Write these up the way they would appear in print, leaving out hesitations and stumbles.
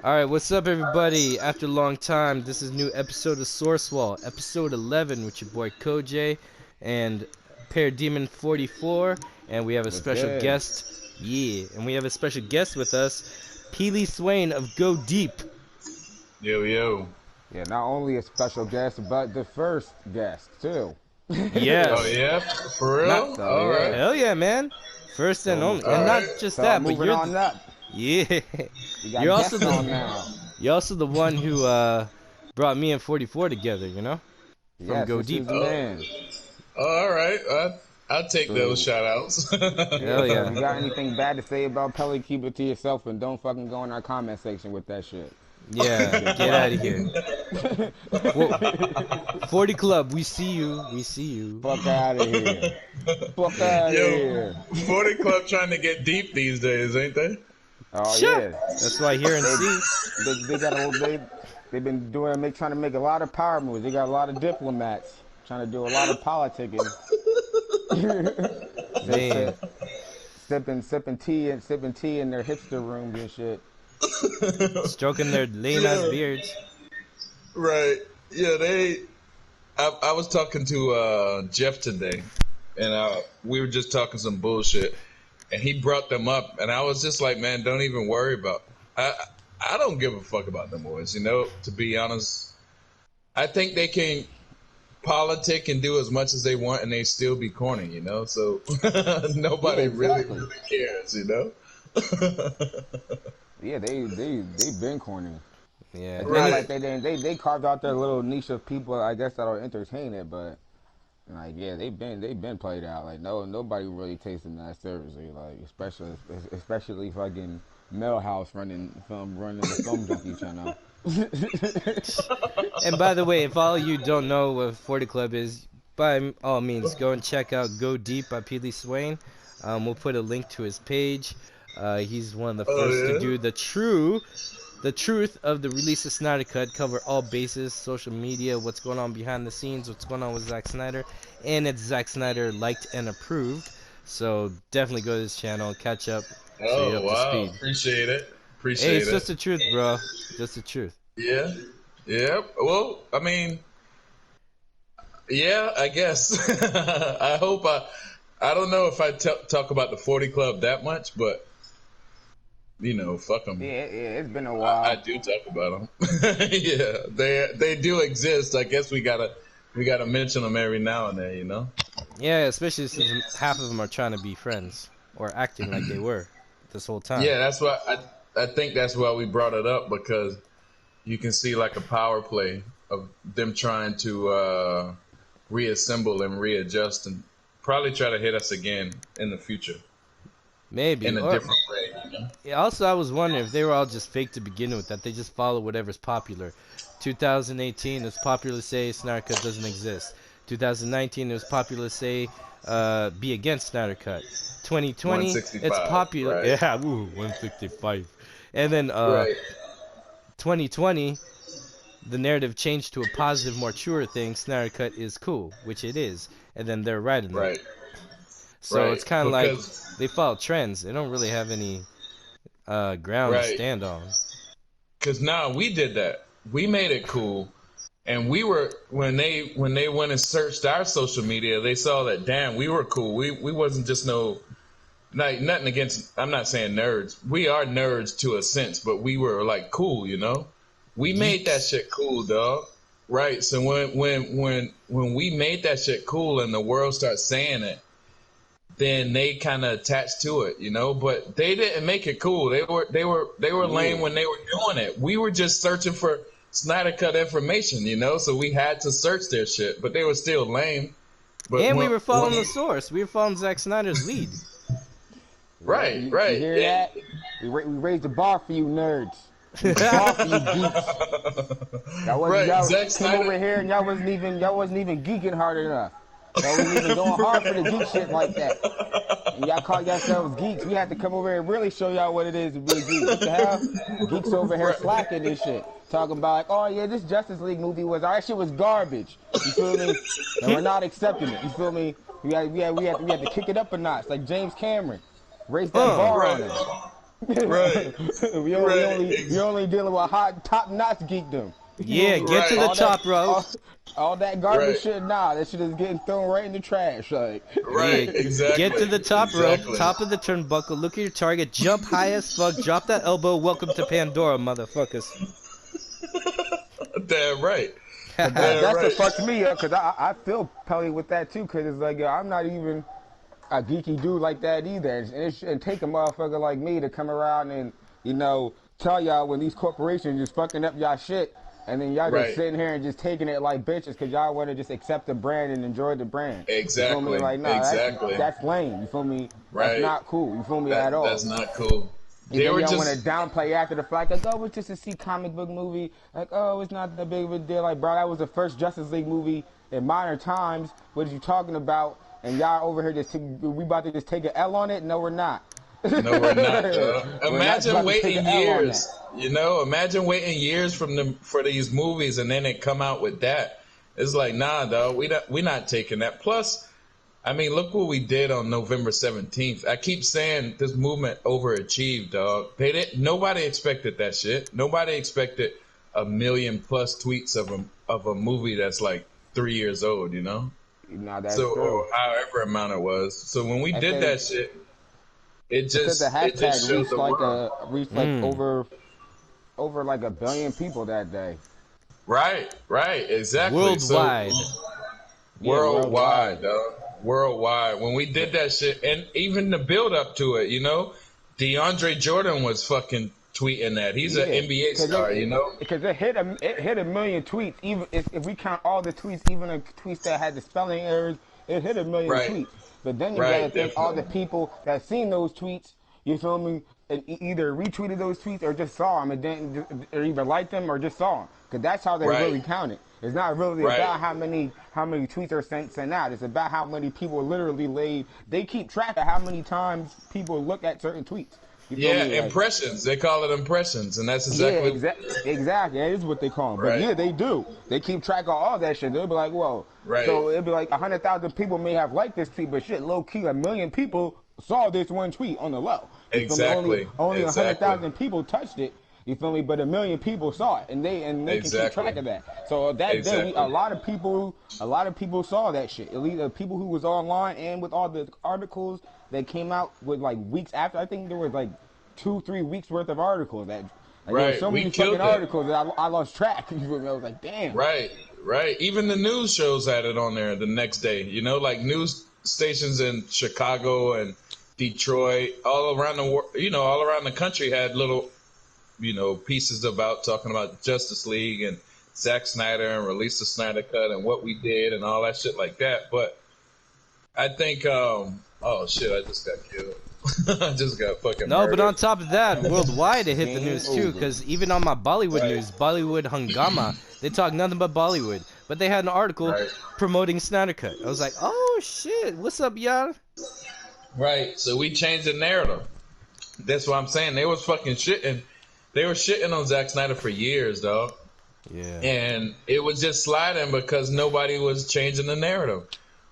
Alright, what's up everybody? After a long time, this is a new episode of Source Wall, episode 11 with your boy Kojay and Parademon 44, and we have a What's special good? guest. Yeah, and we have a special guest with us, Pili Swain of Go Deep. Yo, yo. Yeah, not only a special guest, but the first guest too. Oh, Yes. yeah? For Not real? So All yeah. right. hell yeah, man. First and So only. All And not right. just so that, but moving you're on up. yeah. We got You're also guests on the now. you're also the one who brought me and 44 together, you know? From Yes, Go this is Deep. the man. All right. I'll take So, those shout outs. Hell So if yeah. you got anything bad to say about Pelly, keep it to yourself and don't fucking go in our comment section with that shit. Yeah, Get get out of fucked. here. Well, 40 Club, we see you. We see you. Fuck out of here. Fuck out of Yo, here. 40 Club trying to get deep these days, ain't they? Oh Sure. yeah. That's why here and see. They got they've been trying to make a lot of power moves. They got a lot of diplomats trying to do a lot of politicking. Man. sipping tea in their hipster rooms and shit. Stroking their lame ass beards. Right. Yeah, I was talking to Jeff today, and we were just talking some bullshit, and he brought them up, and I was just like, man, don't even worry about. I don't give a fuck about them boys, you know. To be honest, I think they can politic and do as much as they want, and they still be corny, you know. So nobody Yeah, exactly. really cares, you know. Yeah, they've been corny. Yeah. It's Right. not like they carved out their little niche of people, I guess, that'll entertain it, but like yeah, they've been played out. Like nobody really takes them that seriously. Like especially fucking Millhouse running the film junkie channel. And by the way, if all you don't know what 40 Club is, by all means, go and check out Go Deep by Pili Swain. We'll put a link to his page. He's one of the Oh, first to yeah? do the truth of the release of Snyder Cut, cover all bases, social media, what's going on behind the scenes, what's going on with Zack Snyder, and it's Zack Snyder liked and approved. So definitely go to his channel, catch up, so you're Oh, up to wow. speed. Appreciate it. Hey, Appreciate it's it. just the truth, bro. Just the truth. Yeah. Yeah. Well, I mean, yeah, I guess. I hope I don't know if I talk about the 40 Club that much, but, you know, fuck them. Yeah, it's been a I while. do talk about them. Yeah, they do exist. I guess we gotta mention them every now and then, you know. Yeah, especially since half of them are trying to be friends or acting like they were this whole time. Yeah, that's why I think that's why we brought it up, because you can see like a power play of them trying to reassemble and readjust and probably try to hit us again in the future Maybe. in a Or, different way, you know? yeah, also, I was wondering if they were all just fake to begin with, that they just follow whatever's popular. 2018, it was popular to say Snyder Cut doesn't exist. 2019, it was popular to say be against Snyder Cut. 2020, it's 165, popular. right. Yeah, woo, 165. And then Right. 2020, the narrative changed to a positive, more truer thing. Snyder Cut is cool, which it is. And then they're right in that. Right. So Right. it's kind of like Because- they follow trends. They don't really have any ground to Right. stand on. Because now we did that. We made it cool. And we were when they went and searched our social media, they saw that damn, we were cool. We wasn't just nothing against, I'm not saying nerds. We are nerds to a sense, but we were like cool, you know? We made that shit cool, dog. Right. So when we made that shit cool and the world starts saying it, then they kind of attached to it, you know. But they didn't make it cool. They were lame when they were doing it. We were just searching for Snyder Cut information, you know. So we had to search their shit, but they were still lame. But And we when- were following when- the source. We were following Zack Snyder's lead. Right, You right. hear that? We raised the bar for you nerds. The bar for you geeks. Right, Y'all Zack came Snyder- over here and y'all wasn't even geeking hard enough. Y'all wasn't even going hard for the geek shit like that. And y'all call yourselves geeks. We had to come over here and really show y'all what it is to be a geek. What the hell? Geeks over here slacking this shit. Talking about like, oh yeah, this Justice League movie was, that shit was garbage. You feel me? And we're not accepting it. You feel me? We had to kick it up a notch, like James Cameron. Raise that bar Right. on it. Right. we only dealing with hot top notch geekdom. Yeah, get to Right. the All top, that, bro. all that garbage Right. shit, nah, that shit is getting thrown right in the trash. Like, Yeah, Right. get to Exactly. the top rope, Exactly. top of the turnbuckle, look at your target, jump high as fuck, drop that elbow, welcome to Pandora, motherfuckers. Damn right. but Damn that's what right. fucks me up, cause I feel Pelly with that too, cause it's like, yo, I'm not even a geeky dude like that either. And it shouldn't take a motherfucker like me to come around and, tell y'all when these corporations just fucking up y'all shit. And then y'all just Right. sitting here and just taking it like bitches because y'all want to just accept the brand and enjoy the brand. You feel me? Exactly. Like, nah, Exactly. that's lame. You feel me? That's Right. not cool. You feel me at That's all? not cool. And They then were y'all want to just downplay after the fact, like, oh, it's just a C comic book movie. Like, oh, it's not that big of a deal. Like, bro, that was the first Justice League movie in modern times. What are you talking about? And y'all over here we about to just take an L on it? No, we're not. no, we're not. We're not Imagine about to take waiting an L on that. years. Imagine waiting years for these movies, and then they come out with that. It's like, nah, dog. We not taking that. Plus, I mean, look what we did on November 17th. I keep saying this movement overachieved, dog. Nobody expected that shit. Nobody expected a million plus tweets of a movie that's like 3 years old. Nah, that's So, true. or however amount it was. So when we I did think that shit, it it said the just hashtag showed the world. reached like over like 1 billion people that day. Right, exactly. So Worldwide. Yeah, worldwide, worldwide. dog. Worldwide. When we did that shit, and even the build up to it, DeAndre Jordan was fucking tweeting that. He's an Yeah, NBA star. because it hit 1 million tweets. Even if we count all the tweets, even the tweets that had the spelling errors, it hit 1 million Right, tweets. But then you gotta right, think all the definitely. people that seen those tweets. You feel me? And either retweeted those tweets or just saw them and then or either liked them or just saw them. Because that's how they Right, really count it. It's not really right, about how many tweets are sent out. It's about how many people literally laid. They keep track of how many times people look at certain tweets. You feel yeah. me? Like, Impressions. They call it impressions, and that's yeah, exactly exactly. That is what they call them. But right, yeah, they do. They keep track of all that shit. They'll be like, whoa. right, So it'll be like 100,000 people may have liked this tweet, but shit, low key, 1 million people saw this one tweet on the low. You feel me? exactly, Only exactly, 100,000 people touched it. You feel me? But 1 million people saw it, and they can keep track exactly, of that. So that day, a exactly. lot of people saw that shit. At least the people who was online and with all the articles that came out with like weeks after. I think there was like 2-3 weeks worth of articles that. Like, there were Right, so we many fucking killed it. articles that I lost track. You feel me? I was like, damn. Right, right. Even the news shows had it on there the next day. Like news stations in Chicago and Detroit, all around the world, all around the country had little, pieces talking about Justice League and Zack Snyder and release the Snyder Cut and what we did and all that shit like that. But I think, oh shit, I just got killed. I just got fucking No, but murdered. on top of that, worldwide it hit the Game news too, over. because even on my Bollywood Right. news, Bollywood Hungama, they talk nothing but Bollywood. But they had an article Right. promoting Snyder Cut. I was like, oh shit, what's up, y'all? Right. So we changed the narrative. That's what I'm saying. They was fucking shitting. They were shitting on Zack Snyder for years, dog. Yeah. And it was just sliding because nobody was changing the narrative.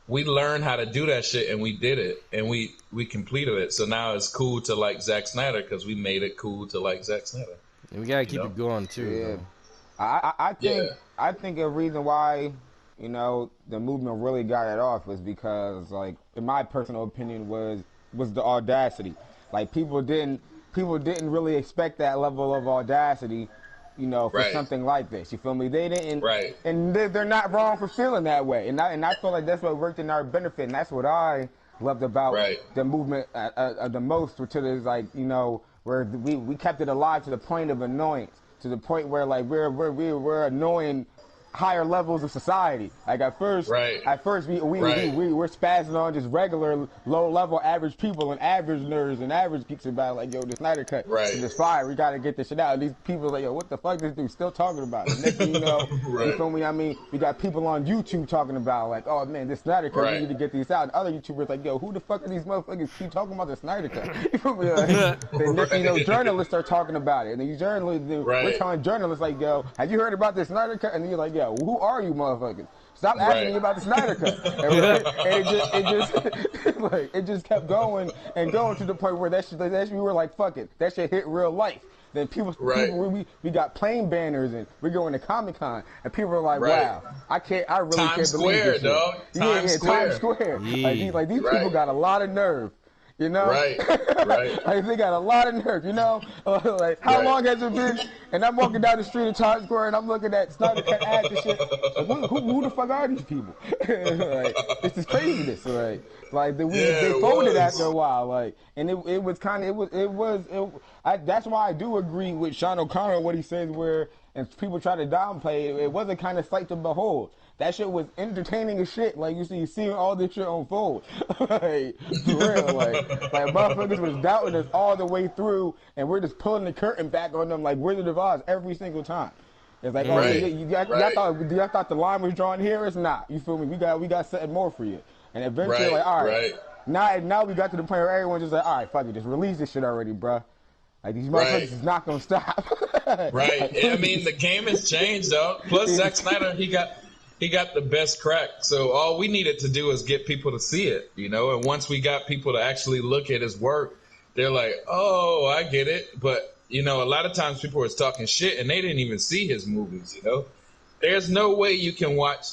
We learned how to do that shit and we did it and we completed it. So now it's cool to like Zack Snyder because we made it cool to like Zack Snyder. And we gotta keep it going too. Yeah. Though. I think Yeah. I think a reason why the movement really got it off was because, like, in my personal opinion, was the audacity. Like, people didn't really expect that level of audacity, for Right. something like this. You feel me? They didn't, Right. and they're not wrong for feeling that way. And I feel like that's what worked in our benefit, and that's what I loved about Right. the movement the most. To this, like, where we kept it alive to the point of annoyance, to the point where, like, we're annoying higher levels of society. Like, at first Right. we're spazzing on just regular low level average people and average nerds and average geeks about, like, yo, the Snyder Cut Right. is just fire. We gotta get this shit out. And these people are like, yo, what the fuck this dude still talking about? And next thing you know, Right. you feel me? I mean, we got people on YouTube talking about, like, oh man, this Snyder Cut, Right. we need to get these out. And other YouTubers like, yo, who the fuck are these motherfuckers keep talking about the Snyder Cut? You feel me? Like, then next thing you know, journalists are talking about it. And these journalists, we're Right. telling journalists, like, yo, have you heard about this Snyder Cut? And you're like, yeah, yo, who are you, motherfuckers? Stop asking me Right. about the Snyder cut. And it just kept going and going to the point where that shit, we were like, fuck it, that shit hit real life. Then Right. we got plane banners and we're going to Comic Con and people are like, Right. wow, I really Times can't believe Square, this shit. dog. Times Times Square. Square. Yeah. Like these Right. people got a lot of nerve. You know, Right. Right. like they got a lot of nerve. You know, like how Right. long has it been? And I'm walking down the street of Times Square and I'm looking at Snyder Cut ads and shit. Like, who the fuck are these people? Like, it's just craziness. Like they folded after a while. Like, and it was kind of that's why I do agree with Sean O'Connor what he says where and people try to downplay it. It was a kind of sight to behold. That shit was entertaining as shit. Like you seeing all this shit unfold. Like for real, like motherfuckers was doubting us all the way through, and we're just pulling the curtain back on them like Wizard of Oz every single time. It's like, Right. y'all thought the line was drawn here. It's not. You feel me? We got something more for you. And eventually, Right. like, all right, Right. now we got to the point where everyone's just like, all right, fuck it, just release this shit already, bruh. Like these motherfuckers Right. is not gonna stop. Right. I mean, the game has changed, though. Plus, Zack Snyder, he got the best crack. So all we needed to do is get people to see it, you know. And once we got people to actually look at his work, they're like, "Oh, I get it." But you know, a lot of times people was talking shit and they didn't even see his movies. You know, there's no way you can watch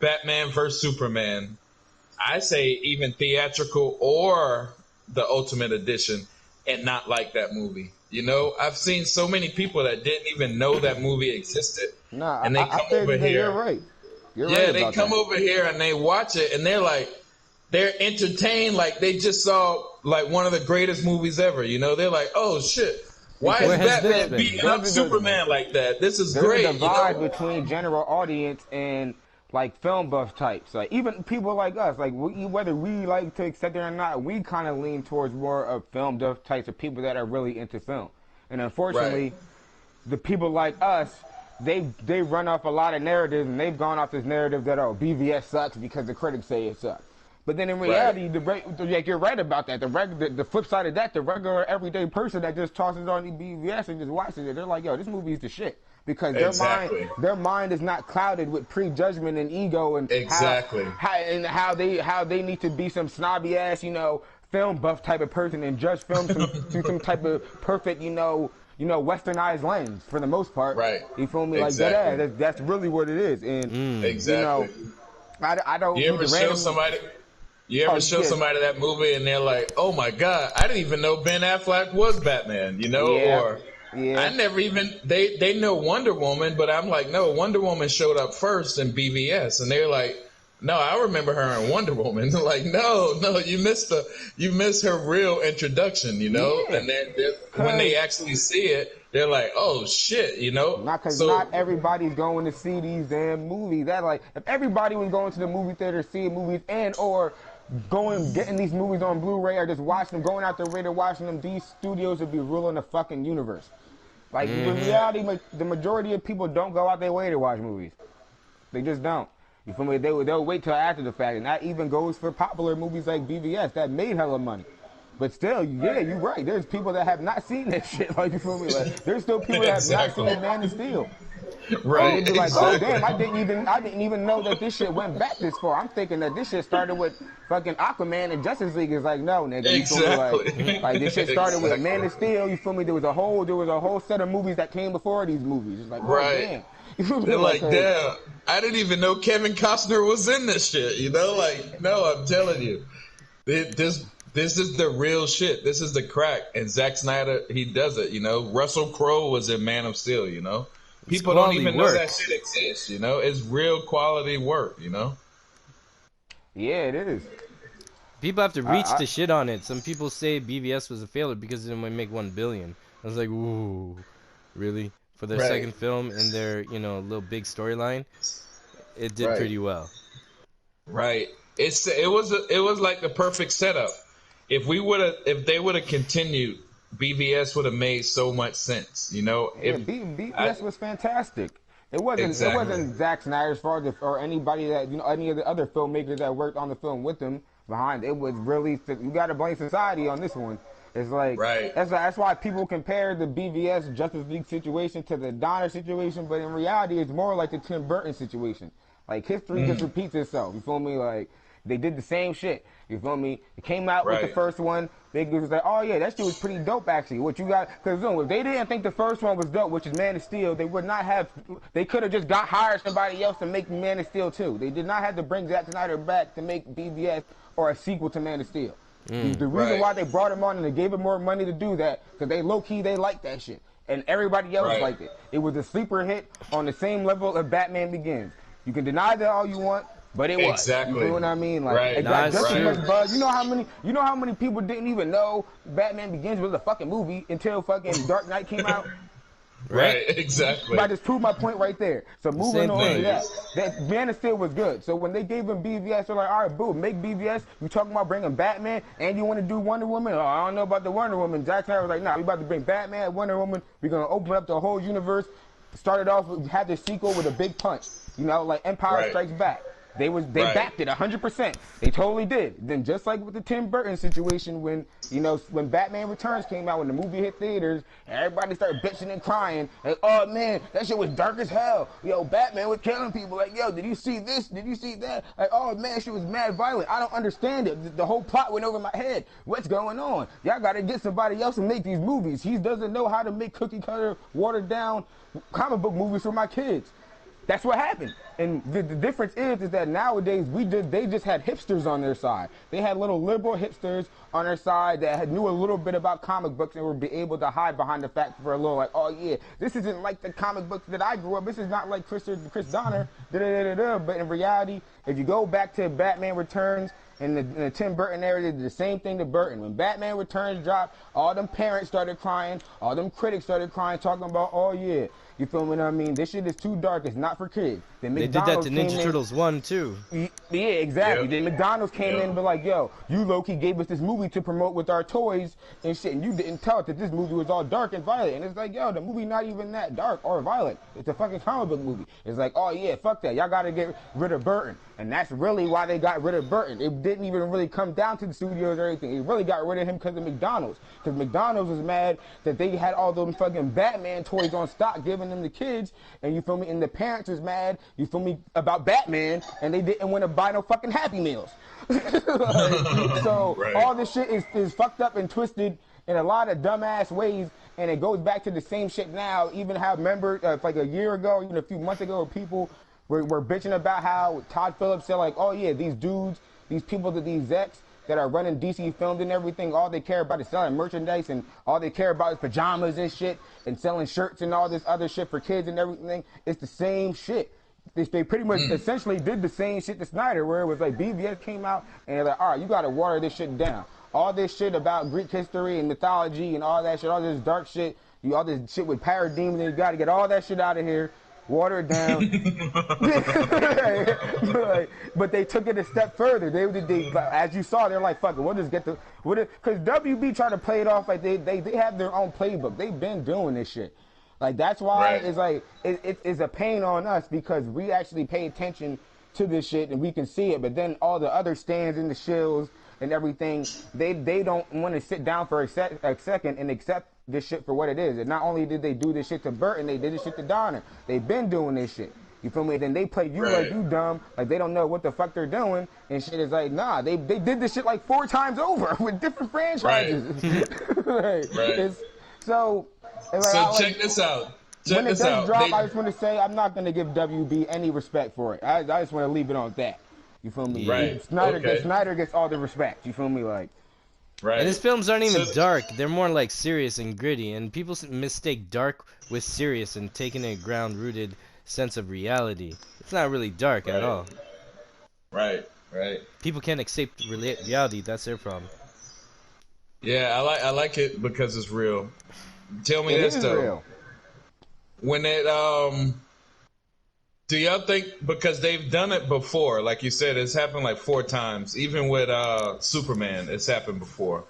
Batman vs Superman. I say even theatrical or the Ultimate Edition and not like that movie. You know, I've seen so many people that didn't even know that movie existed, Nah, and they come I over that here. You're right. You're Yeah, right they about come that. over here and they watch it and they're entertained like they just saw like one of the greatest movies ever. You know, they're like, oh shit, why Where is has this Batman been? beating up Superman like that? This is great. There's a divide You know? between general audience and like film buff types. Like even people like us, like whether we like to accept it or not, we kind of lean towards more of film buff types of people that are really into film. And unfortunately, Right. the people like us, they run off a lot of narratives, and they've gone off this narrative that BVS sucks because the critics say it sucks. But then in reality, like you're right about that. The flip side of that, the regular everyday person that just tosses on the BVS and just watches it, they're like, yo, this movie is the shit. Because Exactly. their mind is not clouded with prejudgment and ego and Exactly. how they need to be some snobby ass, film buff type of person and judge film through some type of perfect, westernized lens for the most part. Right. You feel me? Exactly. Like that's really what it is. And Exactly. I don't. You ever show somebody? You ever show somebody that movie and they're like, "Oh my god, I didn't even know Ben Affleck was Batman," you know? Yeah. Or Yeah. I never even they know Wonder Woman, but I'm like, no, Wonder Woman showed up first in BVS, and they're like, no, I remember her in Wonder Woman. They're like, no, you missed her real introduction, you know? Yeah. And then when they actually see it, they're like, oh shit, you know? Because not everybody's going to see these damn movies. That like, if everybody was going to the movie theater seeing movies and or getting these movies on Blu-ray or just watching them, going out their way to watching them, these studios would be ruling the fucking universe. Like, in reality, the majority of people don't go out their way to watch movies. They just don't. You feel me? They'll wait till after the fact, and that even goes for popular movies like BVS that made hella money. But still, yeah, you're right. There's people that have not seen that shit. Like, you feel me? Like, there's still people that have not seen Man of Steel. Right. And they'd be like, oh damn, I didn't even know that this shit went back this far. I'm thinking that this shit started with fucking Aquaman and Justice League. Is like, no, nigga, you feel me? Like this shit started with Man of Steel. You feel me? There was a whole set of movies that came before these movies. It's like, oh, damn. You feel me? They're like, damn, I didn't even know Kevin Costner was in this shit. You know, like, no, I'm telling you, this is the real shit. This is the crack. And Zack Snyder, he does it. You know, Russell Crowe was in Man of Steel. You know. People don't even know that shit exists, you know? It's real quality work, you know? Yeah, it is. People have to reach the shit on it. Some people say BVS was a failure because it didn't make $1 billion. I was like, ooh, really? For their second film and their, little big storyline, it did pretty well. Right. It was like the perfect setup. If they would have continued, BVS would have made so much sense, you know. Yeah, BVS was fantastic. It wasn't Zack Snyder's fault or anybody that any of the other filmmakers that worked on the film with him behind. It was really, you got to blame society on this one. It's like Right. that's why people compare the BVS Justice League situation to the Donner situation, but in reality, it's more like the Tim Burton situation. Like history just repeats itself. You feel me? Like they did the same shit. You feel me? It came out with the Right. first one. They was like, oh yeah, that shit was pretty dope actually. What you got? Because if they didn't think the first one was dope, which is Man of Steel, they would not have. They could have just hired somebody else to make Man of Steel too. They did not have to bring Zack Snyder back to make BVS or a sequel to Man of Steel. The reason why they brought him on and they gave him more money to do that, because they low-key, they liked that shit. And everybody else liked it. It was a sleeper hit on the same level of Batman Begins. You can deny that all you want, but it was. Exactly. You know what I mean? Like, it got just as much buzz. You know how many people didn't even know Batman Begins was a fucking movie until fucking Dark Knight came out? Right, exactly. But I just proved my point right there. So moving on to that Man of Steel was good. So when they gave him BVS, they're like, all right, boo, make BVS. You talking about bringing Batman, and you want to do Wonder Woman? Oh, I don't know about the Wonder Woman. Zack Snyder was like, nah, we about to bring Batman, Wonder Woman. We're gonna open up the whole universe. Started off, had the sequel with a big punch. You know, like Empire Strikes Back. They backed it 100%. They totally did. Then just like with the Tim Burton situation, when Batman Returns came out, when the movie hit theaters, everybody started bitching and crying. Like, oh man, that shit was dark as hell. Yo, Batman was killing people. Like, yo, did you see this? Did you see that? Like, oh man, shit was mad violent. I don't understand it. The whole plot went over my head. What's going on? Y'all gotta get somebody else to make these movies. He doesn't know how to make cookie cutter, watered down comic book movies for my kids. That's what happened. And the difference is that nowadays they just had hipsters on their side. They had little liberal hipsters on their side that knew a little bit about comic books and were able to hide behind the fact for a little like, oh yeah, this isn't like the comic books that I grew up. This is not like Chris Donner. But in reality, if you go back to Batman Returns in the Tim Burton era, they did the same thing to Burton. When Batman Returns dropped, all them parents started crying, all them critics started crying, talking about, oh yeah, you feel me what I mean? This shit is too dark. It's not for kids. Then they did that to Ninja Turtles 1 too. Yeah, exactly. Then McDonald's came in and be like, yo, you low-key gave us this movie to promote with our toys and shit, and you didn't tell us that this movie was all dark and violent. And it's like, yo, the movie not even that dark or violent. It's a fucking comic book movie. It's like, oh yeah, fuck that. Y'all gotta get rid of Burton. And that's really why they got rid of Burton. It didn't even really come down to the studios or anything. It really got rid of him because of McDonald's. Because McDonald's was mad that they had all those fucking Batman toys on stock giving them to kids. And you feel me? And the parents was mad, you feel me, about Batman. And they didn't want to buy no fucking Happy Meals. So all this shit is fucked up and twisted in a lot of dumbass ways. And it goes back to the same shit now. Even how, remember, like a year ago, even a few months ago, people were bitching about how Todd Phillips said, like, oh yeah, these dudes, these people, these execs that are running DC Films and everything, all they care about is selling merchandise, and all they care about is pajamas and shit, and selling shirts and all this other shit for kids and everything. It's the same shit. They pretty much essentially did the same shit to Snyder, where it was like BVS came out and they're like, all right, you gotta water this shit down. All this shit about Greek history and mythology and all that shit, all this dark shit, all this shit with paradigms, and you gotta get all that shit out of here. Water it down. But they took it a step further. They as you saw, they're like, fuck it, we'll just get because WB tried to play it off like they have their own playbook. They've been doing this shit. Like, that's why it's like it's a pain on us, because we actually pay attention to this shit and we can see it. But then all the other stands in the shills and everything, they don't want to sit down for a second and accept this shit for what it is. And not only did they do this shit to Burton, they did this shit to Donner. They've been doing this shit. You feel me? Then they play you like you dumb, like they don't know what the fuck they're doing, and shit is like, nah, they did this shit like 4 times over with different franchises. So check this out. When it does drop, I just want to say I'm not going to give WB any respect for it. I just want to leave it on that. You feel me? Right. Snyder gets all the respect. You feel me? Like. Right. And his films aren't even dark. They're more like serious and gritty. And people mistake dark with serious and taking a ground-rooted sense of reality. It's not really dark at all. Right. People can't accept reality. That's their problem. Yeah, I like it because it's real. Tell me this though. Real. When it do y'all think, because they've done it before, like you said, it's happened like 4 times, even with Superman, it's happened before.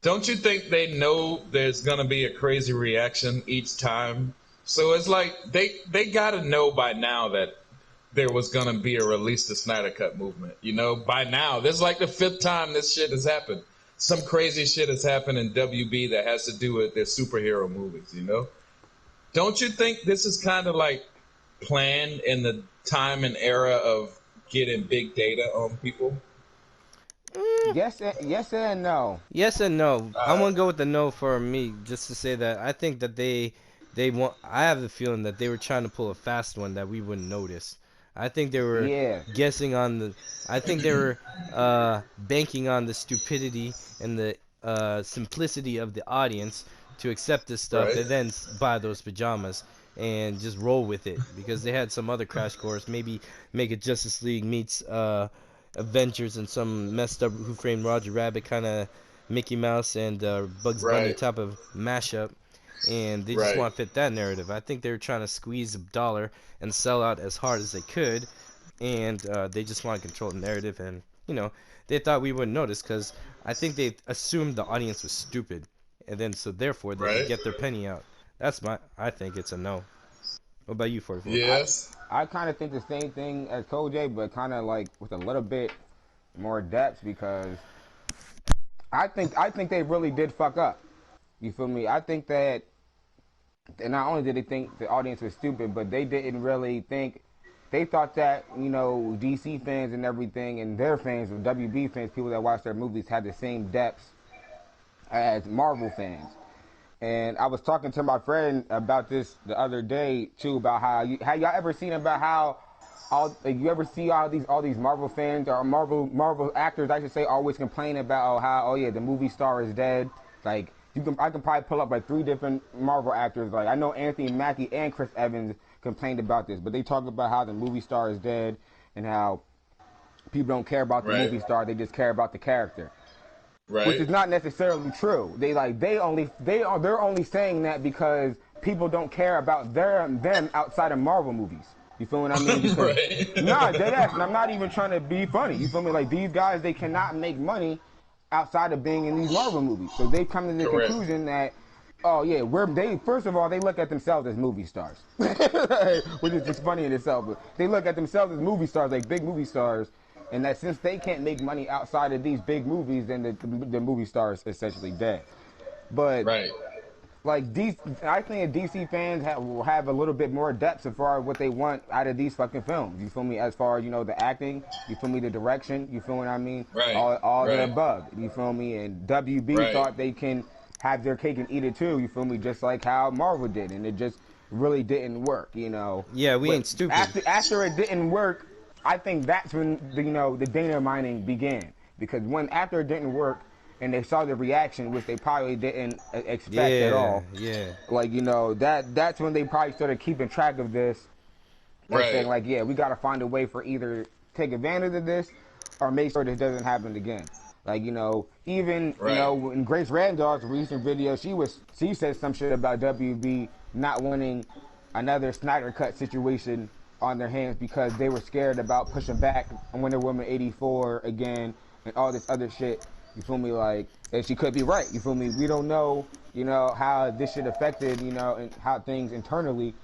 Don't you think they know there's gonna be a crazy reaction each time? So it's like they gotta know by now that there was gonna be a release the Snyder Cut movement. You know, by now, this is like the 5th time this shit has happened. some crazy shit has happened in WB that has to do with their superhero movies, you know? Don't you think this is kind of like planned in the time and era of getting big data on people? Yes and no. Yes and no. I'm Uh, gonna go with the no for me, just to say that I think that they want. I have the feeling that they were trying to pull a fast one that we wouldn't notice. I think they were Yeah. guessing on the. I think they were banking on the stupidity and the simplicity of the audience to accept this stuff, right, and then buy those pajamas and just roll with it because they had some other crash course. Maybe make a Justice League meets Avengers and some messed up Who Framed Roger Rabbit kind of Mickey Mouse and Bugs Bunny right, type of mashup, and they just right, want to fit that narrative. I think they're trying to squeeze a dollar and sell out as hard as they could, and they just want to control the narrative. And they thought we wouldn't notice because I think they assumed the audience was stupid, and then so therefore they could right. get their penny out. I think it's a no. What about you, 44? Yes. I kind of think the same thing as Kojay, but kind of like with a little bit more depth because I think they really did fuck up. You feel me? I think that, and not only did they think the audience was stupid, but they didn't really think. They thought that DC fans and everything, and their fans, or WB fans, people that watch their movies, had the same depths as Marvel fans. And I was talking to my friend about this the other day too, about how y'all ever seen about how you ever see all these Marvel fans or Marvel actors, I should say, always complain about how oh yeah, the movie star is dead. Like I can probably pull up like 3 different Marvel actors. Like I know Anthony Mackie and Chris Evans complained about this, but they talk about how the movie star is dead and how people don't care about the Right, movie star, they just care about the character, which right, is not necessarily true. They're only saying that because people don't care about them outside of Marvel movies. You feel what I mean? Because nah, right. dead ass, and I'm not even trying to be funny. You feel me? Like these guys, they cannot make money outside of being in these Marvel movies. So they come to the Correct. conclusion that oh yeah, they first of all they look at themselves as movie stars, which is just funny in itself. But they look at themselves as movie stars, like big movie stars, and that since they can't make money outside of these big movies, then the movie star is essentially dead. But Right, like I think DC fans will have a little bit more depth as far as what they want out of these fucking films. You feel me? As far as the acting, you feel me? The direction, you feel what I mean? right, All the right, above, you feel me? And WB right, thought they can have their cake and eat it too. You feel me? Just like how Marvel did, and it just really didn't work. Yeah, we But ain't stupid. after it didn't work, I think that's when the data mining began because when after it didn't work and they saw the reaction, which they probably didn't expect at Yeah, all. yeah. Like that's when they probably started keeping track of this and saying right, like, yeah, we got to find a way for either take advantage of this or make sure this doesn't happen again. Like even right, in Grace Randolph's recent video, she said some shit about WB not wanting another Snyder cut situation on their hands because they were scared about pushing back on Wonder Woman 84 again and all this other shit. You feel me? Like, and she could be right. You feel me? We don't know, how this shit affected, and how things internally.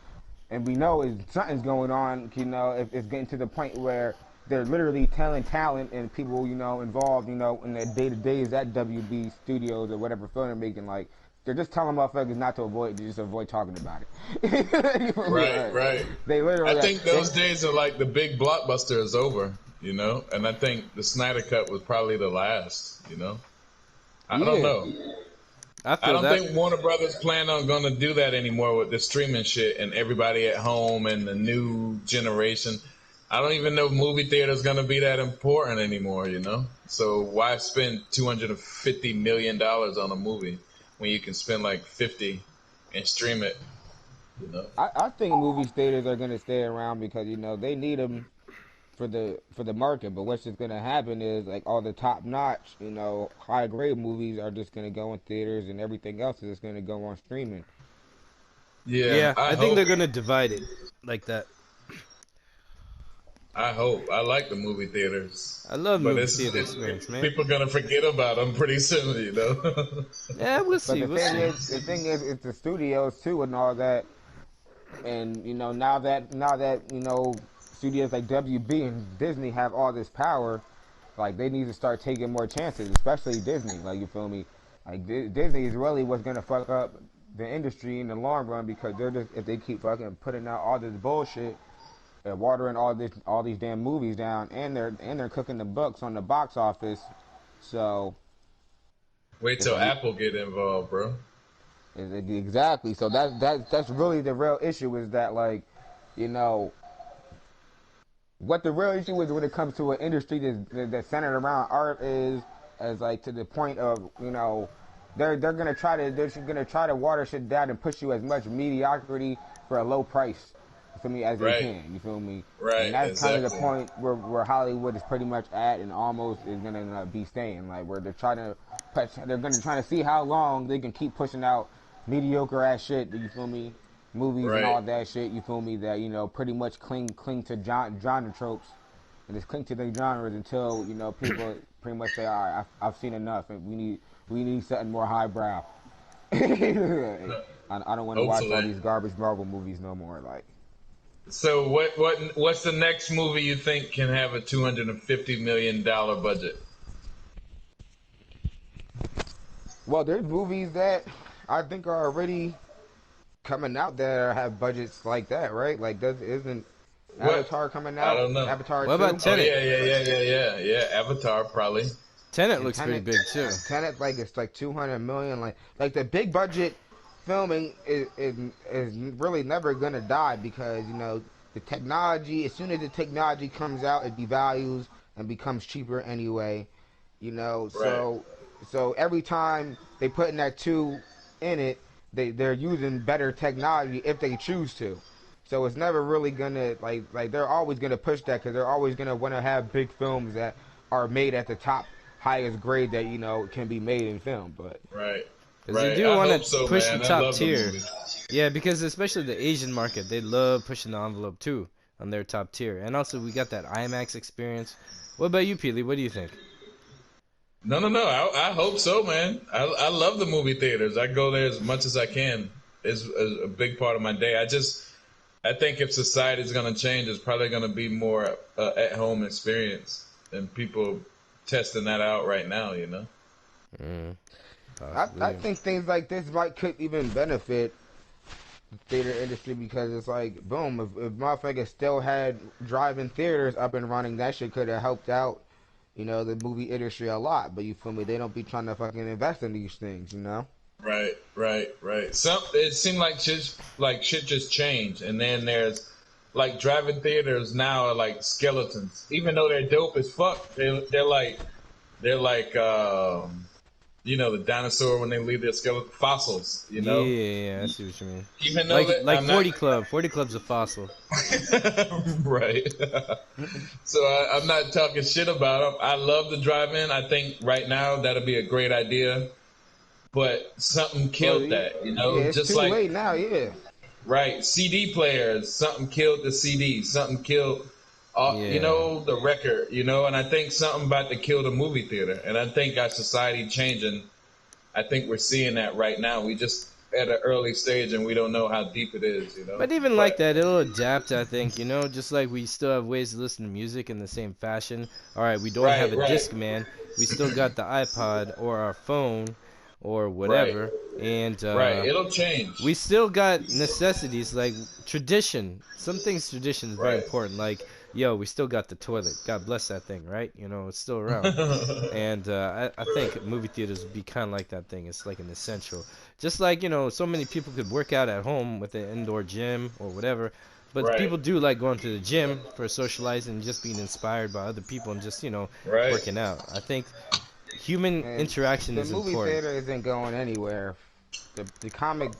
And we know is something's going on, if it's getting to the point where they're literally telling talent and people, involved, in the day-to-days at WB Studios or whatever film they're making, like, they're just telling motherfuckers not to just avoid talking about it. right, right. They I literally, think those days of like the big blockbuster is over, and I think the Snyder Cut was probably the last, I don't yeah. know. I I feel don't that. think Warner Brothers plan on going to do that anymore with the streaming shit and everybody at home and the new generation. I don't even know if movie theater is going to be that important anymore. So why spend $250 million on a movie when you can spend like 50 and stream it? I think movie theaters are going to stay around because, they need them for the market. But what's just gonna happen is like all the top notch, high grade movies are just gonna go in theaters, and everything else is just gonna go on streaming. Yeah, Yeah, I I think hope. they're gonna divide it like that. I hope. I like the movie theaters, I love but movie it's, theater it's experience, man. people gonna forget about them pretty soon. Yeah, we'll But see, the we'll thing see. is, it's the studios too, and all that. And now that studios like WB and Disney have all this power, like they need to start taking more chances, especially Disney. Like, you feel me? Like Disney is really what's gonna fuck up the industry in the long run, because they're just, if they keep fucking putting out all this bullshit and watering all these damn movies down, and they're cooking the books on the box office. So Wait it's till like, Apple get involved, bro. exactly. So that's really the real issue, is that, like, you know, what the real issue is when it comes to an industry that's centered around art is, as like, to the point of, you know, they're gonna try to water shit down and push you as much mediocrity for a low price, you feel me, as they Right. can, you feel me? And Right. that's kind of the Exactly. point where Hollywood is pretty much at, and almost is gonna be staying, like, where they're gonna try to see how long they can keep pushing out mediocre ass shit, you feel me, movies and Right. all that shit, you feel me, that, you know, pretty much cling to genre tropes, and just cling to the genres until, you know, people pretty much say, all right, I've seen enough, and we need something more highbrow. I don't want to watch all Hopefully. these garbage Marvel movies no more. Like, So what's the next movie you think can have a $250 million budget? well, there's movies that I think are already coming out that have budgets like that, right? Like, does isn't What? Avatar coming I out? don't know. Avatar What about 2? Oh Tenet? yeah. Avatar probably. Tenet And looks pretty big too. Tenet, like, it's like 200 million. Like the big budget filming is really never gonna die, because, you know, the technology. As soon as the technology comes out, it devalues and becomes cheaper anyway. You know, Right. so every time they put in that two in it, they're using better technology if they choose to. So it's never really gonna, like they're always gonna push that, because they're always gonna want to have big films that are made at the top highest grade that, you know, can be made in film. But Right. Because they Right. do I want hope to so, push the man. I top love the tier. movie. Yeah, because especially the Asian market, they love pushing the envelope too on their top tier. And also, we got that IMAX experience. What about you, Pili? What do you think? No. I hope so, man. I love the movie theaters. I go there as much as I can. It's a big part of my day. I think if society's gonna change, it's probably gonna be more at home experience, and people testing that out right now. You know. Mm, I possibly. think things like this could even benefit the theater industry, because it's like, boom, if motherfuckers still had drive-in theaters up and running, that shit could have helped out, you know, the movie industry a lot. But you feel me? They don't be trying to fucking invest in these things, you know? Right. It seemed like shit just changed, and then there's like drive-in theaters now are like skeletons. Even though they're dope as fuck, they're like you know, the dinosaur when they leave their skeleton fossils. You know, Yeah, I see what you mean. even though that Like I'm not 40 Club. 40 Club's a fossil. right. So I'm not talking shit about them. I love the drive-in. I think right now that'll be a great idea, but something Well, killed that. You yeah, know, it's just too like late now. Yeah, right, CD players. Something killed the CD. Something killed, you Yeah. know, the record. You know, and I think something about to kill the movie theater. And I think our society changing. I think we're seeing that right now. We just at an early stage, and we don't know how deep it is. You know, But even like but that, it'll adapt, I think, just like we still have ways to listen to music in the same fashion. All right, we don't have right, a right, disc man. We still got the iPod or our phone or right, whatever. And right. It'll change. we still got necessities like tradition. Some things tradition is very Right. important. Like, yo, we still got the toilet. God bless that thing, right? It's still around. And I think movie theaters would be kind of like that thing. It's like an essential. Just like, so many people could work out at home with an indoor gym or whatever. But Right, people do like going to the gym for socializing and just being inspired by other people and just, right. working out. I think human and interaction the is movie important. theater isn't going anywhere. The comic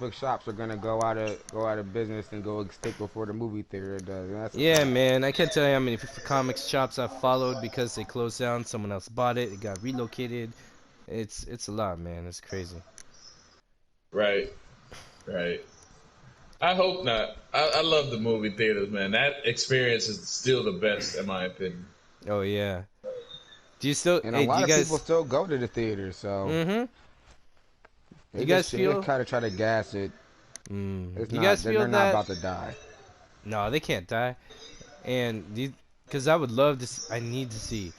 book shops are gonna go out of business and go extinct before the movie theater does. And that's a Yeah, fact. man, I can't tell you how many comics shops I've followed because they closed down. Someone else bought it. It got relocated. It's a lot, man. It's crazy. Right, right. I hope not. I love the movie theaters, man. That experience is still the best, in my opinion. Oh yeah. Do you still? And a Hey, do lot you of people guys? still go to the theater, so Mm-hmm. Do they you guys just feel? kind of try to gas it. Do It's you not. guys They're feel not that? about to die. No, they can't die. And because I would love to. I need to see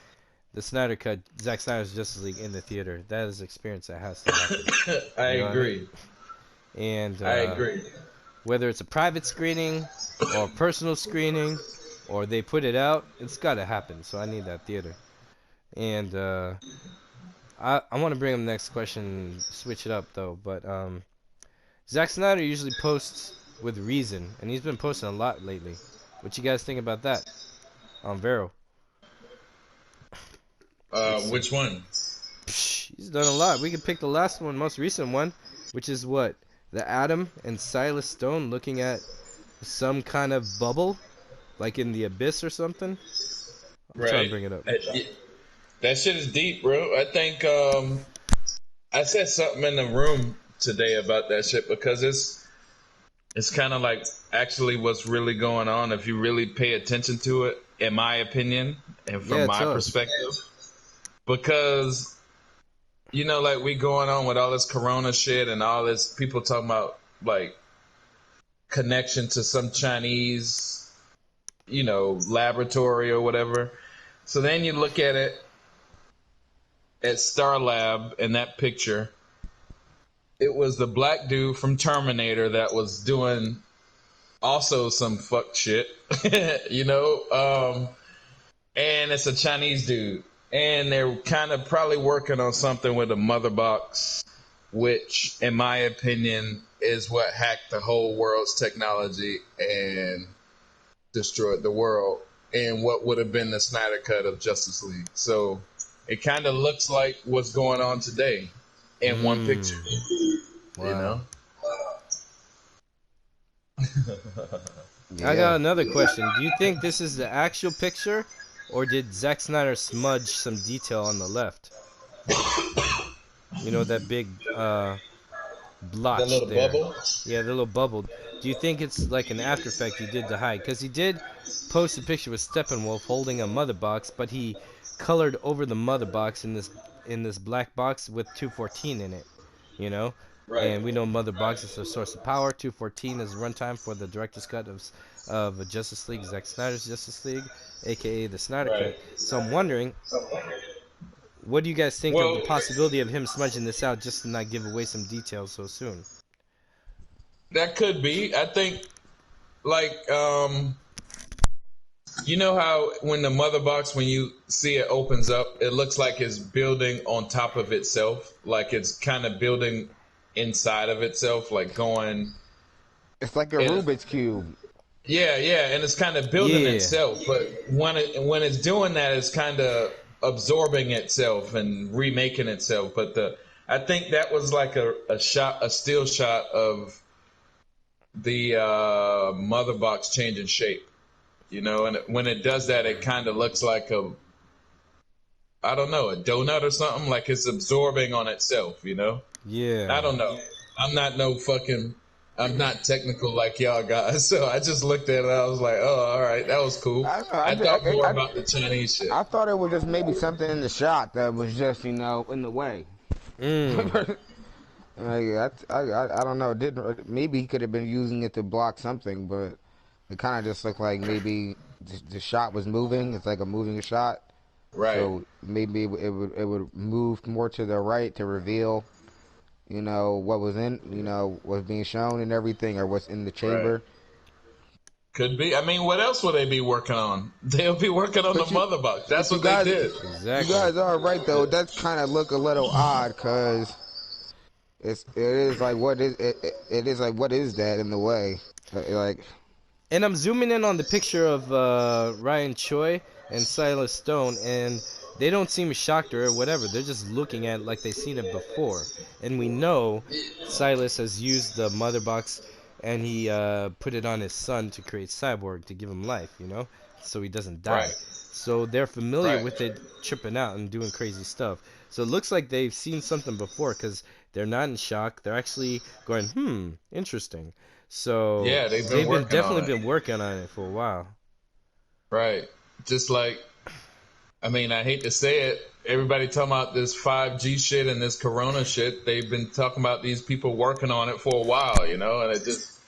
the Snyder Cut, Zack Snyder's Justice League in the theater. That is an experience that has to happen. I You know what agree. And I agree. whether it's a private screening or a personal screening or they put it out, it's got to happen. So I need that theater. And I want to bring up the next question, switch it up though. But Zack Snyder usually posts with reason, and he's been posting a lot lately. What you guys think about that on Vero? Which one? He's done a lot. We could pick the last one, most recent one, which is what? The Atom and Silas Stone looking at some kind of bubble, like in the abyss or something. I'm trying to bring it up. That shit is deep, bro. I think I said something in the room today about that shit because it's kind of like actually what's really going on if you really pay attention to it, in my opinion, and from my perspective. Because, you know, like we going on with all this corona shit and all this people talking about like connection to some Chinese, you know, laboratory or whatever. So then you look at it at Star Lab in that picture. It was the black dude from Terminator that was doing also some fuck shit, you know, and it's a Chinese dude. And they're kind of probably working on something with a mother box, which, in my opinion, is what hacked the whole world's technology and destroyed the world, and what would have been the Snyder Cut of Justice League. So it kind of looks like what's going on today in one picture. Wow. You know? Yeah. I got another question. Do you think this is the actual picture, or did Zack Snyder smudge some detail on the left? You know, that big blotch that little there. Bubble? Yeah, the little bubble. Do you think it's like an after effect he did to hide? Because he did post a picture with Steppenwolf holding a mother box, but he colored over the mother box in this black box with 214 in it. You know? Right. And we know mother box is the source of power. 214 is runtime for the director's cut of Justice League, Zack Snyder's Justice League, aka the Snyder Cut. So I'm wondering, what do you guys think of the possibility of him smudging this out just to not give away some details so soon? That could be. I think, like, you know how when the mother box, when you see it opens up, it looks like it's building on top of itself, like it's kind of building inside of itself, like going. It's like a Rubik's Cube. Yeah, and it's kind of building itself, but when it's doing that, it's kind of absorbing itself and remaking itself. But I think that was like a still shot of the mother box changing shape, you know, and when it does that, it kind of looks like I don't know, a donut or something, like it's absorbing on itself, you know? Yeah. I don't know. I'm not technical like y'all guys, so I just looked at it. I was like, "Oh, all right, that was cool." I thought more about the Chinese shit. I thought it was just maybe something in the shot that was just, you know, in the way. I don't know. It didn't. Maybe he could have been using it to block something, but it kind of just looked like maybe the shot was moving. It's like a moving shot, right? So maybe it would move more to the right to reveal, you know, what was was being shown and everything, or what's in the chamber. Right. Could be. I mean, what else would they be working on? They'll be working on the mother box. That's what they did. Exactly. You guys are right though. That's kind of look a little odd because it is like what is it is like what is that in the way, like. And I'm zooming in on the picture of Ryan Choi and Silas Stone, and they don't seem shocked or whatever. They're just looking at it like they've seen it before. And we know Silas has used the mother box, and he put it on his son to create Cyborg, to give him life, you know, so he doesn't die. Right. So they're familiar with it tripping out and doing crazy stuff. So it looks like they've seen something before because they're not in shock. They're actually going, interesting. So yeah, they've definitely been working on it for a while. Right. Just like, I mean, I hate to say it, everybody talking about this 5G shit and this Corona shit. They've been talking about these people working on it for a while, you know, and it just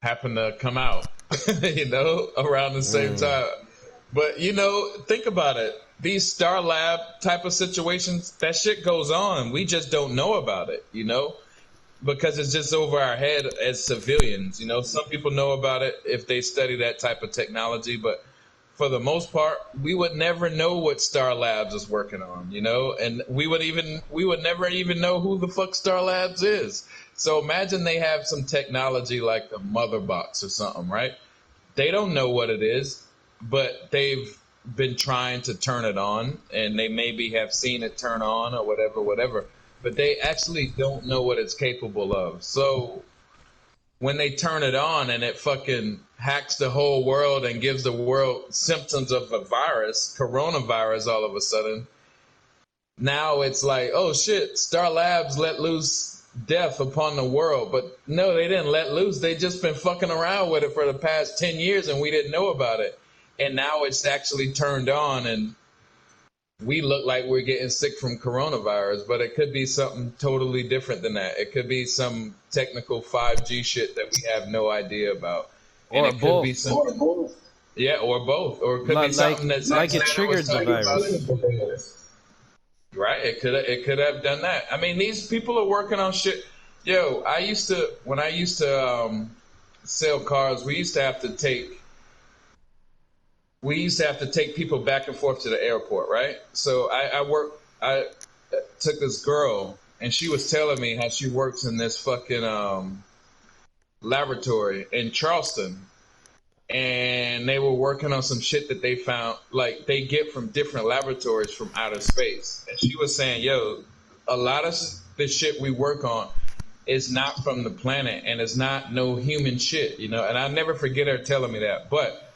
happened to come out, you know, around the same time. But, you know, think about it. these Star Lab type of situations, that shit goes on. We just don't know about it, you know, because it's just over our head as civilians. You know, some people know about it if they study that type of technology, but for the most part, we would never know what Star Labs is working on, you know, and we would never even know who the fuck Star Labs is. So imagine they have some technology like the mother box or something, right? They don't know what it is, but they've been trying to turn it on, and they maybe have seen it turn on or whatever, but they actually don't know what it's capable of. So when they turn it on and it fucking hacks the whole world and gives the world symptoms of a virus, coronavirus, all of a sudden, now it's like, oh shit, Star Labs let loose death upon the world. But no, they didn't let loose. They just been fucking around with it for the past 10 years and we didn't know about it. And now it's actually turned on and we look like we're getting sick from coronavirus, but it could be something totally different than that. It could be some technical 5G shit that we have no idea about. And Or it could both. be some, yeah, or both. Or it could be something that's like it triggered the virus. Right, it could have done that. I mean, these people are working on shit. Yo, when I used to sell cars, we used to have to take people back and forth to the airport, right? So I took this girl, and she was telling me how she works in this fucking laboratory in Charleston, and they were working on some shit that they found, like they get from different laboratories from outer space. And she was saying, yo, a lot of the shit we work on is not from the planet, and it's not no human shit, you know? And I'll never forget her telling me that. But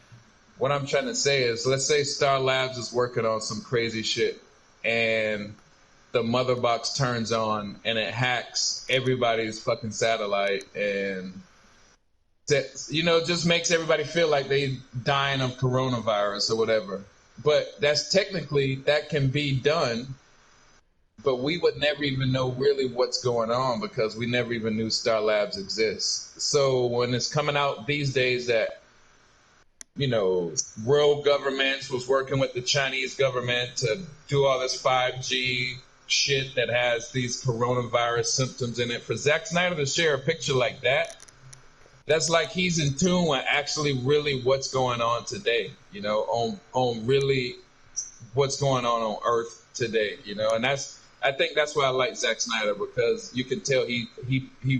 what I'm trying to say is, let's say Star Labs is working on some crazy shit, and the mother box turns on, and it hacks everybody's fucking satellite, and you know, just makes everybody feel like they dying of coronavirus or whatever. But that can be done, but we would never even know really what's going on because we never even knew Star Labs exists. So when it's coming out these days that, you know, world governments was working with the Chinese government to do all this 5G shit that has these coronavirus symptoms in it, for Zack Snyder to share a picture like that, that's like he's in tune with actually really what's going on today, you know, on really what's going on Earth today, you know. And I think that's why I like Zack Snyder, because you can tell he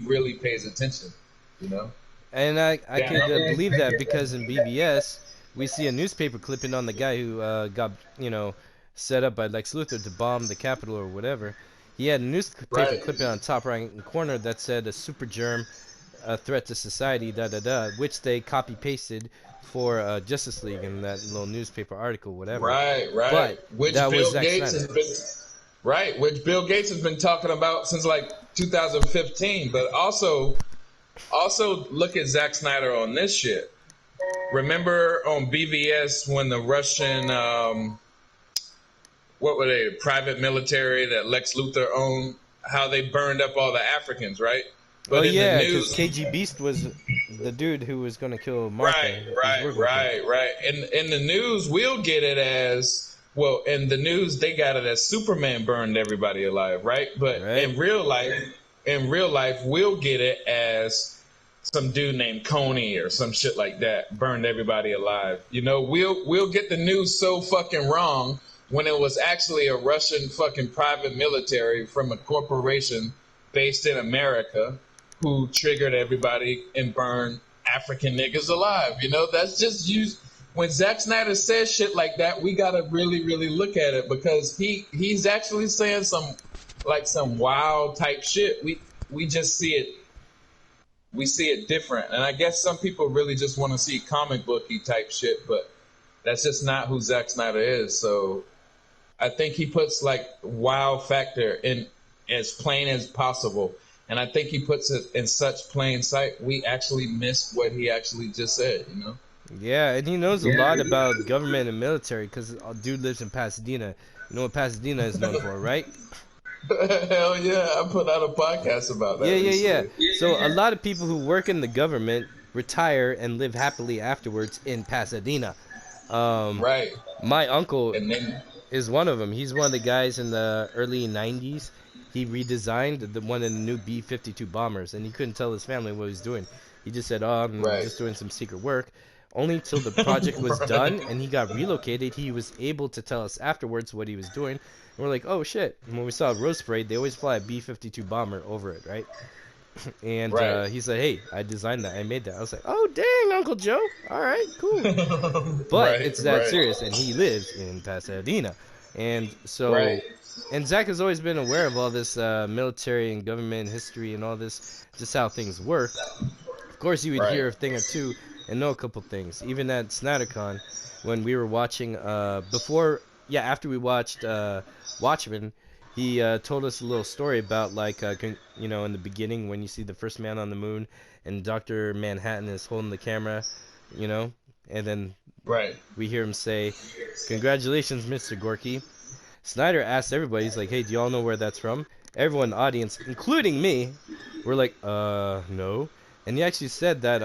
really pays attention, you know. And I could believe that, because in BBS we see a newspaper clipping on the guy who got, you know, set up by Lex Luthor to bomb the Capitol or whatever. He had a newspaper clipping on top right corner that said a super germ, a threat to society, which they copy pasted for Justice League in that little newspaper article, whatever. Right. But which that Bill was Zack Gates Snyder. which Bill Gates has been talking about since like 2015. But also look at Zack Snyder on this shit. Remember on BVS when the Russian what were they, private military that Lex Luthor owned, how they burned up all the Africans, right? But because KG Beast was the dude who was going to kill Martha. Right. In the news, we'll get it as, well, in the news, they got it as Superman burned everybody alive, right? But in real life, we'll get it as some dude named Coney or some shit like that burned everybody alive. You know, we'll get the news so fucking wrong when it was actually a Russian fucking private military from a corporation based in America who triggered everybody and burned African niggas alive. You know, that's just used. When Zack Snyder says shit like that, we gotta really, really look at it, because he's actually saying some wild type shit. We just see it. We see it different. And I guess some people really just want to see comic booky type shit, but that's just not who Zack Snyder is. So I think he puts like wow factor in as plain as possible. And I think he puts it in such plain sight, we actually missed what he actually just said, you know? Yeah, and he knows a lot about government and military, because dude lives in Pasadena. You know what Pasadena is known for, right? Hell yeah, I put out a podcast about that. Yeah. So a lot of people who work in the government retire and live happily afterwards in Pasadena. Right. My uncle, is one of them. He's one of the guys in the early '90s. He redesigned the one in the new B-52 bombers, and he couldn't tell his family what he was doing. He just said, "Oh, I'm Right. just doing some secret work." Only until the project was done and he got relocated, he was able to tell us afterwards what he was doing. And we're like, "Oh shit!" And when we saw Rose Parade, they always fly a B-52 bomber over it, right? And Right. he said, "Hey, I designed that. I made that." I was like, "Oh dang, Uncle Joe! All right, cool." But Right, it's that right. serious, and he lives in Pasadena, and so, Right. and Zach has always been aware of all this military and government history and all this, just how things work. Of course, you would Right. hear a thing or two and know a couple things. Even at SnyderCon, when we were watching after we watched Watchmen, he told us a little story about like in the beginning when you see the first man on the moon and Dr. Manhattan is holding the camera, and then Right. we hear him say, "Congratulations, Mr. Gorky." Snyder asked everybody, he's like, "Hey, do y'all know where that's from?" Everyone in the audience, including me, were like, no." And he actually said that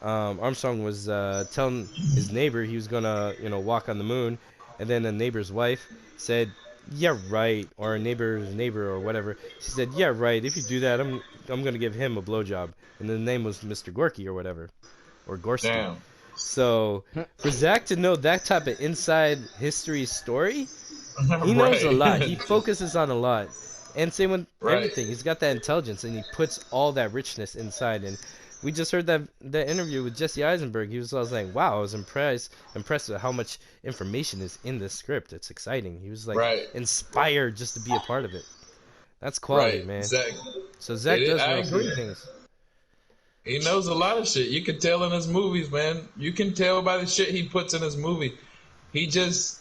Armstrong was telling his neighbor he was gonna, walk on the moon, and then the neighbor's wife said, "Yeah, right," or a neighbor's neighbor or whatever. She said, "Yeah, right. If you do that, I'm gonna give him a blowjob." And the name was Mr. Gorky or whatever, or Gorski. Damn. So for Zach to know that type of inside history story, he knows a Right. lot. He focuses on a lot. And same with Right. everything. He's got that intelligence and he puts all that richness inside. And we just heard that interview with Jesse Eisenberg. He was like, "Wow, I was impressed with how much information is in this script. It's exciting." He was like Right. inspired just to be a part of it. That's quality, Right. man. Zach. So Zach does I know a few agree. things. He knows a lot of shit. You can tell in his movies, man. You can tell by the shit he puts in his movie. He just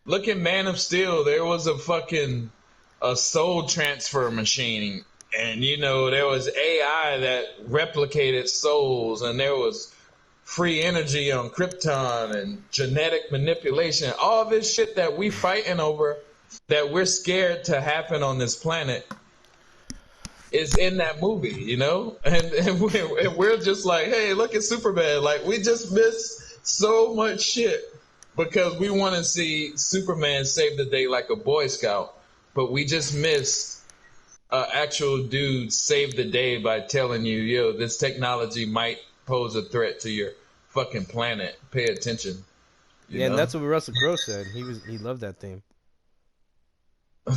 look at Man of Steel. There was a soul transfer machine, and there was AI that replicated souls, and there was free energy on Krypton and genetic manipulation. All this shit that we fighting over, that we're scared to happen on this planet, is in that movie, and we're just like, hey, look at Superman. Like, we just miss so much shit because we want to see Superman save the day like a Boy Scout, but we just missed actual dude save the day by telling you, yo, this technology might pose a threat to your fucking planet. Pay attention. You Yeah, and know? that's what Russell Crowe said. He loved that theme.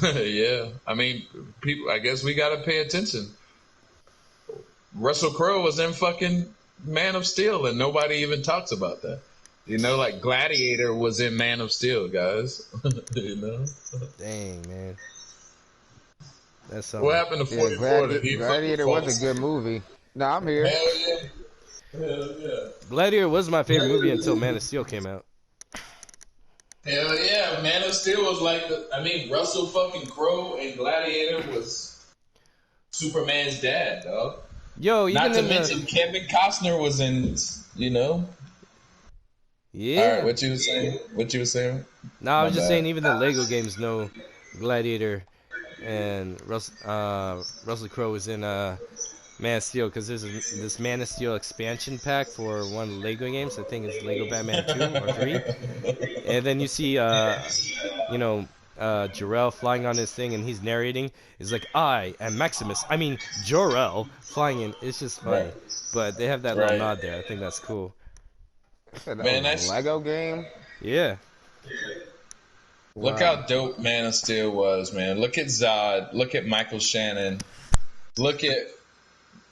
Yeah. I mean, people, I guess we got to pay attention. Russell Crowe was in fucking Man of Steel, and nobody even talks about that. Like Gladiator was in Man of Steel, guys. Dang, man. That's something. What happened to Yeah, 44? Did he fucking Gladiator fall was a asleep? good movie. No, I'm here. Hell yeah. Hell yeah. Gladiator was my favorite movie until Man of Steel came out. Hell yeah. Man of Steel was Russell fucking Crowe in Gladiator was Superman's dad, dog. Yo, even Not to in mention Kevin Costner was in, Yeah. All right, what you were saying? No, I was My just bad. saying even the Lego games know Gladiator and Russell Crowe was in Man of Steel because there's this Man of Steel expansion pack for one of the Lego games. I think it's Lego Batman 2 or 3. And then you see Jor-El flying on his thing and he's narrating. It's like, "I am Maximus." I mean, Jor-El flying in. It's just funny. Right. But they have that little Right. nod there. I think that's cool. Said that Man, was that's a Lego game. Yeah. look Wow. how dope Man of Steel was, man. Look at Zod. Look at Michael Shannon. Look at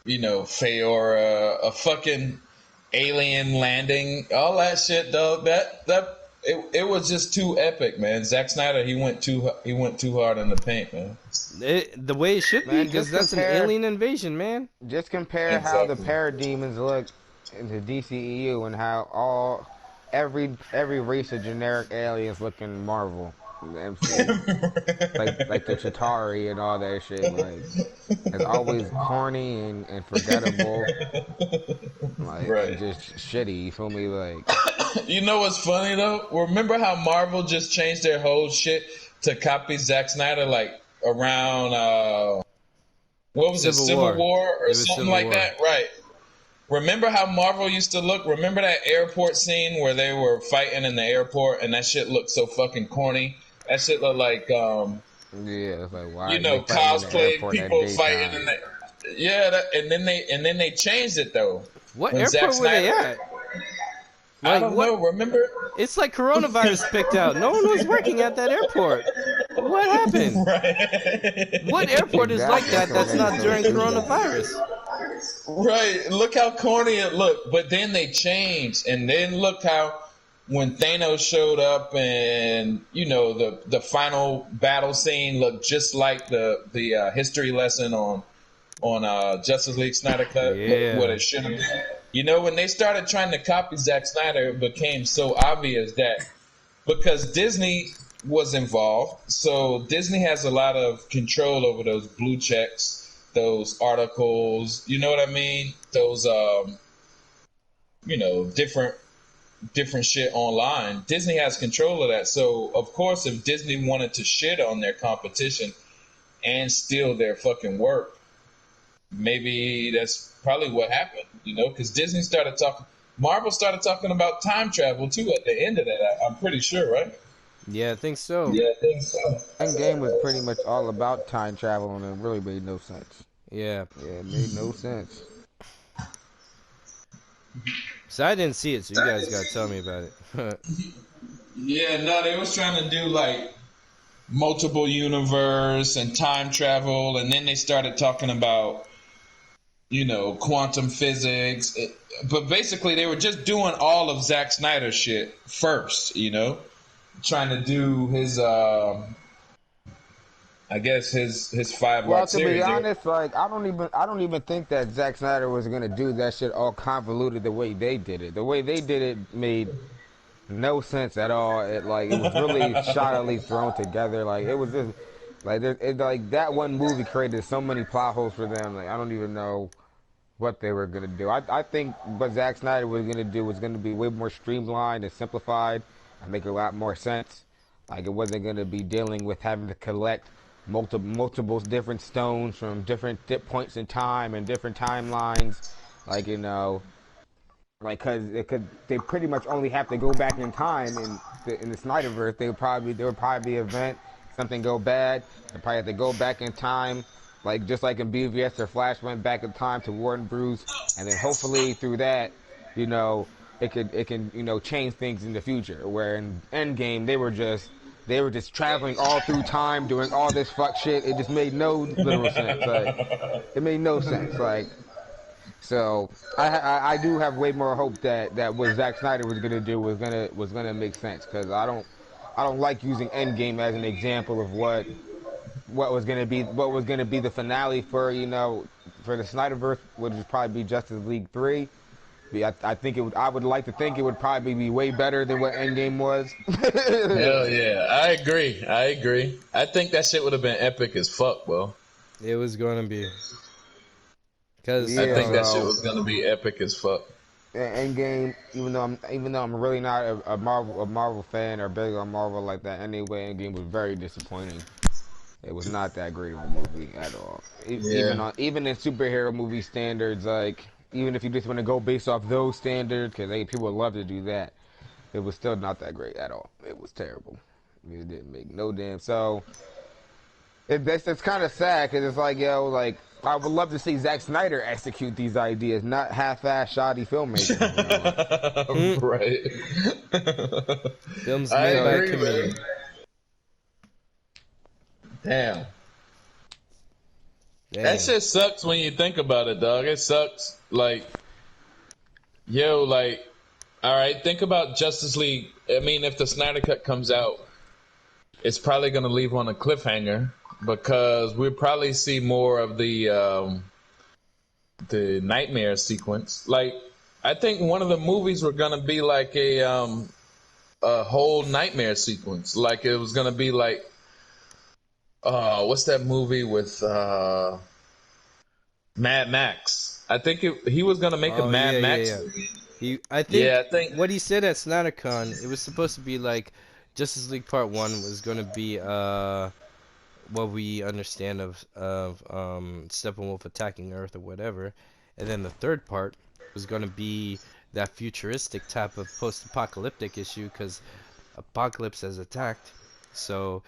Feora, a fucking alien landing, all that shit, dog. It was just too epic, man. Zack Snyder, he went too hard in the paint, man. The way it should be, Man, because just that's an compare- alien invasion, man. Just compare how the Exactly. parademons look in the DCEU and how every race of generic aliens look in Marvel. The MCU. like the Chitauri and all that shit. Like, it's always corny and forgettable. Like, Right. and just shitty. You feel me? Like, You know what's funny though? Remember how Marvel just changed their whole shit to copy Zack Snyder, like around what was it, Civil War or It was something Civil like War. that? Right. Remember how Marvel used to look? Remember that airport scene where they were fighting in the airport and that shit looked so fucking corny? That shit looked like Yeah, it's like, why you are they know, fighting in the cosplay airport at people fighting daytime? in the yeah, and then they changed it though. What When Zack airport were they Snyder, at? I Like don't what? know. Remember? It's like coronavirus picked out. No one was working at that airport. What happened? What Right. airport is like Exactly. That's that what that's made it not so during stupid. coronavirus? Right. Look how corny it looked. But then they changed, and then look how when Thanos showed up, and you know the final battle scene looked just like the history lesson on Justice League Snyder Cut. Look what Yeah. it should have been. You know, when they started trying to copy Zack Snyder, it became so obvious that because Disney was involved, so Disney has a lot of control over those blue checks, those articles. You know what I mean? Those you know, different shit online. Disney has control of that. So of course, if Disney wanted to shit on their competition and steal their fucking work, maybe that's probably what happened, you know, because Disney started talking, Marvel started talking about time travel too at the end of that. I'm pretty sure, right? Yeah, I think so. Yeah, I think so. Endgame was pretty much all about time travel, and it really made no sense. Yeah. Yeah, it made no sense. So I didn't see it, so you guys gotta tell me about it. Yeah, no, they was trying to do like multiple universe and time travel, and then they started talking about you know quantum physics. But basically, they were just doing all of Zack Snyder shit first, you know, trying to do his I guess his five Well, part to be series. honest, like I don't even think that Zack Snyder was gonna do that shit all convoluted the way they did it. The way they did it made no sense at all. It was really shoddily thrown together. Like it was just like that one movie created so many plot holes for them. Like I don't even know what they were gonna do. I think what Zack Snyder was gonna do was gonna be way more streamlined and simplified and make a lot more sense. Like it wasn't gonna be dealing with having to collect multiple different stones from different points in time and different timelines. Like like cause they pretty much only have to go back in time in the Snyderverse. There would probably be an event, something go bad. They probably have to go back in time, like just like in BVS or Flash went back in time to warn Bruce, and then hopefully through that, you know, it can change things in the future. Where in Endgame they were just traveling all through time, doing all this fuck shit. It just made no literal sense. Like it made no sense. Like so I do have way more hope that what Zack Snyder was gonna do was gonna make sense because I don't like using Endgame as an example of what was gonna be the finale for the Snyderverse, which would probably be Justice League 3. I think I would like to think it would probably be way better than what Endgame was. Hell yeah, I agree. I agree. I think that shit would have been epic as fuck, bro. It was gonna be. Cause I Yeah, think that shit so was gonna be epic as fuck. Endgame, even though I'm really not a Marvel fan or big on Marvel like that anyway, Endgame was very disappointing. It was not that great of a movie at all. Even Yeah. in superhero movie standards, like even if you just want to go based off those standards, because people would love to do that, it was still not that great at all. It was terrible. It didn't make no damn. So it's kind of sad because it's like like I would love to see Zack Snyder execute these ideas, not half-ass shoddy filmmaking. hmm, Right. films I made by a So agree, committee. man. Damn. That Dang. shit sucks when you think about it, dog. It sucks. Like, yo, like, all right, think about Justice League. I mean, if the Snyder Cut comes out, it's probably going to leave on a cliffhanger because we'll probably see more of the nightmare sequence. Like, I think one of the movies were going to be like a whole nightmare sequence. Like, it was going to be like, what's that movie with Mad Max? I think he was going to make a Oh yeah, Mad yeah, Max yeah. movie. I Yeah, think I think. what he said at SnyderCon, it was supposed to be like Justice League Part One was gonna be what we understand of Steppenwolf attacking Earth or whatever, and then the third part was going to be that futuristic type of post-apocalyptic issue because apocalypse has attacked. So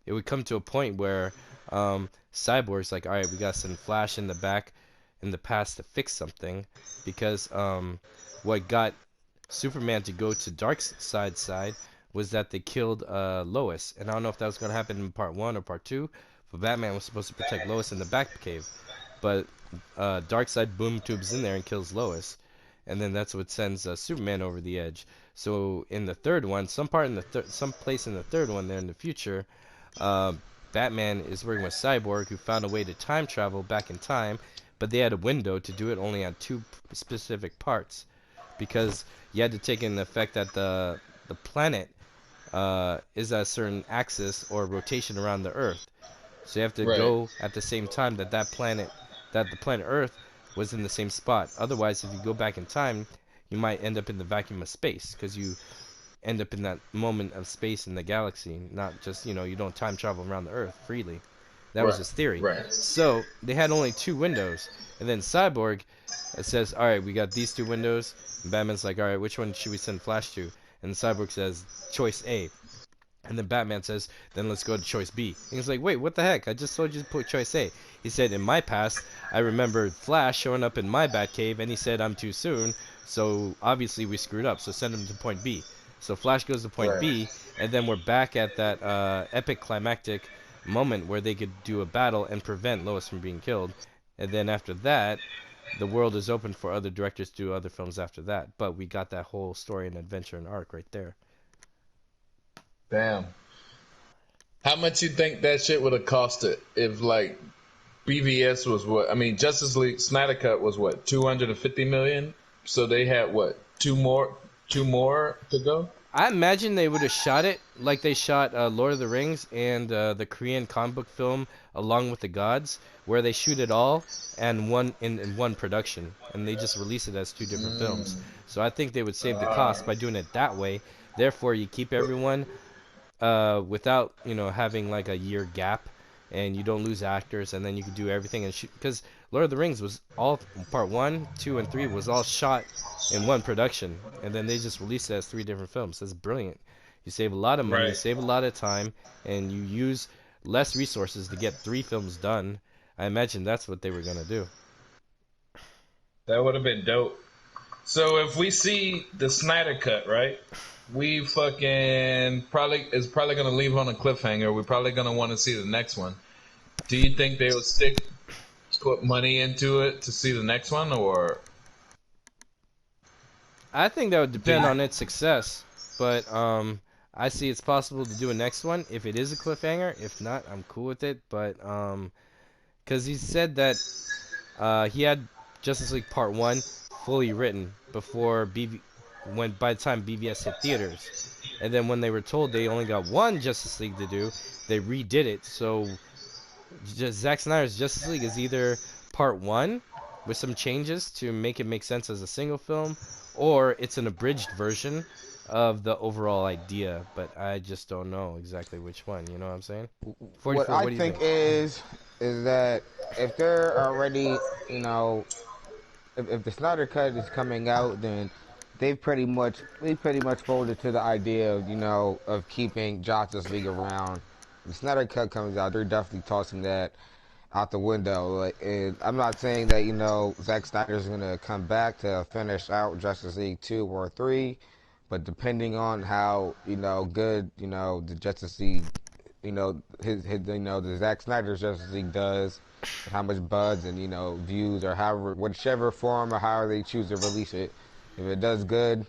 it would come to a point where Cyborg's like, all right, we got to send Flash in the back in the past to fix something because what got Superman to go to Darkseid's side was that they killed Lois, and I don't know if that was going to happen in part one or part two, but Batman was supposed to protect Lois in the Batcave, but Darkseid boom tubes in there and kills Lois, and then that's what sends Superman over the edge. So in the third one, some place in the third one there in the future, uh, Batman is working with Cyborg, who found a way to time travel back in time, but they had a window to do it only on two specific parts, because you had to take in the effect that the planet is at a certain axis or rotation around the Earth. So you have to Right. go at the same time that the planet Earth was in the same spot. Otherwise, if you go back in time, you might end up in the vacuum of space because you end up in that moment of space in the galaxy, not just, you don't time travel around the Earth freely. That was Right. his theory. Right. So they had only two windows, and then Cyborg says, "All right, we got these two windows." And Batman's like, "All right, which one should we send Flash to?" And Cyborg says, "Choice A." And then Batman says, "Then let's go to choice B." And he's like, "Wait, what the heck? I just told you to put choice A." He said, "In my past, I remember Flash showing up in my Batcave, and he said I'm too soon, so obviously we screwed up. So send him to point B." So Flash goes to point Right. B, and then we're back at that epic climactic moment where they could do a battle and prevent Lois from being killed. And then after that, the world is open for other directors to do other films after that. But we got that whole story and adventure and arc right there. Damn. How much you think that shit would have costed if like BVS was what? I mean, Justice League Snyder Cut was what 250 million. So they had what two more to go. I imagine they would have shot it like they shot Lord of the Rings and the Korean comic book film Along with the Gods, where they shoot it all and one in one production, and they just release it as two different films. So I think they would save the cost by doing it that way. Therefore, you keep everyone without having like a year gap, and you don't lose actors, and then you can do everything and shoot. Because Lord of the Rings was all part one, two, and three was all shot in one production, and then they just released it as three different films. That's brilliant. You save a lot of money, you Right. save a lot of time, and you use less resources to get three films done. I imagine that's what they were gonna do. That would have been dope. So if we see the Snyder Cut, right? We fucking probably is probably gonna leave on a cliffhanger. We're probably gonna want to see the next one. Do you think they would put money into it to see the next one, or I think that would do depend you, on its success, but I see it's possible to do a next one if it is a cliffhanger. If not, I'm cool with it. But because he said that he had Justice League Part One fully written before when by the time BVS hit theaters, and then when they were told they only got one Justice League to do, they redid it. So just Zack Snyder's Justice League is either Part One with some changes to make it make sense as a single film, or it's an abridged version of the overall idea. But I just don't know exactly which one. You know what I'm saying? What 44. I What do you think think? is that if they're already, you know, if the Snyder Cut is coming out, then they pretty much folded to the idea of of keeping Justice League around. If the Snyder Cut comes out, they're definitely tossing that out the window. Like, and I'm not saying that Zack Snyder's gonna come back to finish out Justice League 2 or 3, but depending on how good the Justice League, his the Zack Snyder's Justice League does, and how much buzz and views or however whichever form or however they choose to release it, if it does good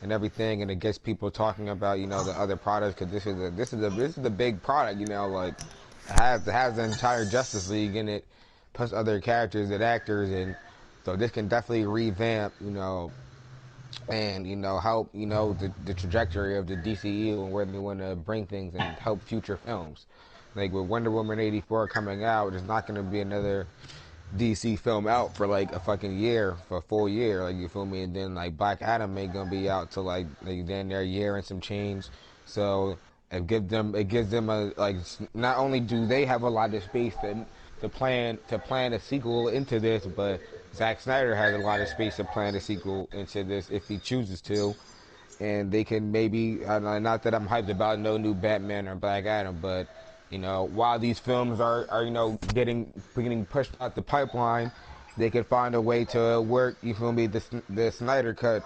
and everything, and it gets people talking about the other products, because this is a big product, like it has the entire Justice League in it, plus other characters and actors, and so this can definitely revamp and help the trajectory of the DCU and where they want to bring things and help future films. Like with Wonder Woman 84 coming out, there's not going to be another DC film out for like a fucking year, for a full year, like, you feel me? And then like Black Adam ain't gonna be out till like then their year and some change. So it gives them a, like, not only do they have a lot of space to plan a sequel into this, but Zack Snyder has a lot of space to plan a sequel into this if he chooses to, and they can maybe not that I'm hyped about no new Batman or Black Adam, but while these films are getting pushed out the pipeline, they could find a way to work, you feel me, the Snyder cut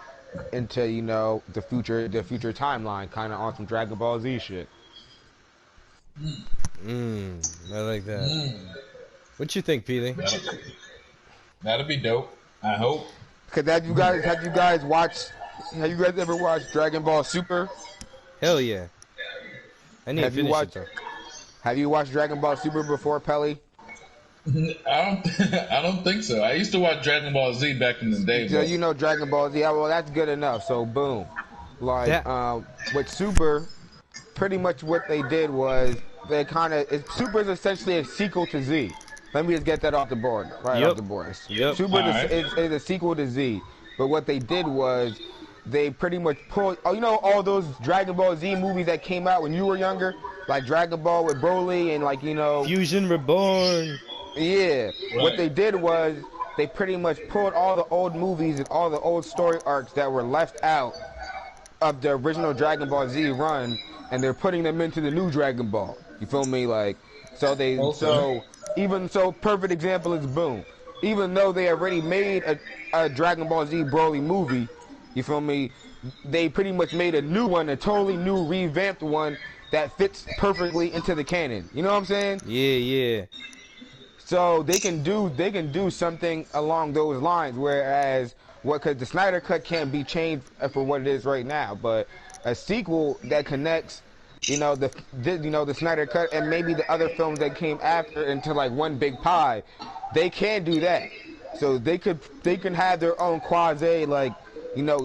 into the future timeline, kind of on some Dragon Ball Z shit. I like that. What you think, Pili? That'll be dope. I hope. Cause have you guys ever watched Dragon Ball Super? Hell yeah. I need to finish it though. Have you watched Dragon Ball Super before, Peli? I don't think so. I used to watch Dragon Ball Z back in the day. So you know Dragon Ball Z. Yeah, well, that's good enough. So boom, like with Super, pretty much what they did was Super is essentially a sequel to Z. Let me just get that off the board, off the board. Super is a sequel to Z, but what they did was they pretty much pulled. Oh, all those Dragon Ball Z movies that came out when you were younger, like Dragon Ball with Broly and Fusion Reborn. Yeah, right. What they did was they pretty much pulled all the old movies and all the old story arcs that were left out of the original Dragon Ball Z run, and they're putting them into the new Dragon Ball. You feel me? Perfect example is Boom. Even though they already made a Dragon Ball Z Broly movie, you feel me? They pretty much made a new one, a totally new revamped one that fits perfectly into the canon. You know what I'm saying? Yeah. So they can do something along those lines, whereas because the Snyder cut can't be changed for what it is right now, but a sequel that connects, the Snyder cut and maybe the other films that came after into like one big pie, they can do that. So they can have their own quasi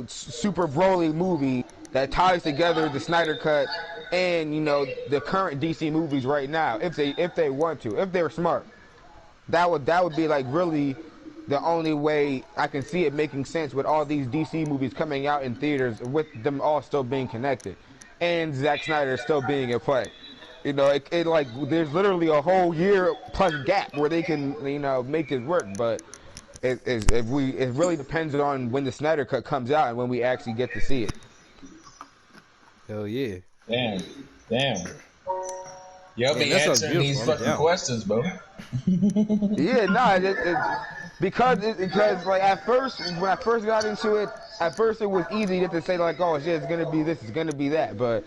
Super Broly movie that ties together the Snyder cut and the current DC movies right now if they want to, if they're smart. That would be like really the only way I can see it making sense with all these DC movies coming out in theaters with them all still being connected and Zack Snyder still being in play. There's literally a whole year plus gap where they can make this work, but it really depends on when the Snyder cut comes out and when we actually get to see it. Hell yeah. Damn. Y'all be answering these fucking questions, bro. Because like at first when I first got into it, at first it was easy to say like, oh shit, it's gonna be this, it's gonna be that, but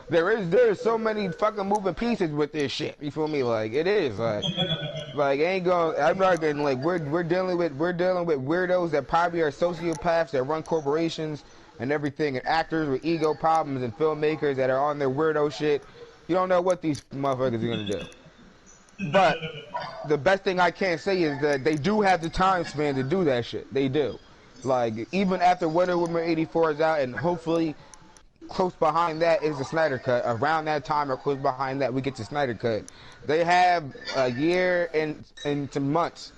there is so many fucking moving pieces with this shit. You feel me? Like it is like ain't going. I'm not getting like we're dealing with weirdos that probably are sociopaths that run corporations and everything, and actors with ego problems and filmmakers that are on their weirdo shit. You don't know what these motherfuckers are gonna do. But the best thing I can say is that they do have the time span to do that shit. They do. Like, even after Wonder Woman 84 is out, and hopefully close behind that is the Snyder Cut. Around that time or close behind that, we get the Snyder Cut. They have a year and some months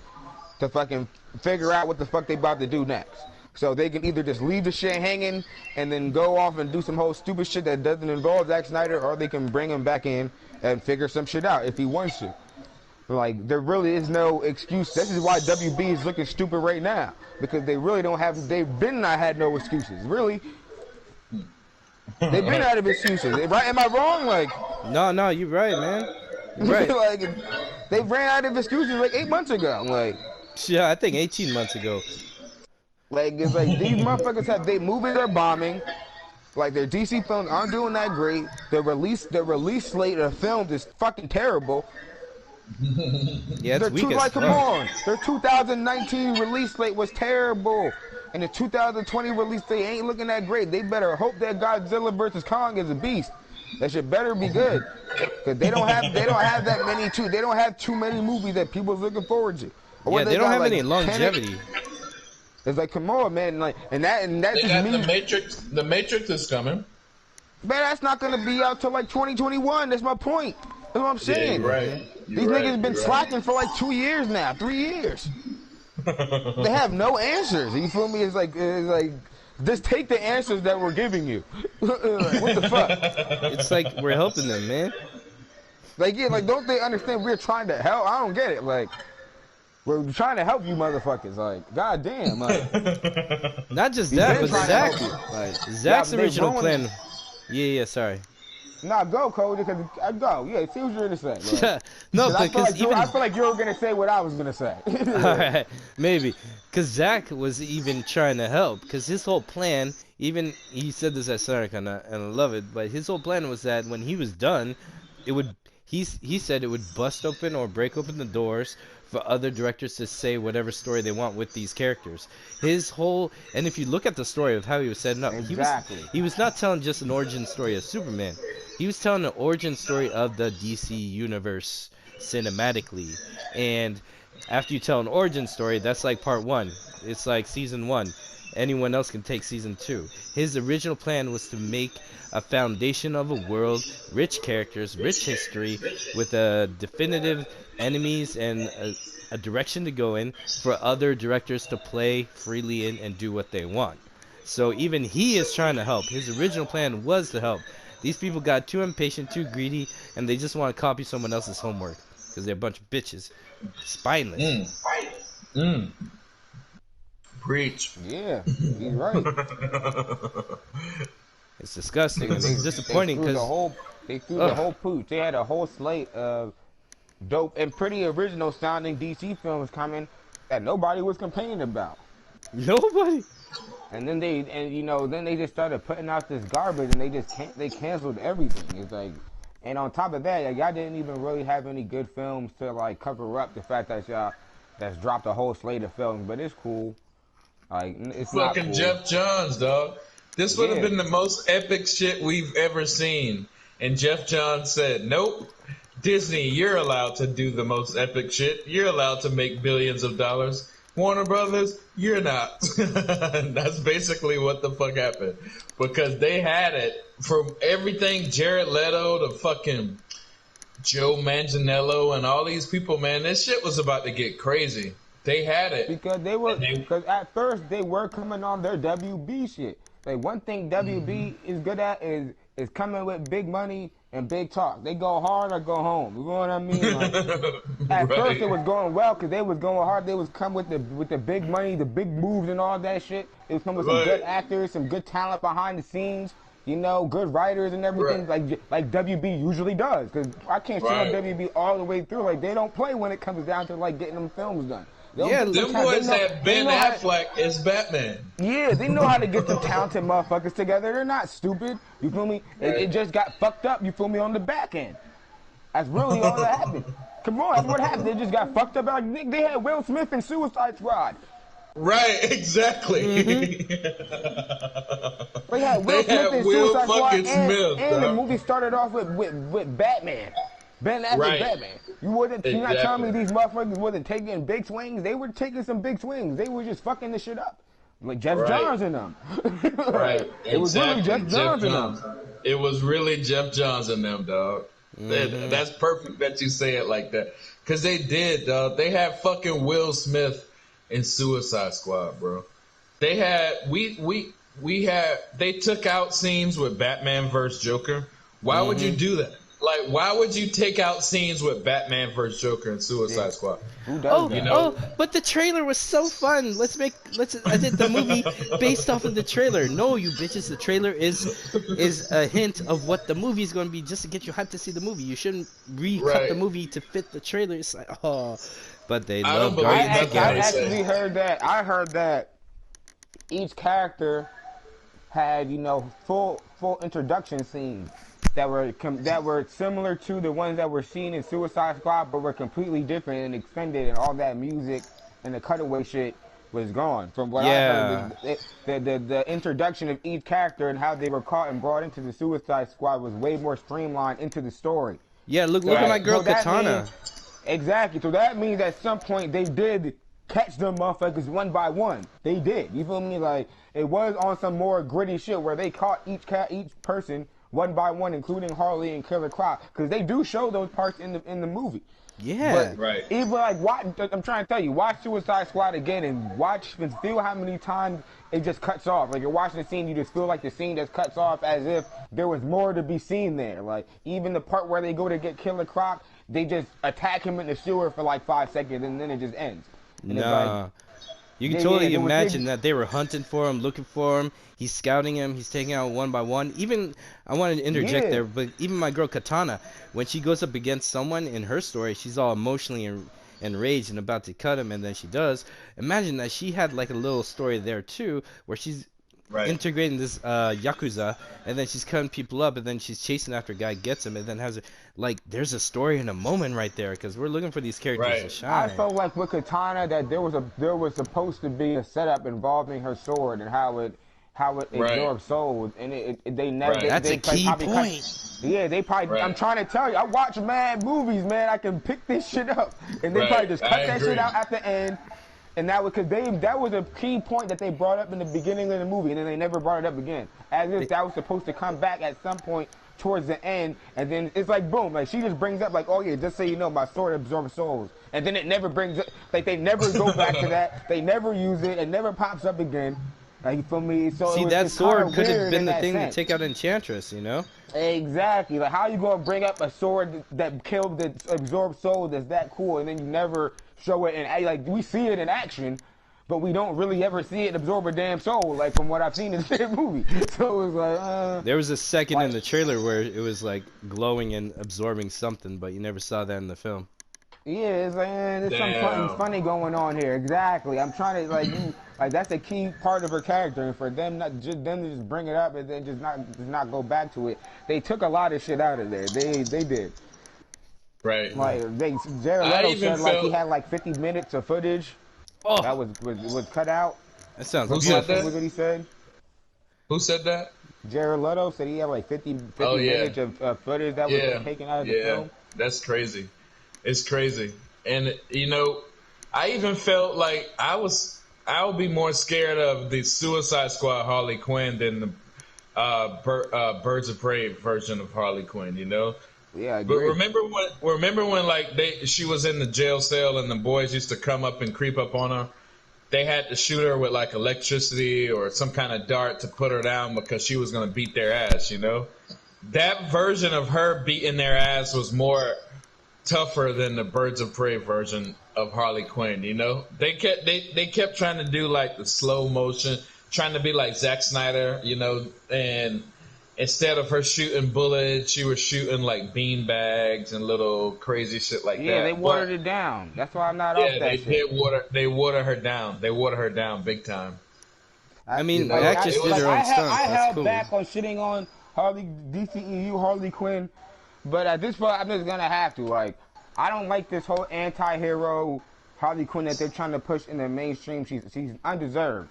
to fucking figure out what the fuck they about to do next. So they can either just leave the shit hanging and then go off and do some whole stupid shit that doesn't involve Zack Snyder, or they can bring him back in and figure some shit out if he wants to. Like, there really is no excuse. This is why WB is looking stupid right now, because they really don't have, they've been not had no excuses. Really, they've been out of excuses. Right? Am I wrong? Like, no, you're right, man. You're right. Like, they ran out of excuses like 8 months ago. Like, yeah, I think 18 months ago. Like, it's like these motherfuckers they movies are bombing. Like, their DC films aren't doing that great. The release slate of films is fucking terrible. Yeah, it's weak as fuck. Come on, their 2019 release slate was terrible, and the 2020 release slate ain't looking that great. They better hope that Godzilla vs Kong is a beast. That shit better be good, cause they don't have that many they don't have too many movies that people's looking forward to. Yeah, they don't have any longevity. It's like, come on, man, like, and that just means the Matrix is coming. Man, that's not gonna be out till like 2021. That's my point. That's what I'm saying. Yeah, right. These niggas been slacking for like 2 years now, 3 years. They have no answers. You feel me? It's like just take the answers that we're giving you. Like, what the fuck? It's like we're helping them, man. Like, yeah, like, don't they understand we're trying to help? I don't get it. Like We're trying to help you, motherfuckers. Like, goddamn, like. Not just We've that, been but trying to help you. Like, Zach's they original ruined plan. Yeah, sorry. Nah, go, Cody, because I go. Yeah, see what you're gonna say. Like, No, I feel because even I feel like you were gonna say what I was gonna say. all right, maybe because Zach was even trying to help because his whole plan, even he said this at Snyder and I love it, but his whole plan was that when he was done, it would he said it would bust open or break open the doors for other directors to say whatever story they want with these characters. His whole, and if you look at the story of how he was setting up, Exactly. he was not telling just an origin story of Superman. He was telling an origin story of the DC universe cinematically. And after you tell an origin story, that's like part one. It's like season one. Anyone else can take season two. His original plan was to make a foundation of a world, rich characters, rich history, with a definitive enemies and a direction to go in for other directors to play freely in and do what they want. So even he is trying to help. His original plan was to help. These people got too impatient, too greedy, and they just want to copy someone else's homework because they're a bunch of bitches. Spineless. Preach. Yeah, he's right. It's disgusting and it's disappointing because they threw the whole pooch. They had a whole slate of dope and pretty original sounding DC films coming that nobody was complaining about. nobody. And then they just started putting out this garbage, and they canceled everything. It's like, and on top of that, like, y'all didn't even really have any good films to like cover up the fact that y'all that's dropped a whole slate of films. But it's cool. Like, it's not Fucking cool. Jeff Johns, dog. This would have been the most epic shit we've ever seen. And Jeff Johns said, nope. Disney, you're allowed to do the most epic shit. You're allowed to make billions of dollars. Warner Brothers, you're not. That's basically what the fuck happened. Because they had it from everything Jared Leto to fucking Joe Manganiello and all these people, man. This shit was about to get crazy. They had it. Because at first they were coming on their WB shit. Like, one thing WB is good at is coming with big money and big talk. They go hard or go home. You know what I mean? Like, at first it was going well because they was going hard. They was come with the big money, the big moves and all that shit. It was coming with some good actors, some good talent behind the scenes. You know, good writers and everything, like WB usually does. Because I can't see on WB all the way through. Like, they don't play when it comes down to like getting them films done. Them boys had Ben Affleck as Batman. Yeah, they know how to get them talented motherfuckers together. They're not stupid. You feel me? It just got fucked up, you feel me, on the back end. That's really all that happened. Come on, that's what happened. They just got fucked up. Like, they had Will Smith in Suicide Squad. Right, exactly. Mm-hmm. They had Will Smith in Suicide Squad, and the movie started off with Batman. Ben Affleck Batman. You're not telling me these motherfuckers wasn't taking big swings? They were taking some big swings. They were just fucking the shit up. Like Jeff Johns and them. Right. It was really Jeff Johns and them. It was really Jeff Johns and them, dog. Mm-hmm. That's perfect that you say it like that. Because they did, dog. They had fucking Will Smith in Suicide Squad, bro. They had, they took out scenes with Batman versus Joker. Why would you do that? Like, why would you take out scenes with Batman vs. Joker and Suicide Squad? Who does that? But the trailer was so fun. I did the movie based off of the trailer. No, you bitches, the trailer is a hint of what the movie is going to be just to get you hyped to see the movie. You shouldn't recut the movie to fit the trailer. It's like, but they love Guardians of the Galaxy. I actually heard that. I heard that each character had, full introduction scenes that were similar to the ones that were seen in Suicide Squad, but were completely different and extended, and all that music and the cutaway shit was gone. From what I heard, the introduction of each character and how they were caught and brought into the Suicide Squad was way more streamlined into the story. Yeah, look at my girl Katana. Exactly. So that means at some point they did catch them motherfuckers one by one. They did. You feel me? Like, it was on some more gritty shit where they caught each person one by one, including Harley and Killer Croc, because they do show those parts in the movie. Yeah, but even like I'm trying to tell you, watch Suicide Squad again and watch and feel how many times it just cuts off. Like, you're watching the scene, you just feel like the scene just cuts off as if there was more to be seen there. Like, even the part where they go to get Killer Croc, they just attack him in the sewer for like 5 seconds and then it just ends. And it's like, Nah. You can yeah, totally there was imagine niggas. that they were hunting for him, looking for him. He's scouting him. He's taking out one by one. Even I wanted to interject Yeah, there, but even my girl Katana, when she goes up against someone in her story, she's all emotionally enraged and about to cut him, and then she does. Imagine that she had like a little story there too, where she's Right. integrating this yakuza, and then she's cutting people up, and then she's chasing after a guy, gets him, and then has a, like there's a story and a moment right there because we're looking for these characters to Right. I shine. felt like with Katana that there was supposed to be a setup involving her sword and how it Right. absorbs souls, and they never Right. That's a they key probably cut. point. Yeah, they probably. I'm Right. trying to tell you, I watch mad movies, man. I can pick this shit up, and they probably Right. just I cut that shit agree. out at the end. And that was because that was a key point that they brought up in the beginning of the movie, and then they never brought it up again. As if that was supposed to come back at some point towards the end, and then it's like boom, like she just brings up like, oh yeah, just so you know, my sword absorbs souls, and then it never brings it. Like they never go back to that. They never use it. It never pops up again. Like you feel me? So See, that it's kind sword of could have weird been in the that thing to sense. take out Enchantress, you know? Exactly. Like, how you gonna bring up a sword that killed, that absorbs soul, that's that cool, and then you never show it in, like, we see it in action, but we don't really ever see it absorb a damn soul, like, from what I've seen in the movie. So it was like, There was a second in like, the trailer where it was like glowing and absorbing something, but you never saw that in the film. yeah, it's like, there's something Damn. funny going on here. Exactly. I'm trying to, like, like, that's a key part of her character, and for them not just them to just bring it up and then just not go back to it, they took a lot of shit out of there. They did. Right. Like Jared I Leto even said, like he felt. had like 50 minutes of footage Oh, that was cut out. that sounds Who Was what said beautiful. that? was what he said. Who said that? Jared Leto said he had like 50 Oh yeah. minutes of footage that was Yeah. taken out of the Yeah. film. That's crazy. It's crazy. And you know, I even felt like I would be more scared of the Suicide Squad Harley Quinn than the Birds of Prey version of Harley Quinn. You know, Yeah, I but agree. remember when like she was in the jail cell and the boys used to come up and creep up on her. They had to shoot her with like electricity or some kind of dart to put her down because she was going to beat their ass. You know, that version of her beating their ass was more tougher than the Birds of Prey version of Harley Quinn. You know, they kept trying to do like the slow motion, trying to be like Zack Snyder. You know, and instead of her shooting bullets, she was shooting like bean bags and little crazy shit like Yeah, they that. But watered it down. That's why I'm not off yeah, they that shit. did water. They water her down. They water her down big time. I You mean, the know, actress it did was. her own I stunts. That's held cool. back on shitting on DCEU Harley Quinn, but at this point I'm just gonna have to. Like, I don't like this whole anti-hero Harley Quinn that they're trying to push in the mainstream. She's undeserved.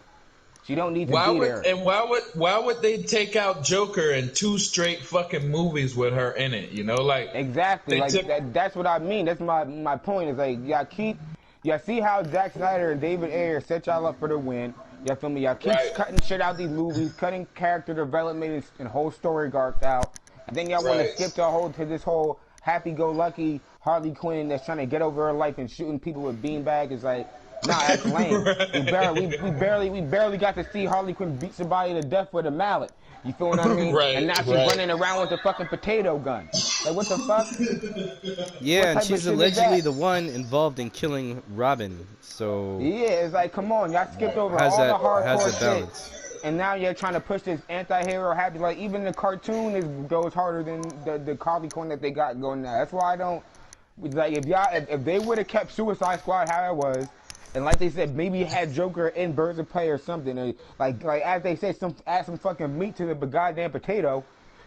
She don't need to be there. Why would they take out Joker in two straight fucking movies with her in it? You know, like Exactly. they Like took. that's what I mean. That's my point. Is like y'all see how Zack Snyder and David Ayer set y'all up for the win. Y'all feel me? Y'all keep Right. cutting shit out these movies, cutting character development and whole story arcs out, and then y'all want to Right. skip to this whole happy-go-lucky Harley Quinn that's trying to get over her life and shooting people with beanbags. Is like, nah, that's lame. Right. We barely got to see Harley Quinn beat somebody to death with a mallet. You feel what I mean? Right, And now she's right. running around with a fucking potato gun. Like, what the fuck? Yeah, What and type of she's shit is allegedly that? the one involved in killing Robin. So Yeah, it's like, come on, y'all skipped over how's all the how's hardcore it shit, balance? and now you're trying to push this anti-hero happy. Like, even the cartoon goes harder than the Harley Quinn that they got going now. That's why I don't like if they would have kept Suicide Squad how it was, and like they said, maybe had Joker in Birds of Prey or something, or like as they said, add some fucking meat to the goddamn potato.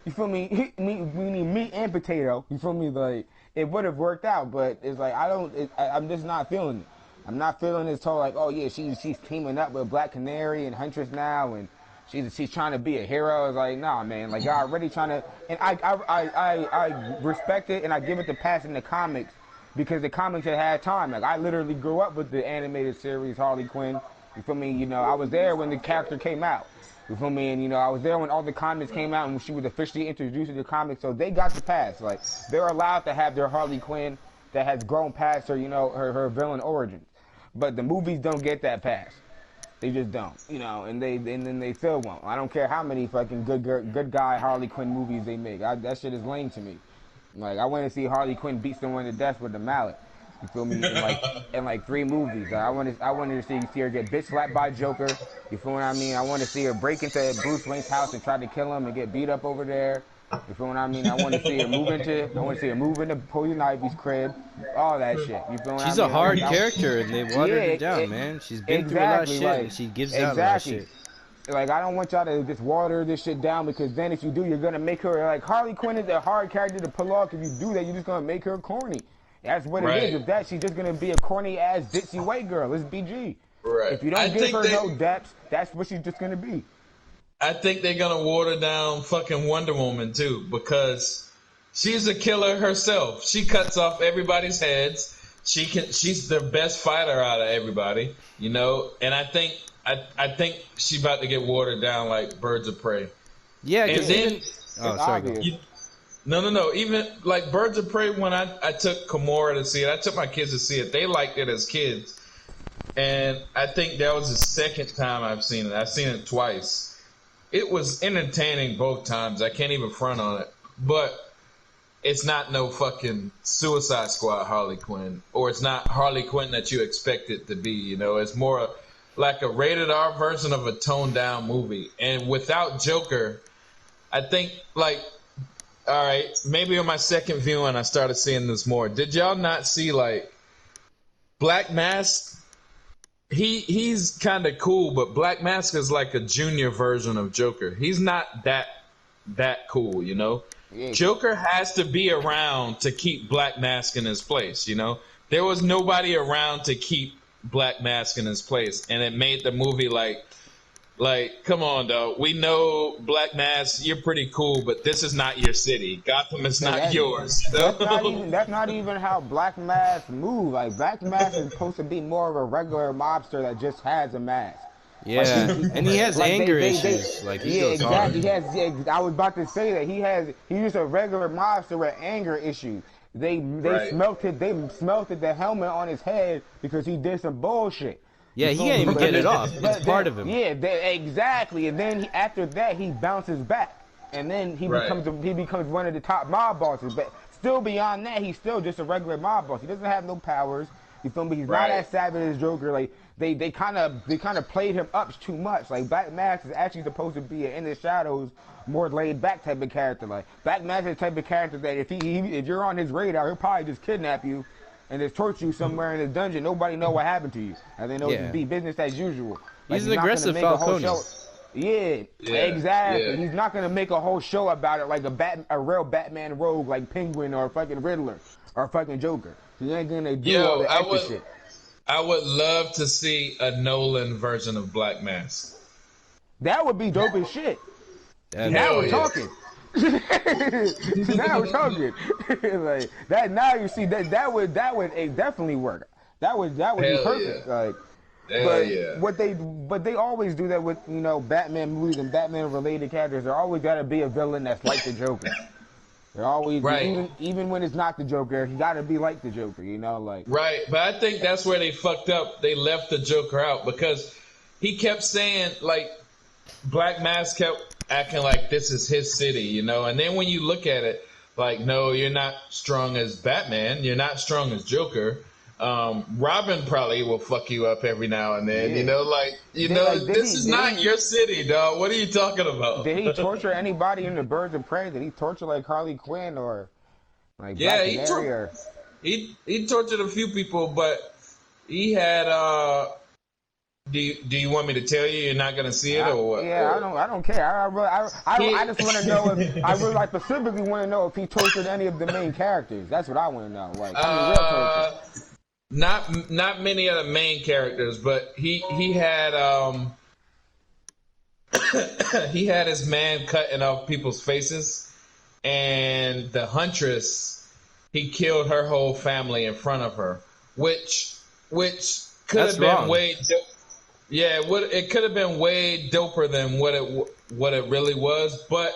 You feel me? We need meat and potato. You feel me? Like, it would have worked out, but it's like I'm just not feeling it. I'm not feeling this whole like, oh yeah, she's teaming up with Black Canary and Huntress now, and she's trying to be a hero. It's like, nah, man, like y'all already trying to, and I respect it and I give it the pass in the comics because the comics had time. Like, I literally grew up with the animated series Harley Quinn. You feel me? You know, I was there when the character came out. You feel me? And, you know, I was there when all the comics came out and when she was officially introduced to the comics. So they got the pass. Like, they're allowed to have their Harley Quinn that has grown past her, you know, her villain origins. But the movies don't get that pass. They just don't, you know, and then they still won't. I don't care how many fucking good guy Harley Quinn movies they make. That shit is lame to me. Like, I want to see Harley Quinn beat someone to death with a mallet. You feel me? In like 3 movies. I wanted to see her get bitch slapped by Joker. You feel what I mean? I want to see her break into Bruce Wayne's house and try to kill him and get beat up over there. You feel what I mean? I want to see her move into Poison Ivy's crib. All that shit. You feel what I She's mean? a hard character, and they watered her down, man. She's been through a lot of shit, and she gives out a lot of shit. Like, I don't want y'all to just water this shit down, because then if you do, you're gonna make her like Harley Quinn is a hard character to pull off. If you do that, you're just gonna make her corny. That's what it is. If that, she's just gonna be a corny ass ditzy white girl. It's BG. Right. If you don't give her no depth, that's what she's just gonna be. I think they're gonna water down fucking Wonder Woman too, because she's a killer herself. She cuts off everybody's heads. She's the best fighter out of everybody, you know. And I think she's about to get watered down like Birds of Prey. Yeah, and then sorry. No. Even like Birds of Prey, when I took Kimura to see it, I took my kids to see it. They liked it as kids, and I think that was the second time I've seen it. I've seen it twice. It was entertaining both times. I can't even front on it, but it's not no fucking Suicide Squad Harley Quinn, or it's not Harley Quinn that you expect it to be. You know, it's more like a rated R version of a toned down movie. And without Joker, I think, like, all right, maybe on my second viewing I started seeing this more. Did y'all not see, like, Black Mask? He's kind of cool, but Black Mask is like a junior version of Joker. He's not that cool, you know? Yeah. Joker has to be around to keep Black Mask in his place, you know? There was nobody around to keep Black Mask in his place, and it made the movie like, come on, dog. We know Black Mask, you're pretty cool, but this is not your city. Gotham is not yours. That's not even how Black Mask move. Like, Black Mask is supposed to be more of a regular mobster that just has a mask. Yeah, like and he has like anger issues. Like, he goes exactly. hard. I was about to say that he's just a regular mobster with anger issues. They smelted the helmet on his head because he did some bullshit. Yeah, he can't even get it off. It's part of him. Yeah, exactly. And then after that, he bounces back, and then he becomes one of the top mob bosses. But still, beyond that, he's still just a regular mob boss. He doesn't have no powers. You feel me? He's not as savage as Joker. Like, they kind of played him up too much. Like, Black Mask is actually supposed to be an in the shadows, more laid back type of character. Like, Black Mask is the type of character that if you're on his radar, he'll probably just kidnap you and just torture you somewhere in the dungeon. Nobody know what happened to you, and they know it to be business as usual. Like, he's an aggressive Falcone. Yeah, exactly. Yeah. He's not gonna make a whole show about it like a real Batman rogue like Penguin or fucking Riddler or fucking Joker. He ain't gonna do all the extra shit. I would love to see a Nolan version of Black Mask. That would be dope as shit. Now we're talking. Now we're talking. Like that. Now you see that would definitely work. That would be perfect. Yeah. Like, but they always do that with, you know, Batman movies and Batman related characters. There always got to be a villain that's like the Joker. They're always even when it's not the Joker, he got to be like the Joker, you know, like. Right, but I think that's where they fucked up. They left the Joker out because he kept saying, like, Black Mask kept acting like this is his city, you know. And then when you look at it, like, no, you're not strong as Batman. You're not strong as Joker. Robin probably will fuck you up every now and then, you know, like, this is not your city, dog. What are you talking about? Did he torture anybody in the Birds of Prey? Did he torture like Harley Quinn or like Black Canary? He tortured a few people, but he had do you want me to tell you you're not gonna see it or what? Yeah, I don't care. I just want to know if I really specifically want to know if he tortured any of the main characters. That's what I want to know. Like, real torture. Not many of the main characters, but he had he had his man cutting off people's faces, and the Huntress, he killed her whole family in front of her, which could have been way it could have been way doper than what it really was. But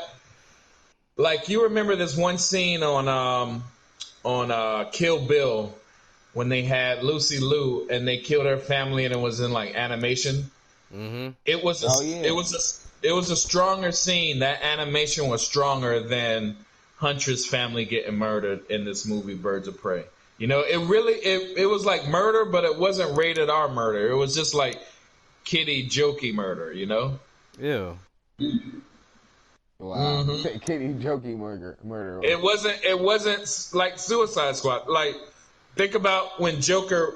like, you remember this one scene on Kill Bill, when they had Lucy Liu and they killed her family and it was in like animation. Mm-hmm. It was a stronger scene. That animation was stronger than Huntress family getting murdered in this movie Birds of Prey. You know, it was like murder, but it wasn't rated R murder. It was just like kitty jokey murder, you know? Ew. Wow. Kitty jokey murder. It wasn't like Suicide Squad. Like, think about when Joker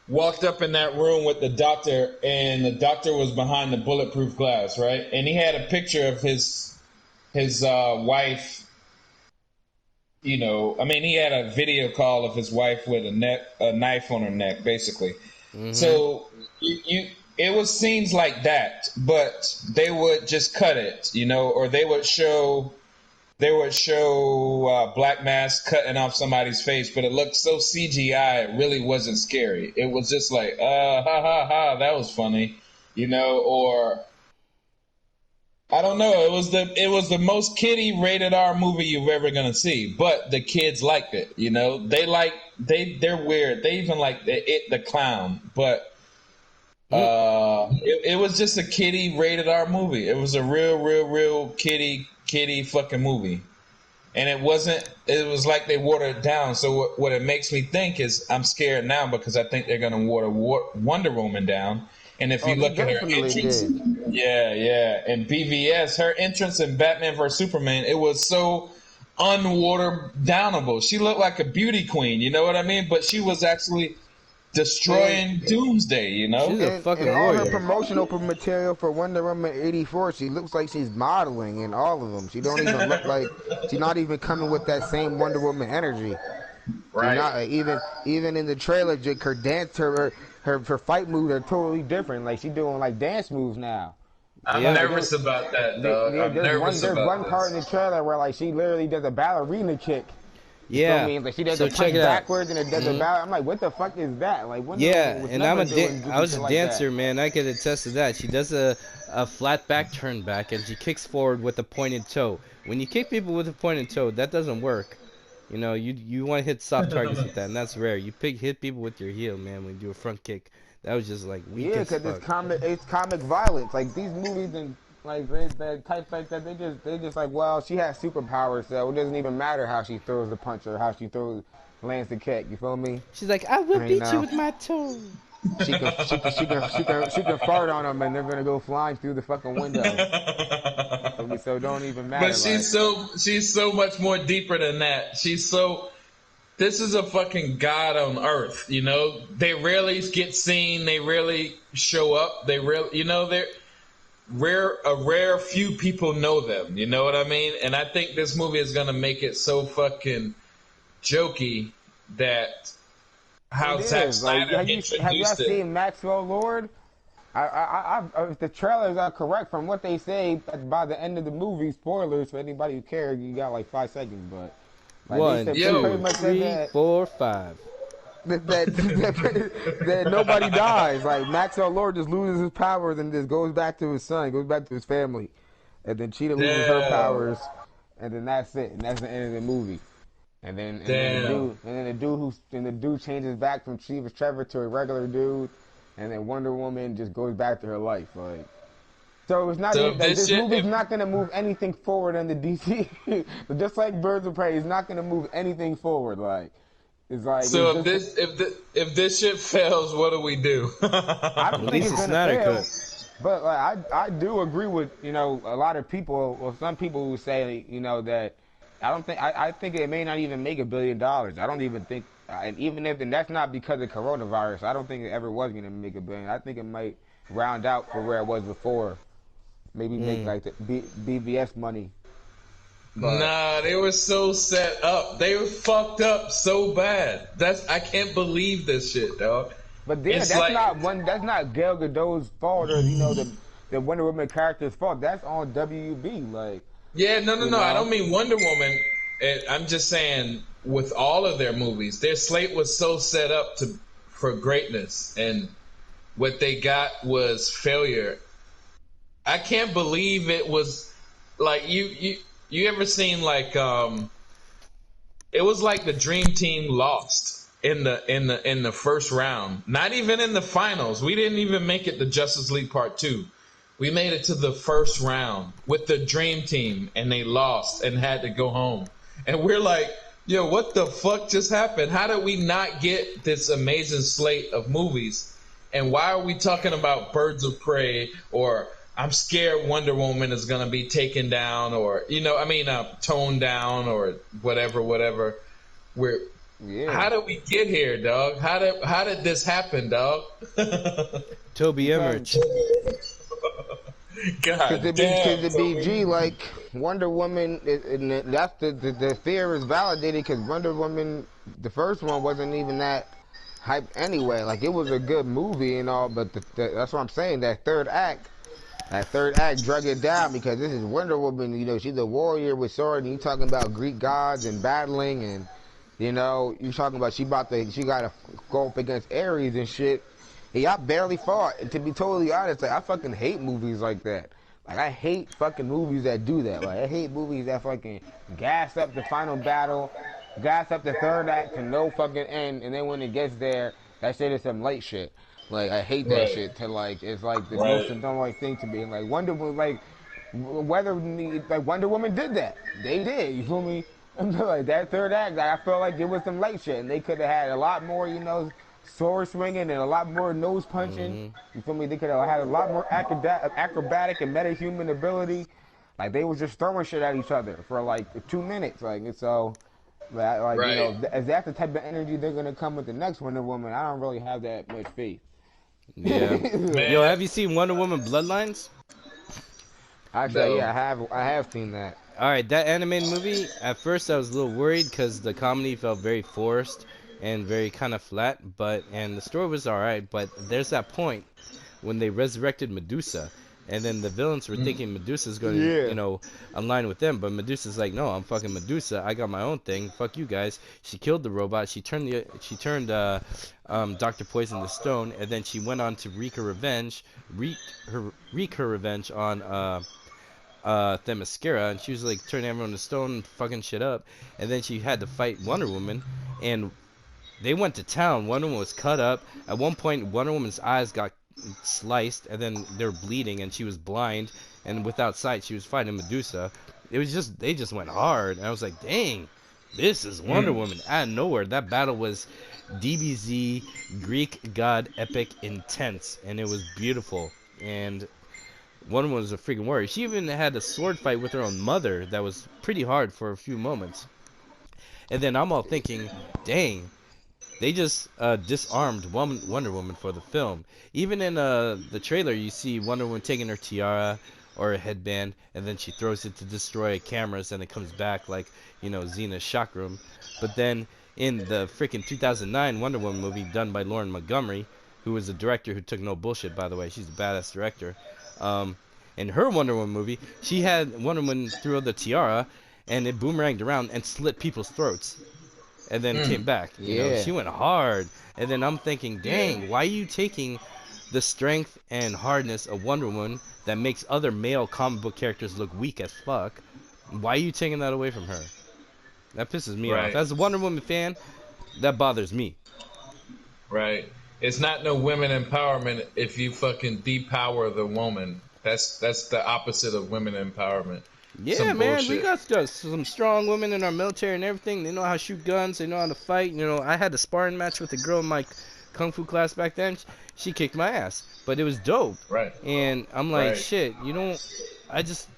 walked up in that room with the doctor, and the doctor was behind the bulletproof glass, right? And he had a picture of his wife. You know, I mean, he had a video call of his wife with a knife on her neck, basically. Mm-hmm. So it was scenes like that, but they would just cut it, you know, or they would show Black Mask cutting off somebody's face, but it looked so CGI, it really wasn't scary. It was just like, ha ha ha, that was funny, you know, or I don't know. It was the most kiddie rated R movie you're ever gonna see, but the kids liked it. You know, they're weird. They even like the clown, but it was just a kiddie rated R movie. It was a real kiddie fucking movie, and it wasn't. It was like they watered it down. So what it makes me think is I'm scared now because I think they're gonna water Wonder Woman down. And if you look at her entrance, and BVS, her entrance in Batman vs Superman, it was so unwatered downable. She looked like a beauty queen, you know what I mean? But she was actually destroying Doomsday, you know? She's a fucking all warrior. her promotional material for Wonder Woman 84, she looks like she's modeling in all of them. She don't even look like she's not even coming with that same Wonder Woman energy. Right. Not, even in the trailer, her dance, her fight moves are totally different. Like she's doing like dance moves now. I'm nervous about that, though. There's one part in the trailer where like she literally does a ballerina kick. Yeah. I mean, like she does a punch backwards and it does a ballet. I'm like, what the fuck is that? Like, and I was a dancer, man. I could attest to that. She does a flat back turn back and she kicks forward with a pointed toe. When you kick people with a pointed toe, that doesn't work. You know, you want to hit soft targets with that, and that's rare. You hit people with your heel, man, when you do a front kick. That was just like weak as fuck. Because it's comic violence. Like these movies and like that type like that, they just like, well, she has superpowers, so it doesn't even matter how she throws the punch or how she lands the kick. You feel me? She's like, I will beat you with my toe. She can fart on them and they're gonna go flying through the fucking window. So it don't even matter. But she's so much more deeper than that. This is a fucking god on earth, you know. They rarely get seen. They rarely show up. You know, they're a rare few people know them. You know what I mean? And I think this movie is gonna make it so fucking jokey that. How Zack Snyder introduced have y'all seen Maxwell Lord? If the trailers are correct from what they say by the end of the movie, spoilers for anybody who cares, you got like 5 seconds, but like, 1, 2, 3, 4, 5. That nobody dies. Like Maxwell Lord just loses his powers and just goes back to his son, goes back to his family, and then Cheetah loses her powers, and then that's it, and that's the end of the movie. And then the dude changes back from Trevor to a regular dude, and then Wonder Woman just goes back to her life. Like, so it's not this movie's not gonna move anything forward in the DC. But just like Birds of Prey, it's not gonna move anything forward. Like, it's like so if this shit fails, what do we do? I don't think it's gonna fail. But like, I do agree with a lot of people or some people who say that. I think it may not even make $1 billion. I don't even think, and that's not because of coronavirus. I don't think it ever was gonna make $1 billion. I think it might round out for where it was before. Maybe make like the BVS money. But, nah, they were so set up. They were fucked up so bad. I can't believe this shit, dog. But that's not Gal Gadot's fault or the Wonder Woman character's fault. That's on WB. Like. Yeah, no. I don't mean Wonder Woman. I'm just saying with all of their movies, their slate was so set up for greatness, and what they got was failure. I can't believe it was like you ever seen like it was like the Dream Team lost in the first round. Not even in the finals. We didn't even make it to Justice League Part 2. We made it to the first round with the Dream Team, and they lost and had to go home. And we're like, Yo, what the fuck just happened? How did we not get this amazing slate of movies? And why are we talking about Birds of Prey or I'm scared Wonder Woman is gonna be taken down or toned down or whatever. We're Yeah. How did we get here, dog? How did this happen, dog? Toby Because Emmerich. Cause God it be, damn, cause it be, Toby. G, like Wonder Woman, and that's the fear is validated. Cause Wonder Woman, the first one wasn't even that hype anyway. Like it was a good movie and all, but that's what I'm saying. That third act drug it down because this is Wonder Woman. You know, she's a warrior with sword, and you talking about Greek gods and battling, and you talking about she got to go up against Ares and shit. And y'all barely fought. And to be totally honest, like I fucking hate movies like that. Like I hate fucking movies that do that. Like I hate movies that fucking gas up the final battle, gas up the third act to no fucking end, and then when it gets there, that shit is some late shit. Like I hate that Right, shit. To like it's like the most right, annoying thing to me. And like Wonder Woman, Wonder Woman did that. They did. You feel me? Like that third act, like, I felt like it was some late shit, and they could have had a lot more, sword swinging and a lot more nose punching. Hmm. You feel me? They could have had a lot more acrobatic and metahuman ability. Like they was just throwing shit at each other for like 2 minutes. Like and so, right. is that the type of energy they're gonna come with the next Wonder Woman? I don't really have that much faith. Yeah. Yo, Man, have you seen Wonder Woman Bloodlines? Actually, no. yeah, I have seen that. All right, that animated movie. At first, I was a little worried because the comedy felt very forced and very kind of flat. And the story was all right. But there's that point when they resurrected Medusa, and then the villains were thinking Medusa's going to, Yeah. align with them. But Medusa's like, no, I'm fucking Medusa. I got my own thing. Fuck you guys. She killed the robot. She turned Dr. Poison to stone, and then she went on to wreak her revenge on Themyscira, and she was like turning everyone to stone and fucking shit up. And then she had to fight Wonder Woman, and they went to town. Wonder Woman was cut up. At one point, Wonder Woman's eyes got sliced, and then they were bleeding, and she was blind and without sight. She was fighting Medusa. It was just they just went hard, and I was like, dang, this is Wonder Woman out of nowhere. That battle was DBZ Greek god epic intense, and it was beautiful. And one was a freaking warrior. She even had a sword fight with her own mother that was pretty hard for a few moments. And then I'm all thinking, dang, they just disarmed Wonder Woman for the film. Even in the trailer, you see Wonder Woman taking her tiara or a headband, and then she throws it to destroy cameras, and it comes back like, Xena's chakram. But then in the freaking 2009 Wonder Woman movie done by Lauren Montgomery, who was a director who took no bullshit, by the way, she's a badass director. In her Wonder Woman movie, she had Wonder Woman throw the tiara, and it boomeranged around and slit people's throats, and then came back. Yeah. She went hard. And then I'm thinking, Yeah. dang, why are you taking the strength and hardness of Wonder Woman that makes other male comic book characters look weak as fuck? Why are you taking that away from her? That pisses me off. Right, As a Wonder Woman fan, that bothers me. right. It's not no women empowerment if you fucking depower the woman. That's the opposite of women empowerment. Yeah, Some man, we bullshit. got some strong women in our military and everything. They know how to shoot guns. They know how to fight. I had a sparring match with a girl in my kung fu class back then. She kicked my ass, but it was dope. Right, And I'm like, right. shit, I just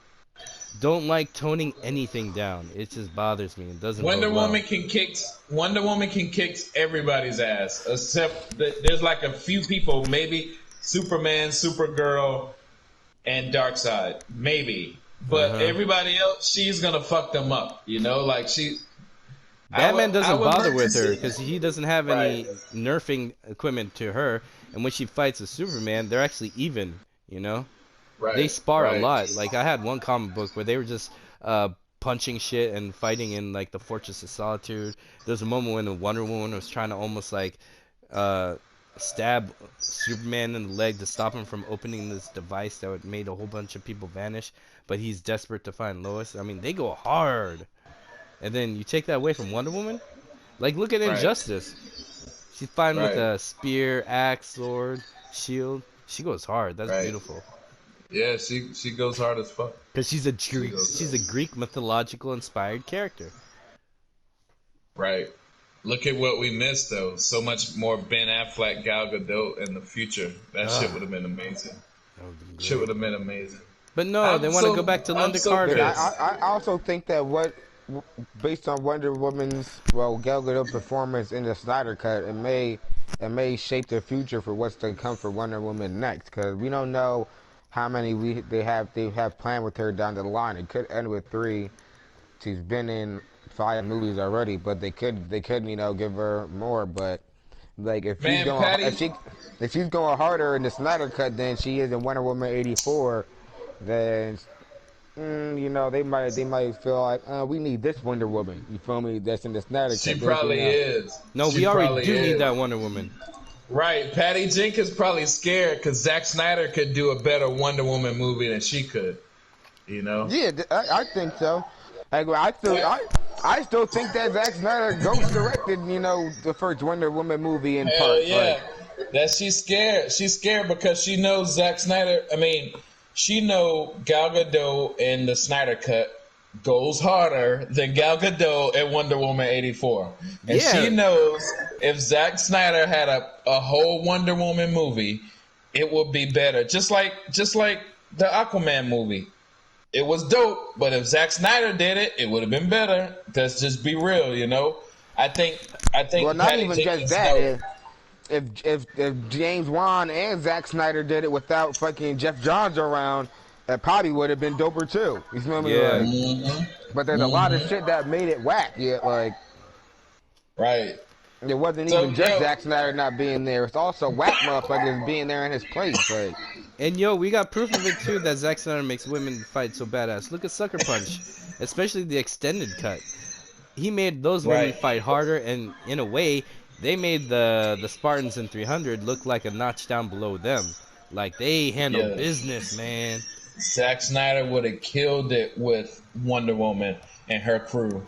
don't like toning anything down. It just bothers me. It doesn't Wonder bode well. Woman can kick. Wonder Woman can kick everybody's ass, except that there's like a few people, maybe Superman, Supergirl, and Darkseid, maybe. But everybody else, she's gonna fuck them up. Like she. Batman I doesn't would bother love with to her see. because he doesn't have Right, any nerfing equipment to her. And when she fights with Superman, they're actually even. They right, spar a right, lot. Like I had one comic book where they were just punching shit and fighting in like the Fortress of Solitude. There's a moment when the Wonder Woman was trying to almost like stab Superman in the leg to stop him from opening this device that would made a whole bunch of people vanish. But he's desperate to find Lois. I mean, they go hard. And then you take that away from Wonder Woman. Like look at right, Injustice. She's fighting with right, a spear, axe, sword, shield. She goes hard. That's right. beautiful. Yeah, she goes hard as fuck. Because She goes she's a Greek mythological inspired character. Right. Look at what we missed though. So much more Ben Affleck, Gal Gadot in the future. That shit would have been amazing. That would have been Shit would great. have been amazing. But no, they want to go back to I'm Linda so But Carter. pissed. I also think that based on Wonder Woman's Gal Gadot performance in the Snyder cut, it may shape the future for what's to come for Wonder Woman next. Because we don't know how many they have planned with her down the line. It could end with 3. She's been in 5 movies already, but they could give her more. But like Man, Patty, if she's going harder in the Snyder cut than she is in Wonder Woman 84, then they might feel like we need this Wonder Woman. You feel me? That's in the Snyder she cut. probably is. No, She we already probably do is. need that Wonder Woman. Right. Patty Jenkins probably scared because Zack Snyder could do a better Wonder Woman movie than she could. You know? Yeah, I think so. Like, I still think that Zack Snyder ghost directed, the first Wonder Woman movie in Hell part. yeah. That she's scared. She's scared because she knows Zack Snyder. I mean, she know Gal Gadot in the Snyder cut goes harder than Gal Gadot in Wonder Woman 84. And Yeah. she knows if Zack Snyder had a whole Wonder Woman movie, it would be better. Just like the Aquaman movie. It was dope, but if Zack Snyder did it, it would have been better. Let's just be real, I think Well, not Patty even Jenkins just that. knows. If James Wan and Zack Snyder did it without fucking Jeff Johns around, it probably would have been doper too. You feel me? Yeah. Like, but there's a lot of shit that made it whack. Yeah, like Right. it wasn't So, even just yo- Zack Snyder not being there. It's also whack motherfuckers being there in his place. Like, And yo, we got proof of it too that Zack Snyder makes women fight so badass. Look at Sucker Punch, especially the extended cut. He made those women Right. fight harder, and in a way, they made the Spartans in 300 look like a notch down below them. Like they handle Yeah. business, man. Zack Snyder would have killed it with Wonder Woman and her crew,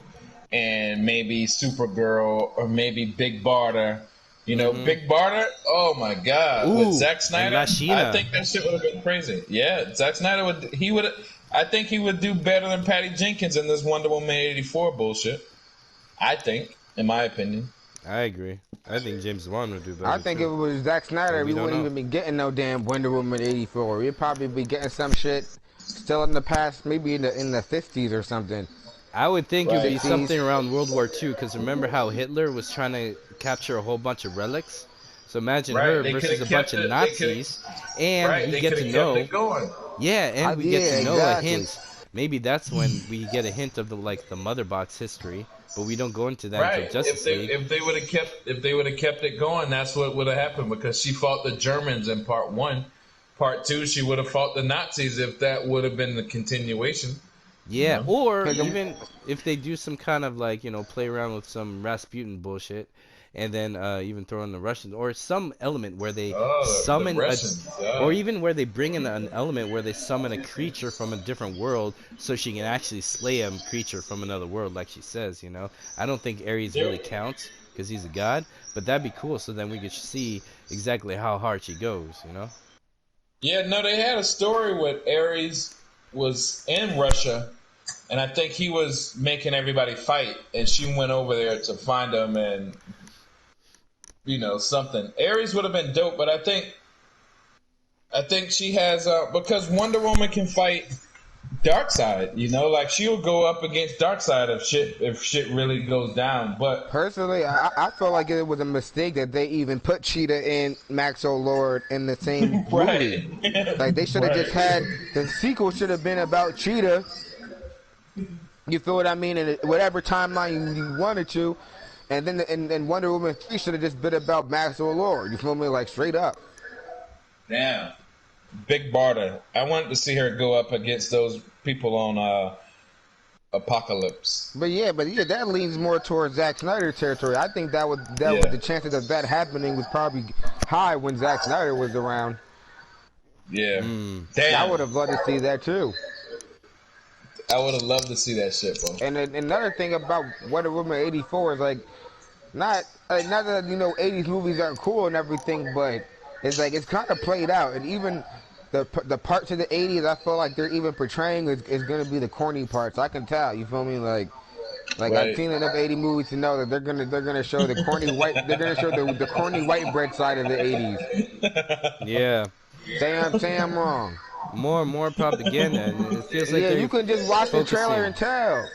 and maybe Supergirl or maybe Big Barter. Big Barter. Oh my God! Ooh, with Zack and Snyder, Lashina. I think that shit would have been crazy. Yeah, Zack Snyder would. He would. I think he would do better than Patty Jenkins in this Wonder Woman 84 bullshit. I think, in my opinion. I agree. I think James Wan would do better. I think if it too. was Zack Snyder, But we we don't wouldn't know. even be getting no damn Wonder Woman 84. We'd probably be getting some shit still in the past, maybe in the 50s or something. I would think it would be Right. something around World War II, because remember how Hitler was trying to capture a whole bunch of relics? So imagine Right, her they versus could've a bunch kept of it- they could've- Nazis, and Right, we they get could to have know, kept it going. yeah, and we get to know exactly. a hint. Maybe that's when we get a hint of the Mother Box history, but we don't go into that Right. until Justice League. If they would have kept it going, that's what would have happened because she fought the Germans in part 1. Part 2, she would have fought the Nazis if that would have been the continuation. Yeah, know? or Cause even if they do some kind of play around with some Rasputin bullshit, and then even throw in the Russians or some element where they Oh, summon the Russians. or even where they bring in an element where they summon a creature from a different world so she can actually slay a creature from another world, like she says. I don't think Ares really counts because he's a god, but that'd be cool. So then we could see exactly how hard she goes. Yeah, no, they had a story with Ares was in Russia, and I think he was making everybody fight, and she went over there to find him and something. Ares would have been dope, but I think she has because Wonder Woman can fight Darkseid, like she'll go up against Darkseid if shit really goes down. But Personally, I feel like it was a mistake that they even put Cheetah and Max O'Lord in the same right, movie. Like they should have just had the sequel should have been about Cheetah. You feel what I mean? And whatever timeline you wanted to, and then and Wonder Woman 3 should have just been about Max O'Lord. You feel me? Like straight up. damn, Big Barter. I wanted to see her go up against those people on Apocalypse. But yeah, that leans more towards Zack Snyder territory. I think that was Yeah. the chances of that happening was probably high when Zack Snyder was around. Yeah, I would damn. have loved to see that too. I would have loved to see that shit, bro. And then another thing about Wonder Woman 84 is like not that 80s movies aren't cool and everything, but it's like it's kind of played out, and even the parts of the 80s I feel like they're even portraying is going to be the corny parts. I can tell. You feel me? Like Like I've Right. seen enough 80 movies to know that they're gonna show the corny white they're gonna show the corny white bread side of the 80s. Yeah, Say I'm wrong. more and more propaganda, and it feels like Yeah, you they're can just watch the trailer focusing. and tell.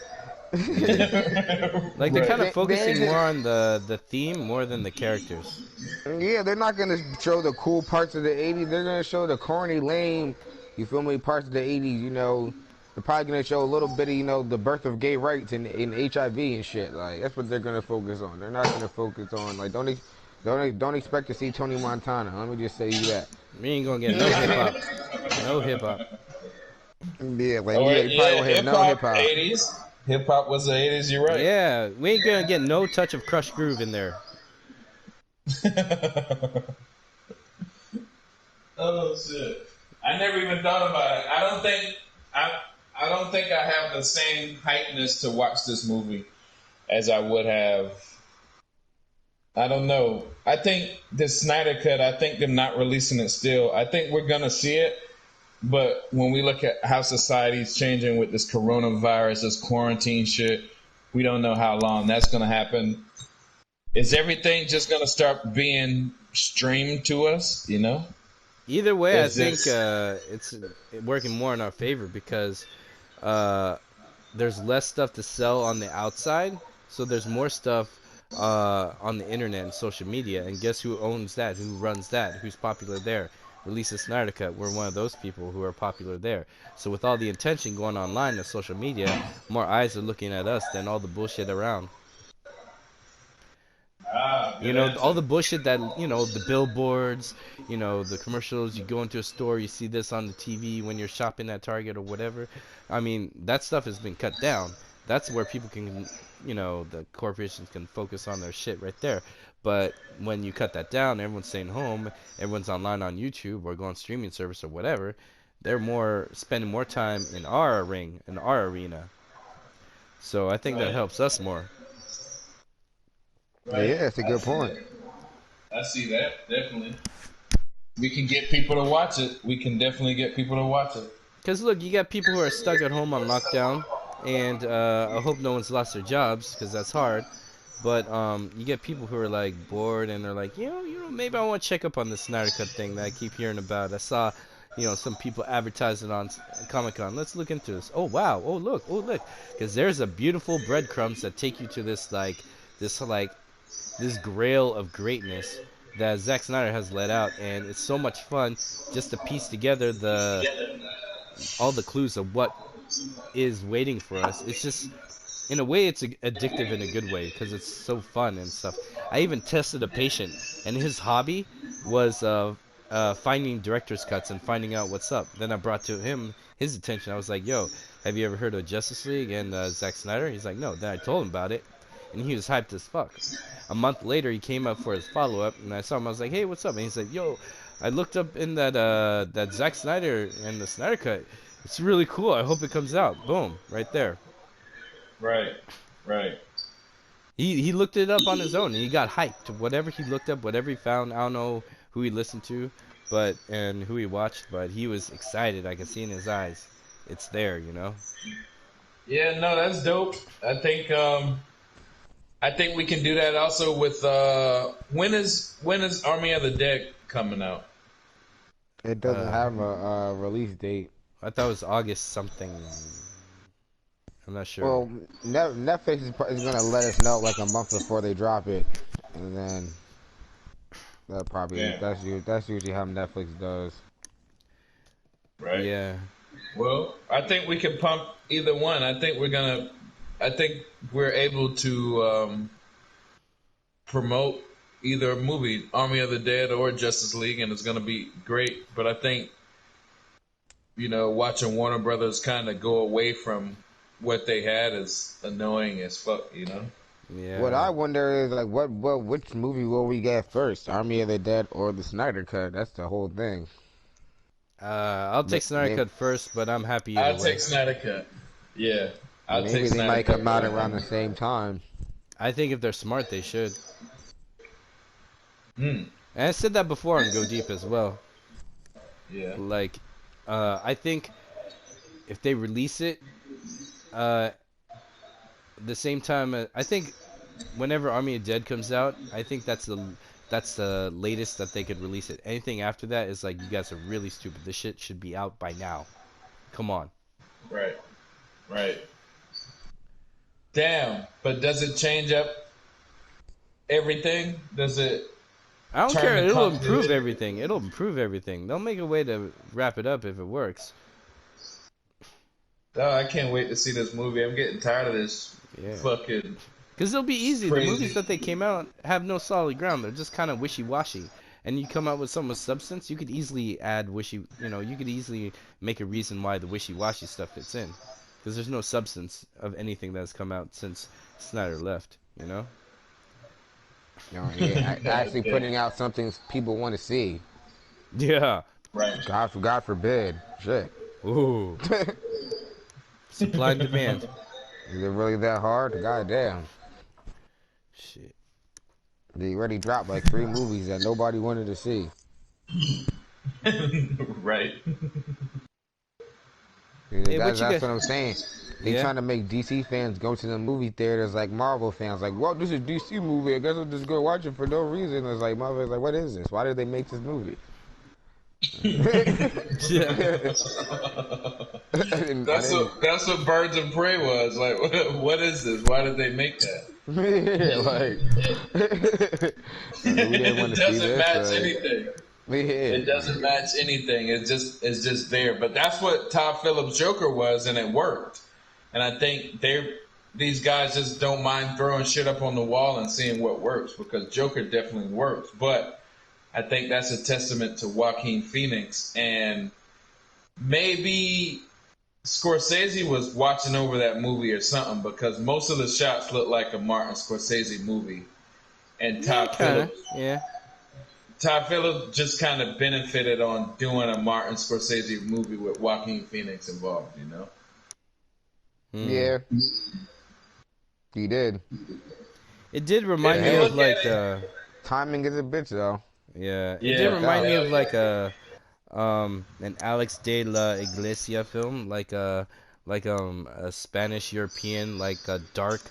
Yeah, like they're kind Right. of They ain't focusing just, more on the theme more than the characters. yeah, they're not gonna show the cool parts of the 80s. They're gonna show the corny, lame, you feel me, parts of the 80s. They're probably gonna show a little bit of the birth of gay rights and HIV and shit. Like that's what they're gonna focus on. They're not gonna focus on like don't expect to see Tony Montana. Let me just say you that. We ain't gonna get no hip hop, no hip hop. Yeah, like Or yeah, you probably yeah, won't hear hip no hop hip hop. 80s. Hip hop was the 80s. You're right. Yeah, we ain't gonna get no touch of Crush Groove in there. Oh shit! I never even thought about it. I I don't think I have the same hypeness to watch this movie as I would have. I don't know. I think the Snyder cut. I think them not releasing it still. I think we're gonna see it, but when we look at how society's changing with this coronavirus, this quarantine shit, we don't know how long that's gonna happen. Is everything just gonna start being streamed to us? You know? Either way, I Is think this it's working more in our favor because uh, there's less stuff to sell on the outside, so there's more stuff on the internet and social media. And guess who owns that? Who runs that? Who's popular there? Release a Snyder Cut. We're one of those people who are popular there. So with all the attention going online and social media, more eyes are looking at us than all the bullshit around. You good know, all answer? the bullshit that, the billboards, the commercials, you go into a store, you see this on the TV when you're shopping at Target or whatever. I mean, that stuff has been cut down. That's where people can, the corporations can focus on their shit right there. But when you cut that down, everyone's staying home, everyone's online on YouTube or going streaming service or whatever. They're spending more time in our ring, in our arena. So I think that Right, helps us more. Yeah, right. that's a I good see point. that. I see that definitely. We can get people to watch it. We can definitely get people to watch it. Because look, you got people who are stuck at home on lockdown, and I hope no one's lost their jobs because that's hard. But you get people who are like bored and they're like, maybe I want to check up on this Snyder Cut thing that I keep hearing about. I saw, some people advertise it on Comic Con. Let's look into this. Oh wow! Oh look! Because there's a beautiful breadcrumbs that take you to this grail of greatness that Zack Snyder has let out, and it's so much fun just to piece together all the clues of what is waiting for us. It's just, in a way, it's addictive in a good way because it's so fun and stuff. I even tested a patient, and his hobby was finding director's cuts and finding out what's up. Then I brought to him his attention. I was like, "Yo, have you ever heard of Justice League and Zack Snyder?" He's like, "No." Then I told him about it, and he was hyped as fuck. A month later, he came up for his follow up, and I saw him. I was like, "Hey, what's up?" And he's like, "Yo, I looked up in that Zack Snyder and the Snyder Cut. It's really cool. I hope it comes out." Boom, right there. Right, right. He looked it up on his own and he got hyped. Whatever he looked up, whatever he found, I don't know who he listened to, and who he watched, but he was excited. I could see in his eyes. It's there. Yeah, no, that's dope. I think we can do that also with when is Army of the Dead coming out? It doesn't Uh, have a release date. I thought it was August something. I'm not sure. Well, Netflix is gonna let us know like a month before they drop it, and then Yeah, that's usually how Netflix does. right. Yeah. Well, I think we can pump either one. I think we're able to promote either movie, Army of the Dead or Justice League, and it's gonna be great. But I think watching Warner Brothers kind of go away from what they had is annoying as fuck. What Yeah. I wonder is like which movie will we get first, Army of the Dead or the Snyder Cut? That's the whole thing. I'll take Snyder Maybe, Cut first, but I'm happy either I'll way. take Snyder Cut. Yeah, I'll take maybe they Snyder might Cut come for out that around one. the same time. I think if they're smart, they should. Hmm. And I said that before on Go Deep as well. Yeah. Like, I think if they release it, uh, the same time, I think whenever Army of Dead comes out, I think that's the latest that they could release it. Anything after that is like, you guys are really stupid. This shit should be out by now. Come on. Right. Right. Damn. But does it change up everything? Does it I don't turn care. the It'll improve continuity? everything. It'll improve everything. They'll make a way to wrap it up if it works. Oh, I can't wait to see this movie. I'm getting tired of this Yeah. fucking Because it'll be easy. The movies crazy. that they came out have no solid ground. They're just kind of wishy-washy. And you come out with something with substance, you could easily add you could easily make a reason why the wishy-washy stuff fits in. Because there's no substance of anything that's come out since Snyder left, you know? You know, yeah, actually Yeah. putting out something people want to see. Yeah. Right. God forbid. Shit. Ooh. Supply and demand. Is it really that hard? Goddamn. Shit. They already dropped like 3 movies that nobody wanted to see. Right. Hey, what you That's got? what I'm saying. They Yeah? trying to make DC fans go to the movie theaters like Marvel fans. Like, well, this is DC movie. I guess I'll just go watch it for no reason. It's like, Marvel's like, what is this? Why did they make this movie? Yeah. I That's didn't. what Birds of Prey was like. What is this? Why did they make that? Yeah, like, we didn't want It to see doesn't this. match anything. Yeah, It doesn't match anything. It's just there. But that's what Todd Phillips' Joker was, and it worked. And I think these guys just don't mind throwing shit up on the wall and seeing what works, because Joker definitely works. But I think that's a testament to Joaquin Phoenix, and maybe Scorsese was watching over that movie or something, because most of the shots look like a Martin Scorsese movie. And Yeah, kind of. Yeah. Todd Phillips just kind of benefited on doing a Martin Scorsese movie with Joaquin Phoenix involved, you know? Hmm. yeah, he did. It did If remind you me Hey, of look at like, it, timing is a bitch though. yeah, it did yeah, remind me hell of yeah. like an Alex de la Iglesia film, like a Spanish European, like a dark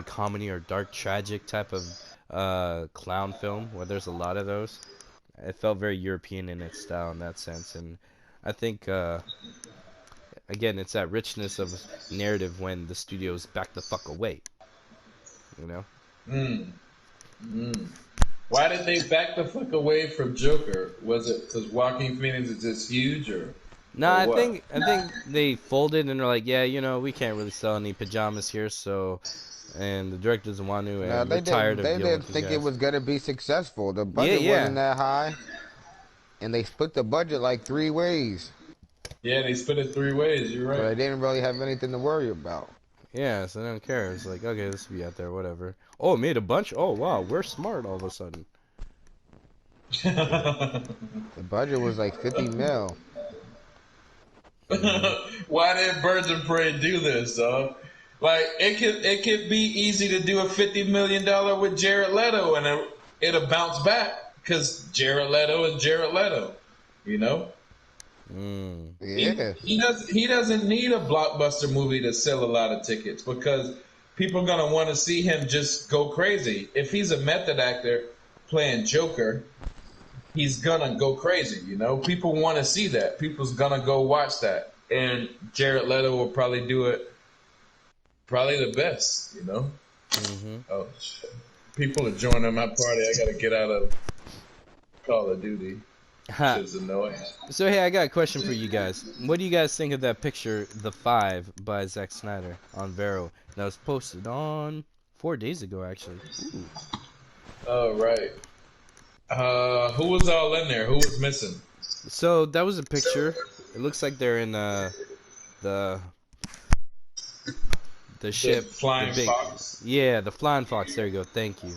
comedy or dark tragic type of clown film where there's a lot of those. It felt very European in its style in that sense, and I think again, it's that richness of narrative when the studios back the fuck away, you know. Mm, mm. Why did they back the fuck away from Joker? Was it because Joaquin Phoenix is just huge, No, or I what? think I think they folded and they're like, yeah, we can't really sell any pajamas here, so and the director doesn't want to, No, and we're tired of they dealing didn't with you think it guys. was gonna be successful. The Yeah, budget wasn't yeah, that high, and they split the budget like 3 ways, Yeah, they split it 3 ways. You're so right. they didn't really have anything to worry about. yeah. So I don't care. It's like, okay, this will be out there, whatever. Oh, it made a bunch. Oh, wow, we're smart all of a sudden. The budget was like 50 mil. Hmm. Why did Birds of Prey do this, dog? Like it could be easy to do a $50 million with Jared Leto, and it'll bounce back because Jared Leto is Jared Leto. You know, Mm. Yeah, he doesn't need a blockbuster movie to sell a lot of tickets, because people are gonna want to see him just go crazy. If he's a method actor playing Joker, he's gonna go crazy. You know, people want to see that. People's gonna go watch that, and Jared Leto will probably do it, probably the best. You know. Hmm. Oh shit! People are joining my party. I gotta get out of Call of Duty. Ha. Shit's annoying. So hey, I got a question for you guys. What do you guys think of that picture, The Five by Zack Snyder on Vero? That was posted on 4 days ago, actually. Ooh. Oh right. Who was all in there? Who was missing? So that was a picture. It looks like they're in the the The ship, the Flying big, Fox. yeah, the Flying Fox. There you go. Thank you.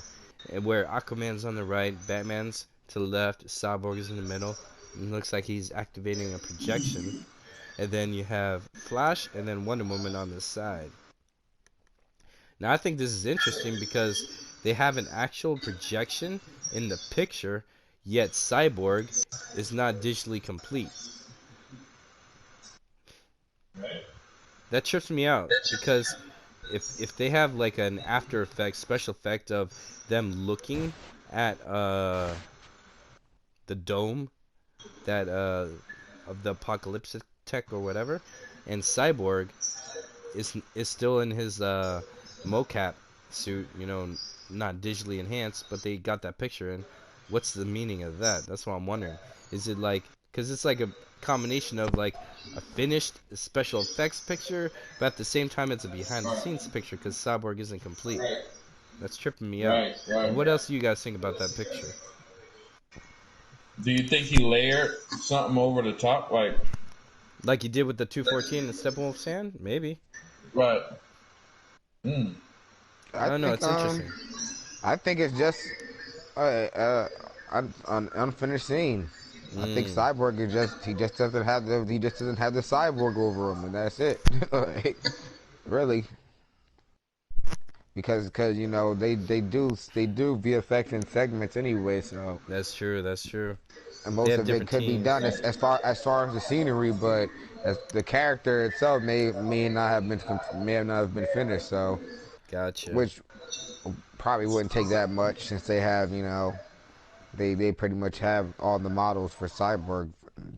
And where Aquaman's on the right, Batman's to the left, Cyborg is in the middle. And it looks like he's activating a projection. And then you have Flash and then Wonder Woman on the side. Now I think this is interesting because they have an actual projection in the picture, yet Cyborg is not digitally complete. Right. That trips me out because if they have like an After Effects special effect of them looking at the dome that of the apocalyptic tech or whatever, and Cyborg is still in his mocap suit, you know, not digitally enhanced, but they got that picture in. What's the meaning of that? That's what I'm wondering. Is it like, because it's like a combination of like a finished special effects picture, but at the same time it's a behind the scenes picture because Cyborg isn't complete. That's tripping me out. Right. What else do you guys think about that picture? Do you think he layered something over the top, Like you did with the 214 and Steppenwolf's hand? Maybe. right? Mm. I I don't know. think It's interesting. I think it's just an unfinished scene. I think Mm, Cyborg is just he just doesn't have the cyborg over him, and that's it. Like, really, because you know they do VFX in segments anyway, so that's true. That's true. and They most have of it different could be teams. done as far as the scenery, but as the character itself may not have been finished. So Gotcha. which probably wouldn't take that much since they have they pretty much have all the models for Cyborg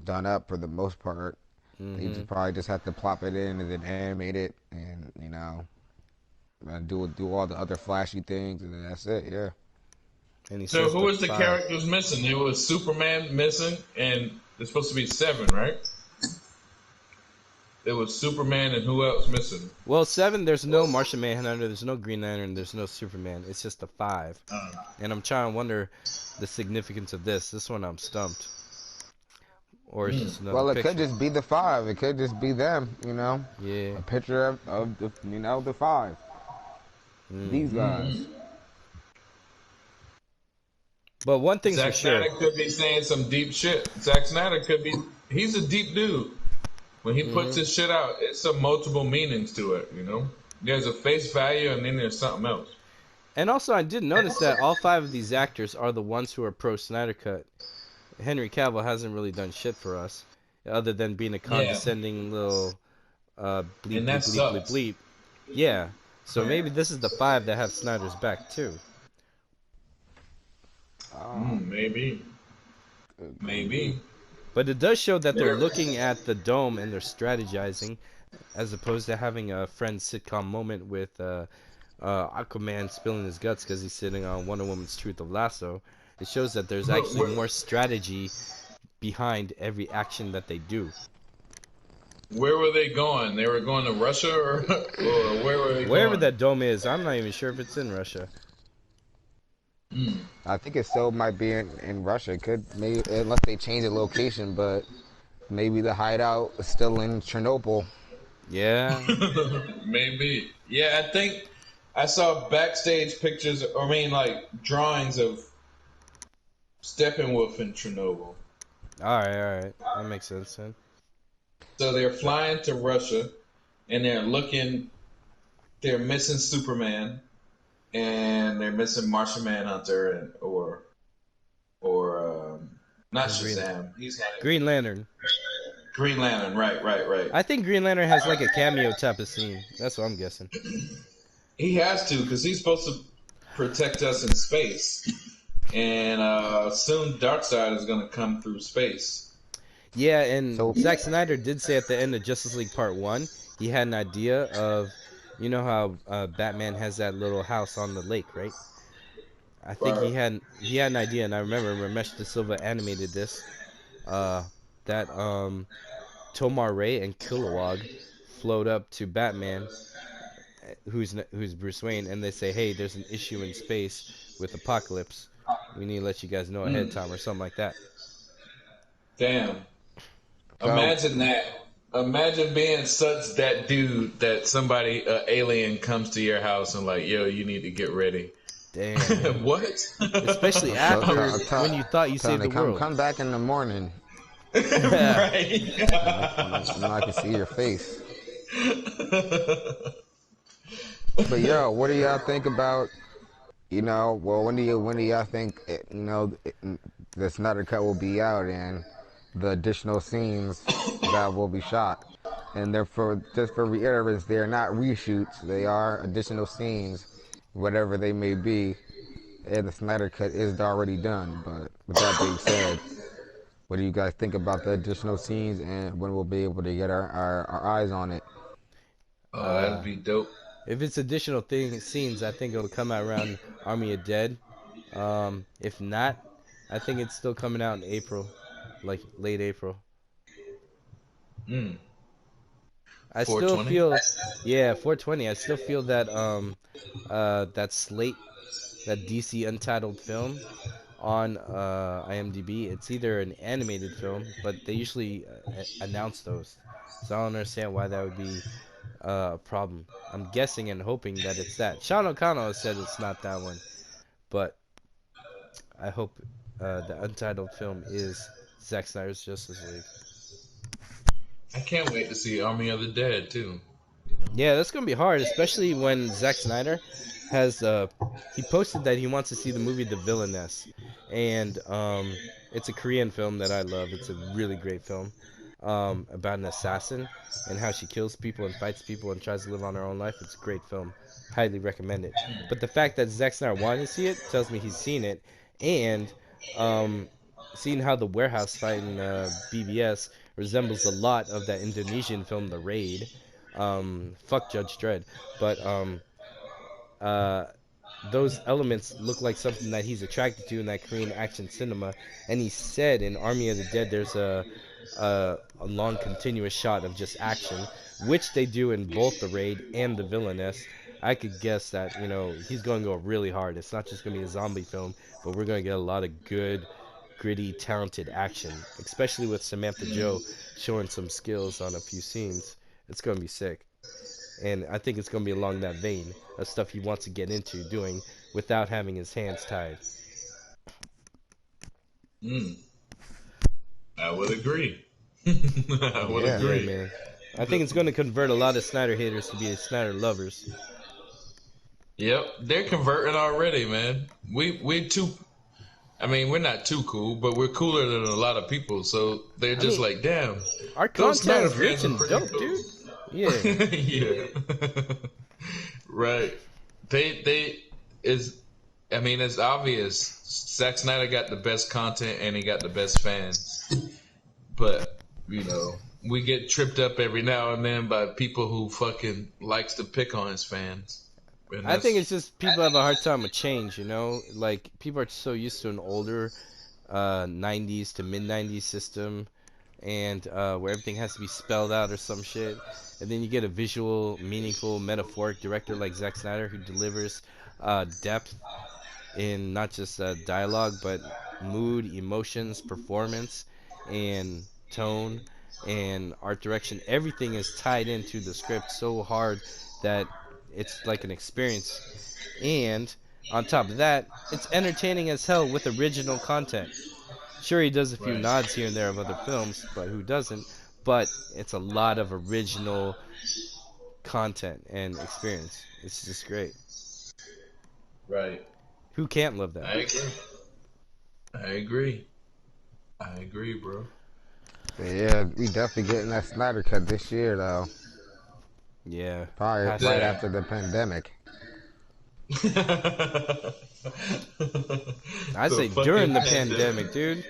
done up for the most part. They Mm-hmm. just probably just have to plop it in and then animate it and do all the other flashy things and then that's it. Yeah. And he So says who the was the five. characters missing? There was Superman missing, and there's supposed to be 7, right? There was Superman, and who else missing? Well, seven. There's no Martian Manhunter. There's no Green Lantern. There's no Superman. It's just the five. And I'm trying to wonder the significance of this. This one I'm stumped. Or it's just another Well, it could picture. just be the five. It could just be them. Yeah. A picture of the the five. Mm. These guys. But one thing's for Zack sure. Snyder could be saying some deep shit. Zack Snyder could be. He's a deep dude. When he puts Hmm. his shit out, it's some multiple meanings to it. You know, there's a face value, and then there's something else. And also, I did notice that all five of these actors are the ones who are pro Snyder Cut. Henry Cavill hasn't really done shit for us, other than being a Yeah, condescending little bleep and bleep that bleep bleep sucks. bleep. Yeah. So maybe this is the five that have Snyder's back too. Maybe, Could be. maybe. But it does show that they're There. looking at the dome and they're strategizing, as opposed to having a Friends sitcom moment with Aquaman spilling his guts because he's sitting on Wonder Woman's Truth of Lasso. It shows that there's But actually more strategy behind every action that they do. where were they going? They were going to Russia, or where were they Wherever going? that dome is, I'm not even sure if it's in Russia. I think it still might be in Russia. It could maybe unless they change the location, but maybe the hideout is still in Chernobyl. Yeah. Maybe. Yeah, I think I saw backstage pictures. I mean, like drawings of Steppenwolf in Chernobyl. All right. That makes sense then. So they're flying to Russia, and they're looking. They're missing Superman, and they're missing Martian Manhunter, and or not And Shazam. He's got it. Green Lantern. Green Lantern. Right. I think Green Lantern has like a cameo type of scene. That's what I'm guessing. He has to because he's supposed to protect us in space, and soon Darkseid is going to come through space. Yeah, and So Zack Snyder did say at the end of Justice League Part 1, he had an idea of, you know how Batman has that little house on the lake, right? I think Right. he had an idea, and I remember Ramesh De Silva animated this, uh, that Tomar Ray and Kilowog float up to Batman, who's Bruce Wayne, and they say, hey, there's an issue in space with Apocalypse. We need to let you guys know ahead of time or something like that. Damn. so Imagine that. Imagine being such that dude that somebody, alien, comes to your house and like, yo, you need to get ready. Damn, man. What? Especially so after when you thought you tell saved them the to world. come back in the morning Yeah. Right. when I can see your face. But yo, what do y'all think about well, when do y'all think the Snyder Cut will be out and the additional scenes that will be shot? And therefore, just for reiterance, they are not reshoots. They are additional scenes, whatever they may be. And the Snyder Cut is already done. But with that being said, what do you guys think about the additional scenes and when we'll be able to get our eyes on it? Oh, that'd Uh, be dope. if it's additional scenes, I think it'll come out around Army of Dead. If not, I think it's still coming out in April, like late April. Mm. I still 420. feel, yeah, 420. I still feel that that slate, that DC Untitled film on IMDb. It's either an animated film, but they usually announce those, so I don't understand why that would be a problem. I'm guessing and hoping that it's that. Sean O'Connell has said it's not that one, but I hope the Untitled film is Zack Snyder's Justice League. I can't wait to see Army of the Dead too. Yeah, that's gonna be hard, especially when Zack Snyder has he posted that he wants to see the movie The Villainess, and it's a Korean film that I love. It's a really great film about an assassin and how she kills people and fights people and tries to live on her own life. It's a great film. Highly recommend it. But the fact that Zack Snyder wanted to see it tells me he's seen it, and um, seeing how the warehouse fight in BBS resembles a lot of that Indonesian film The Raid. Fuck Judge Dredd, but uh, those elements look like something that he's attracted to in that Korean action cinema. And he said in Army of the Dead, there's a long continuous shot of just action, which they do in both The Raid and The Villainess. I could guess that he's going to go really hard. It's not just going to be a zombie film, but we're going to get a lot of good, gritty, talented action, especially with Samantha Joe showing some skills on a few scenes. It's going to be sick. And I think it's going to be along that vein of stuff he wants to get into doing without having his hands tied. Mm. I would agree. I would Yeah. Yeah, agree. man. I think it's going to convert a lot of Snyder haters to be Snyder lovers. Yep, they're converting already, man. We too. I mean, we're not too cool, but we're cooler than a lot of people. So they're just mean, like, damn. Our Those Snyder content's rich fans are and pretty dope, cool. dude. Yeah. Yeah. Right. They is. I mean, it's obvious. Zack Snyder got the best content and he got the best fans. But we get tripped up every now and then by people who fucking likes to pick on his fans. And I think it's just people have a hard time with change, Like, people are so used to an older 90s to mid 90s system, and where everything has to be spelled out or some shit. And then you get a visual, meaningful, metaphoric director like Zack Snyder who delivers depth in not just dialogue, but mood, emotions, performance, and tone, and art direction. Everything is tied into the script so hard that it's like an experience. And on top of that, it's entertaining as hell with original content. Sure, he does a few right. nods here and there of other films, but who doesn't? But it's a lot of original content and experience. It's just great. Right. Who can't love that? I agree. I agree. I agree, bro. Yeah, we definitely getting that Snyder Cut this year, though. Yeah. Probably Has right to. after the pandemic. I'd say fucking during the pandemic, dude.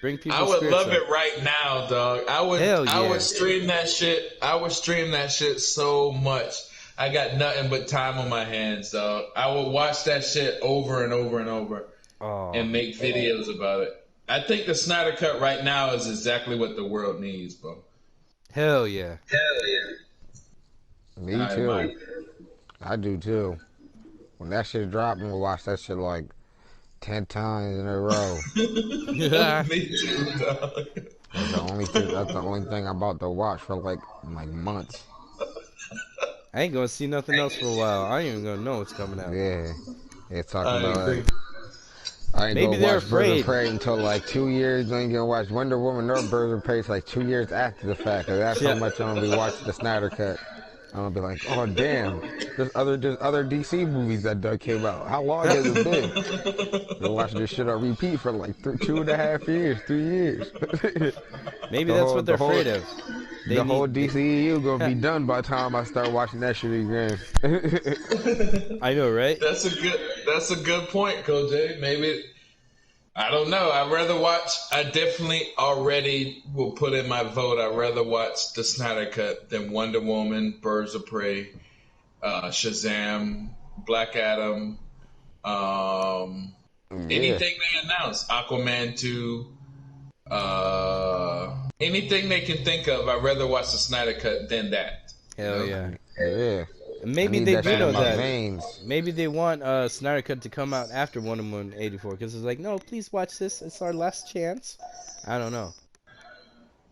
Bring I people's would spirits love up. it right now, dog. Hell I yeah. would stream that shit. I would stream that shit so much. I got nothing but time on my hands, dog. I would watch that shit over and over and over Oh, and make videos about it. I think the Snyder Cut right now is exactly what the world needs, bro. hell yeah. Me I too. admire I do too. When that shit dropped, I'm gonna watch that shit like 10 times in a row. I Me too, dog. That's the only thing I'm about to watch for like months. ain't gonna see nothing else for a while. I ain't even gonna know what's coming out. Yeah. It's talking I about agree. like I ain't Maybe gonna they're watch Birds afraid. of Prey until like 2 years. I ain't gonna watch Wonder Woman nor Birds of Prey till like 2 years after the fact. 'Cause that's how Yeah. much I'm gonna be watching the Snyder Cut. I'm gonna be like, oh damn, there's other DC movies that came out. How long has it been? Been watching this shit on repeat for like 2.5 years, 3 years. Maybe that's what they're afraid of. The whole DCEU gonna be done by the time I start watching that shit again. I know, right? That's a good point, Kojay. Maybe I don't know. I'd rather watch. I definitely already will put in my vote. I'd rather watch the Snyder Cut than Wonder Woman, Birds of Prey, Shazam, Black Adam, anything they announce, Aquaman 2, anything they can think of. I'd rather watch the Snyder Cut than that. Hell yeah. Yeah. Maybe they do know that. Veins. Maybe they want Snyder Cut to come out after Wonder Woman 84 because it's like, no, please watch this. It's our last chance. I don't know.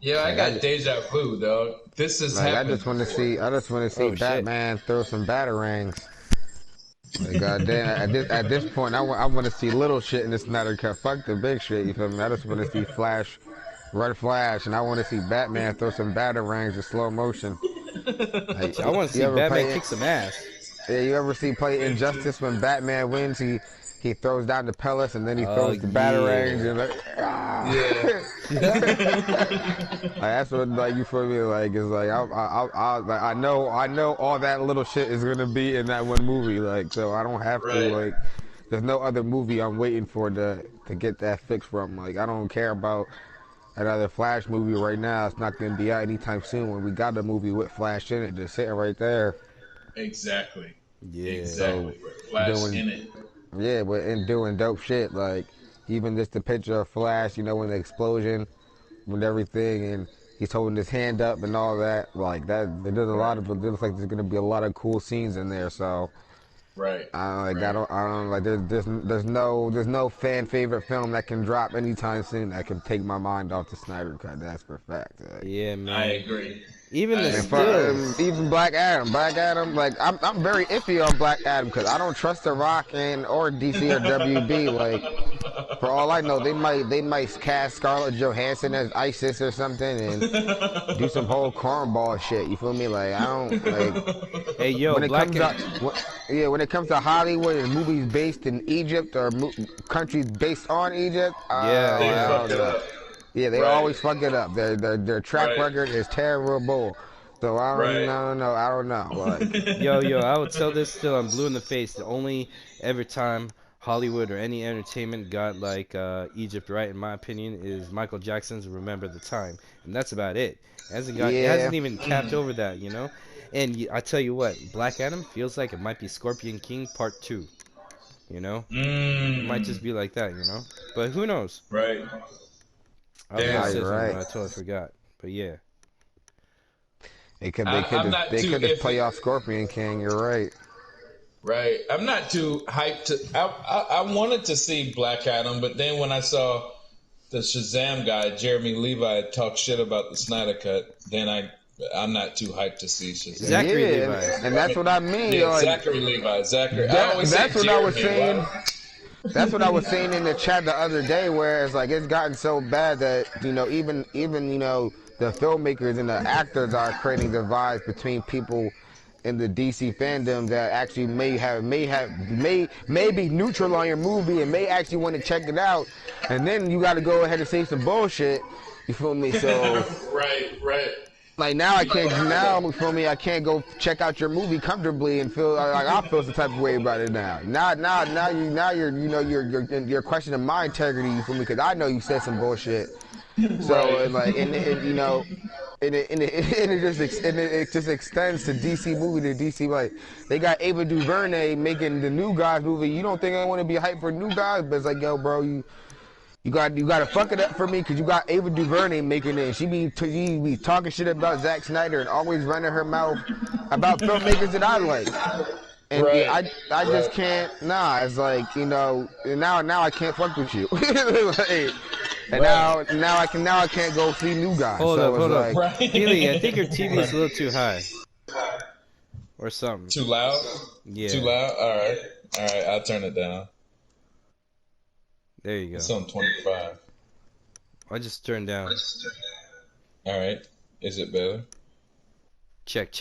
Yeah, I got deja vu, dog. This is happening. I just want to see Batman throw some batarangs. Like, goddamn, at this point, I want to see little shit in the Snyder Cut. Fuck the big shit, you feel me? I just want to see Flash, Red Flash, and I want to see Batman throw some batarangs in slow motion. Like, I want to see Batman kick some ass. Yeah, you ever see play Injustice when Batman wins? He throws down the pellets and then he throws the batarangs and like, like, that's what like you feel me like it's like I know all that little shit is gonna be in that one movie, like, so I don't have to like. There's no other movie I'm waiting for to get that fix from. Like, I don't care about another Flash movie right now. It's not gonna be out anytime soon. When we got a movie with Flash in it, just sitting right there. Exactly. Yeah. Exactly. Flash in it. Yeah, but in doing dope shit, like even just the picture of Flash, you know, in the explosion, with everything, and he's holding his hand up and all that, like that. There's a lot of. It looks like there's gonna be a lot of cool scenes in there. So, I don't like. There's no fan favorite film that can drop anytime soon that can take my mind off the Snyder Cut. That's for a fact. Like, yeah, man. I agree. Even the stills. Even Black Adam, like I'm very iffy on Black Adam because I don't trust The Rock or DC or WB. Like, for all I know, they might cast Scarlett Johansson as Isis or something and do some whole cornball shit. You feel me? Like, I don't like. Hey yo, when it comes to Hollywood and movies based in Egypt or countries based on Egypt, I don't know. Yeah, they always fuck it up. Their track record is terrible. So I don't know. Like, yo, I would tell this till I'm blue in the face. The only ever time Hollywood or any entertainment got like Egypt right, in my opinion, is Michael Jackson's "Remember the Time," and that's about it. It hasn't even capped over that, you know. And I tell you what, Black Adam feels like it might be Scorpion King Part 2. You know, it might just be like that, you know. But who knows? Right. I was gonna say something, but I totally forgot. But yeah, they could just play off Scorpion King. You're right. Right. I'm not too hyped. I wanted to see Black Adam, but then when I saw the Shazam guy, Jeremy Levi, talk shit about the Snyder Cut, then I'm not too hyped to see Shazam. Zachary Levi, and that's what I mean. Yeah, like, Zachary Levi. That's what I was saying. That's what I was saying in the chat the other day, where it's like it's gotten so bad that, you know, even you know, the filmmakers and the actors are creating divides between people in the DC fandom that actually may be neutral on your movie and may actually want to check it out, and then you got to go ahead and say some bullshit. You feel me? So right. Like now I can't go check out your movie comfortably and feel like I feel some type of way about it now. Now you're questioning my integrity, you feel me? Because I know you said some bullshit. So it just extends to DC movie to DC. Like, they got Ava DuVernay making the New Gods movie. You don't think I want to be hyped for New Gods? But it's like, yo, bro, you got to fuck it up for me because you got Ava DuVernay making it. She be talking shit about Zack Snyder and always running her mouth about filmmakers that I like. And I just can't. Nah, it's like, you know, now I can't fuck with you. And now I can't go see New Guys. Hold up. Pili, I think your TV is a little too high, or something. Too loud? Yeah. Too loud. All right. I'll turn it down. There you go. It's on 25. I just turned down. All right. Is it better? Check.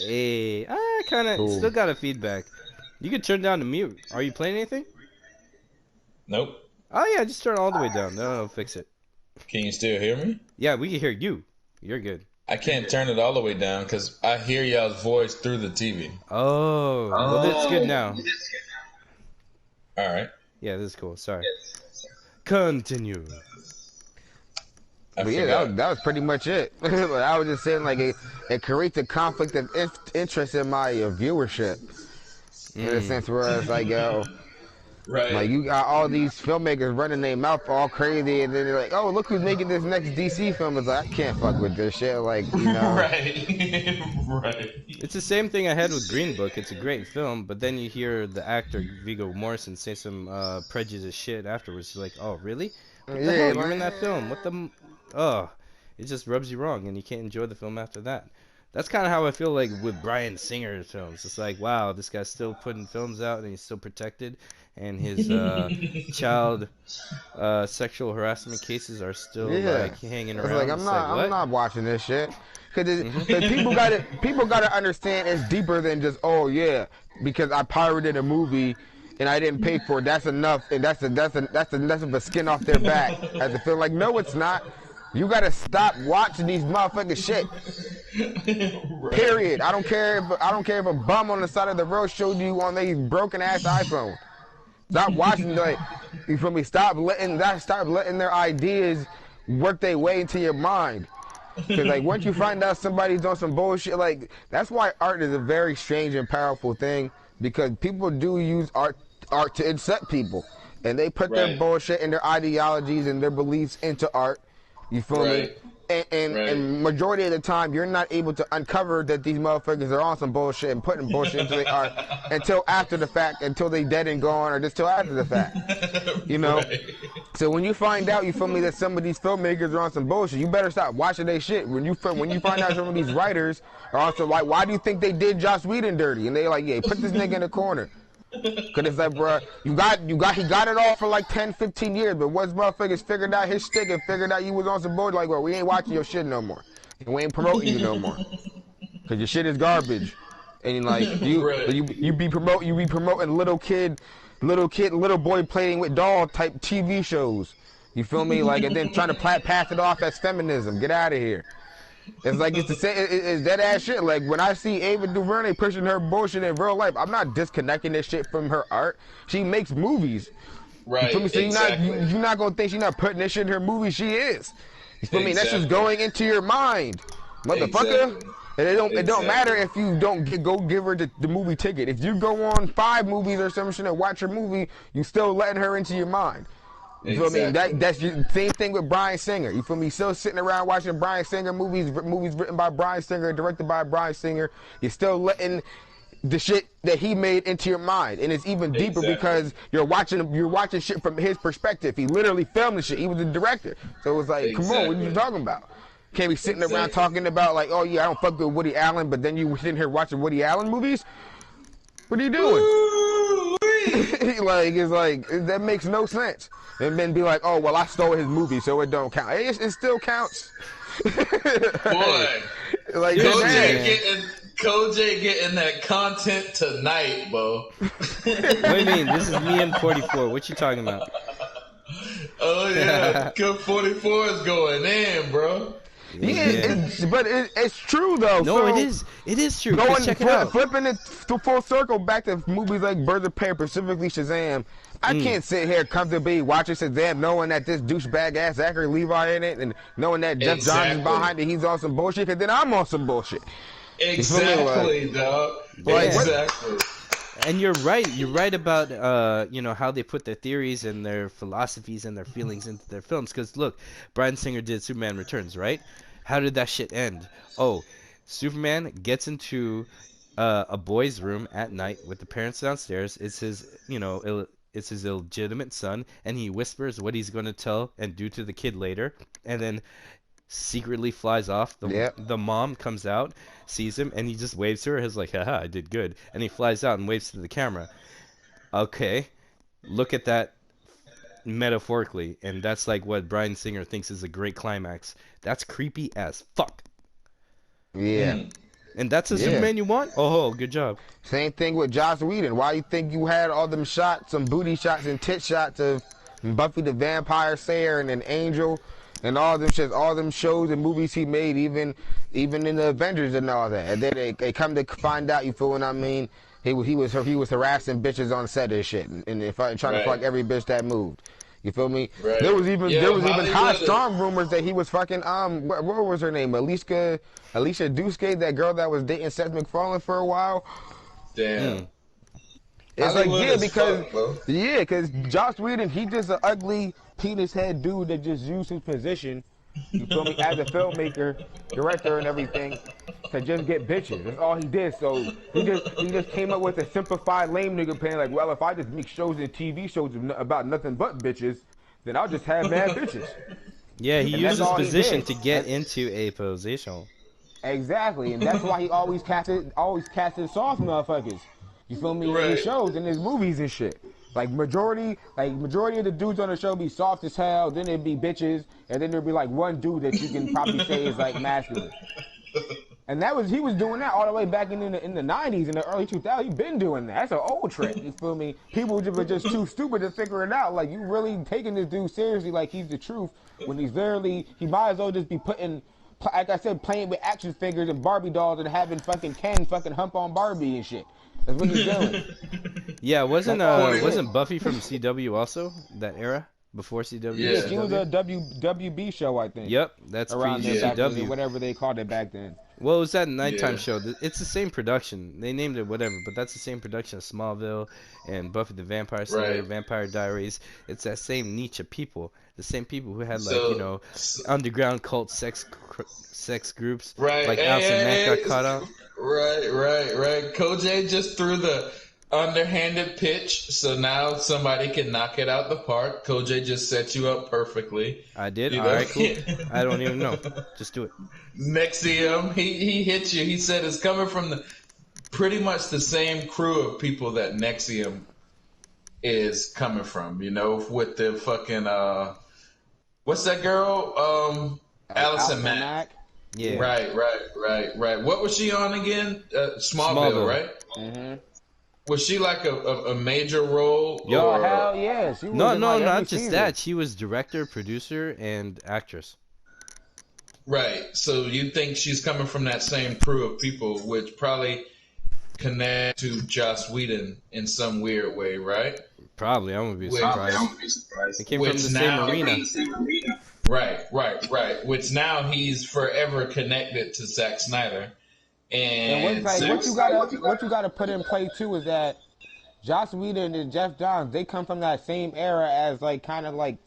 Hey, I kind of still got a feedback. You can turn down the mute. Are you playing anything? Nope. Oh yeah, just turn it all the way down. No, fix it. Can you still hear me? Yeah, we can hear you. You're good. I can't turn it all the way down because I hear y'all's voice through the TV. Oh, well, that's good now. All right. Yeah, this is cool. Sorry. Continue. I But yeah, forgot. that was pretty much it. Like, I was just saying, like, it creates a conflict of interest in my viewership. In a sense, where it's like, yo, like, Right. you got all these filmmakers running their mouth all crazy, and then they're like, oh, look who's making this next DC film. It's like, I can't fuck with this shit. Like, you know. Right. Right. It's the same thing I had with Green Book. It's a great film, but then you hear the actor Viggo Mortensen say some prejudiced shit afterwards. You're like, oh, really? What the hell? You're in that film. What the... Oh, it just rubs you wrong, and you can't enjoy the film after that. That's kind of how I feel like with Bryan Singer's films. It's like, wow, this guy's still putting films out, and he's still protected, and his child sexual harassment cases are still like hanging around. Like, I'm not watching this shit. Cause people gotta understand it's deeper than just, oh yeah, because I pirated a movie and I didn't pay for it. That's enough, and that's enough of a skin off their back. I have to feel like, no, it's not. You gotta stop watching these motherfucking shit. Right. Period. I don't care if a bum on the side of the road showed you on their broken ass iPhone. Stop watching, like, you feel me? Stop letting their ideas work their way into your mind. Because, like, once you find out somebody's on some bullshit, like, that's why art is a very strange and powerful thing. Because people do use art to incite people. And they put their bullshit and their ideologies and their beliefs into art. You feel me? And majority of the time, you're not able to uncover that these motherfuckers are on some bullshit and putting bullshit into their art until after the fact, until they dead and gone, or just till after the fact. You know? Right. So when you find out, you feel me, that some of these filmmakers are on some bullshit, you better stop watching their shit. When you find out some of these writers are also like, why do you think they did Joss Whedon dirty? And they like, yeah, put this nigga in the corner. Cause it's like, bro, he got it all for like 10, 15 years, but once motherfuckers figured out his stick and figured out you was on some board, like, well, we ain't watching your shit no more, and we ain't promoting you no more, cause your shit is garbage, and like you be promoting little boy playing with doll type TV shows, you feel me, like, and then trying to pass it off as feminism. Get out of here. It's like, it's the same, it's that ass shit. Like, when I see Ava DuVernay pushing her bullshit in real life, I'm not disconnecting this shit from her art. She makes movies. Right. You feel me? So exactly. you're not gonna think she's not putting this shit in her movies. She is. You feel me? That's just going into your mind, motherfucker. Exactly. And it don't matter if you don't go give her the movie ticket. If you go on 5 movies or some shit and watch her movie, you still letting her into your mind. You feel me? That's the same thing with Bryan Singer. You feel me? Still sitting around watching Bryan Singer movies written by Bryan Singer, directed by Bryan Singer. You're still letting the shit that he made into your mind, and it's even deeper because you're watching shit from his perspective. He literally filmed the shit. He was the director, so it was like, come on, what are you talking about? Can't be sitting around talking about like, oh yeah, I don't fuck with Woody Allen, but then you sitting here watching Woody Allen movies. What are you doing? Like, it's like, that makes no sense. And then be like, oh, well, I stole his movie, so it don't count. It still counts. Boy, like, Kojay getting that content tonight, bro. What do you mean? This is me and 44. What you talking about? Oh yeah, Good 44 is going in, bro. Yeah. But it's true though. No, so it is true. Check it out. Flipping it to full circle back to movies like Birds of Prey, specifically Shazam. I can't sit here comfortably watching Shazam knowing that this douchebag ass Zachary Levi in it, and knowing that Jeff Johns is behind it. He's on some bullshit, because then I'm on some bullshit. Exactly, dog. Like, exactly. And you're right. You're right about how they put their theories and their philosophies and their feelings into their films. Because look, Bryan Singer did Superman Returns, right? How did that shit end? Oh, Superman gets into a boy's room at night with the parents downstairs. It's his, it's his illegitimate son, and he whispers what he's going to tell and do to the kid later, and then secretly flies off. The mom comes out, sees him, and he just waves to her. He's like, haha, I did good. And he flies out and waves to the camera. Okay, look at that metaphorically, and that's like what Bryan Singer thinks is a great climax. That's creepy as fuck. Yeah. And that's a Superman you want? Oh, good job. Same thing with Joss Whedon. Why you think you had all them shots, some booty shots and tit shots of Buffy the Vampire Slayer and an angel and all them shit, all them shows and movies he made, even in the Avengers and all that. And then they come to find out, you feel what I mean? He was harassing bitches on set and shit, and trying to fuck every bitch that moved. You feel me? Right. There was even hot strong rumors that he was fucking what was her name? Alicia Duske, that girl that was dating Seth MacFarlane for a while. Damn. It's like because Joss Whedon, he just an ugly penis head dude that just used his position, you feel me, as a filmmaker, director, and everything, to just get bitches. That's all he did. So he just came up with a simplified lame nigga plan. Like, well, if I just make shows and TV shows about nothing but bitches, then I'll just have mad bitches. Yeah, he used his position to get into a position. Exactly, and that's why he always casted soft motherfuckers. You feel me? In his shows, in his movies and shit. Like majority of the dudes on the show be soft as hell. Then it'd be bitches, and then there'd be like one dude that you can probably say is like masculine. And he was doing that all the way back in the 90s, in the early 2000s. He's been doing that. That's an old trick. You feel me? People were just too stupid to figure it out. Like, you really taking this dude seriously like he's the truth, when he might as well just be putting, like I said, playing with action figures and Barbie dolls and having fucking Ken fucking hump on Barbie and shit. That's what he's doing. Yeah, wasn't Buffy from CW also that era before CW? Yeah, she was a WB show, I think. Yep, that's around CW, whatever they called it back then. Well, it was that nighttime show. It's the same production. They named it whatever, but that's the same production as Smallville and Buffy the Vampire Slayer, Vampire Diaries. It's that same niche of people. The same people who had underground cult sex groups. Right. Like Allison Mack got caught out. Right. Kojay just threw the underhanded pitch, so now somebody can knock it out the park. Kojay just set you up perfectly. I did? All right, cool. I don't even know. Just do it. Nexium, he hit you. He said it's coming from pretty much the same crew of people that Nexium is coming from, with the fucking, what's that girl? Allison Mack. Yeah. Right. What was she on again? Smallville, right? Mm-hmm. Was she like a major role? Yo, hell yeah. She was no, not just season. that. She was director, producer, and actress. Right. So you think she's coming from that same crew of people, which probably connect to Joss Whedon in some weird way, right? Probably. I wouldn't be surprised. It came from the same arena. Right. Which now he's forever connected to Zack Snyder. And what you gotta put in play too is that Joss Whedon and Jeff Johns, they come from that same era as kind of like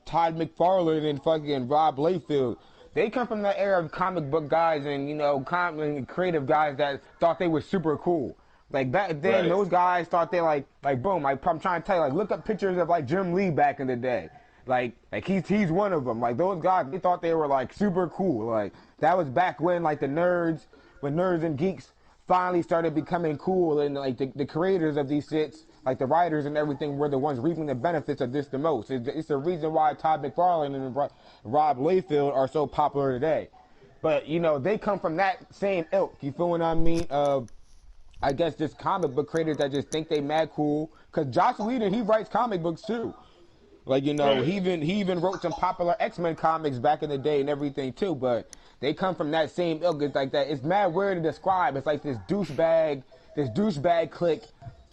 Todd McFarlane and fucking Rob Liefeld. They come from that era of comic book guys and creative guys that thought they were super cool. Like back then, those guys thought they like boom. I'm trying to tell you, look up pictures of Jim Lee back in the day. Like he's one of them. Like those guys, they thought they were super cool. Like that was back when when nerds and geeks finally started becoming cool, and the creators of these shits, like the writers and everything, were the ones reaping the benefits of this the most. It's the reason why Todd McFarlane and Rob Liefeld are so popular today. But they come from that same ilk. You feel what I mean? I guess just comic book creators that just think they mad cool. Cause Joss Whedon, he writes comic books too. He even wrote some popular X-Men comics back in the day and everything too. But they come from that same ilk. It's like that. It's mad weird to describe. It's like this douchebag clique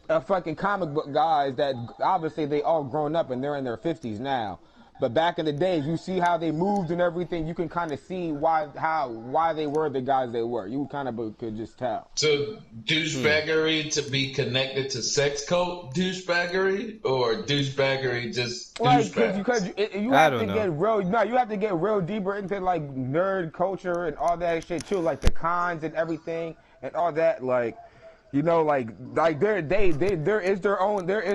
of fucking comic book guys that obviously they all grown up and they're in their 50s now. But back in the days, you see how they moved and everything. You can kind of see why they were the guys they were. You kind of could just tell. So douchebaggery to be connected to sex cult douchebaggery, or douchebaggery just douchebag? Because you have to get real. No, you have to get real deeper into nerd culture and all that shit too, like the cons and everything and all that. There is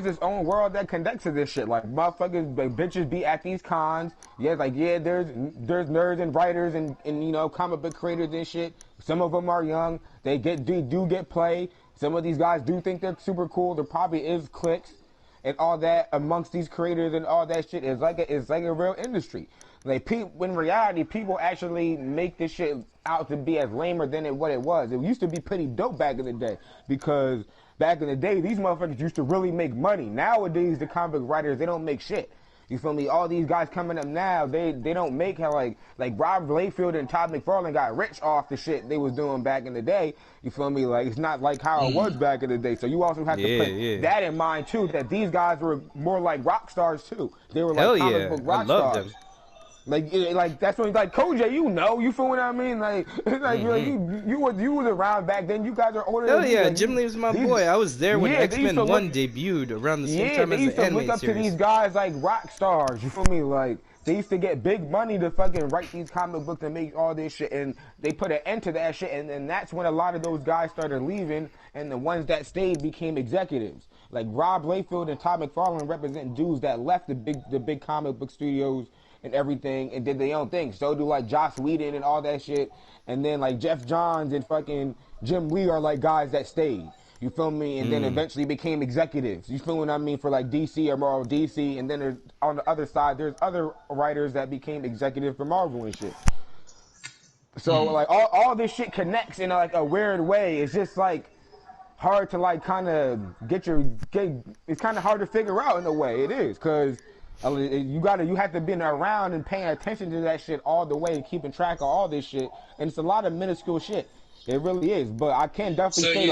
this own world that connects to this shit. Like motherfuckers, bitches be at these cons. There's nerds and writers and comic book creators and shit. Some of them are young. They do get play. Some of these guys do think they're super cool. There probably is cliques and all that amongst these creators and all that shit. It's like a real industry. In reality, people actually make this shit out to be as lamer than what it was. It used to be pretty dope back in the day, because back in the day, these motherfuckers used to really make money. Nowadays, the comic writers, they don't make shit. You feel me? All these guys coming up now, they don't make how like Rob Liefeld and Todd McFarlane got rich off the shit they was doing back in the day. You feel me? Like it's not like how it was back in the day. So you also have to put that in mind too. That these guys were more like rock stars too. They were like comic book rock stars. Them. Like that's when like Kojay, you feel what I mean? Like it's like you was around back then. You guys are older. Hell than yeah, like, Jim Lee was my boy. I was there when X-Men 1 debuted around the same time as the anime series. They used to look up to these guys like rock stars. You feel me? Like they used to get big money to fucking write these comic books and make all this shit, and they put an end to that shit. And then that's when a lot of those guys started leaving, and the ones that stayed became executives. Like Rob Liefeld and Todd McFarlane represent dudes that left the big comic book studios and everything and did their own thing. So do like Joss Whedon and all that shit. And then like Jeff Johns and fucking Jim Lee are like guys that stayed. You feel me? And then eventually became executives. You feel what I mean? For like DC or Marvel DC. And then on the other side, there's other writers that became executive for Marvel and shit. So like all this shit connects in like a weird way. It's just like hard to like kind of it's kind of hard to figure out in a way. It is, because you have to be around and paying attention to that shit all the way and keeping track of all this shit, and it's a lot of minuscule shit. It really is, but I can definitely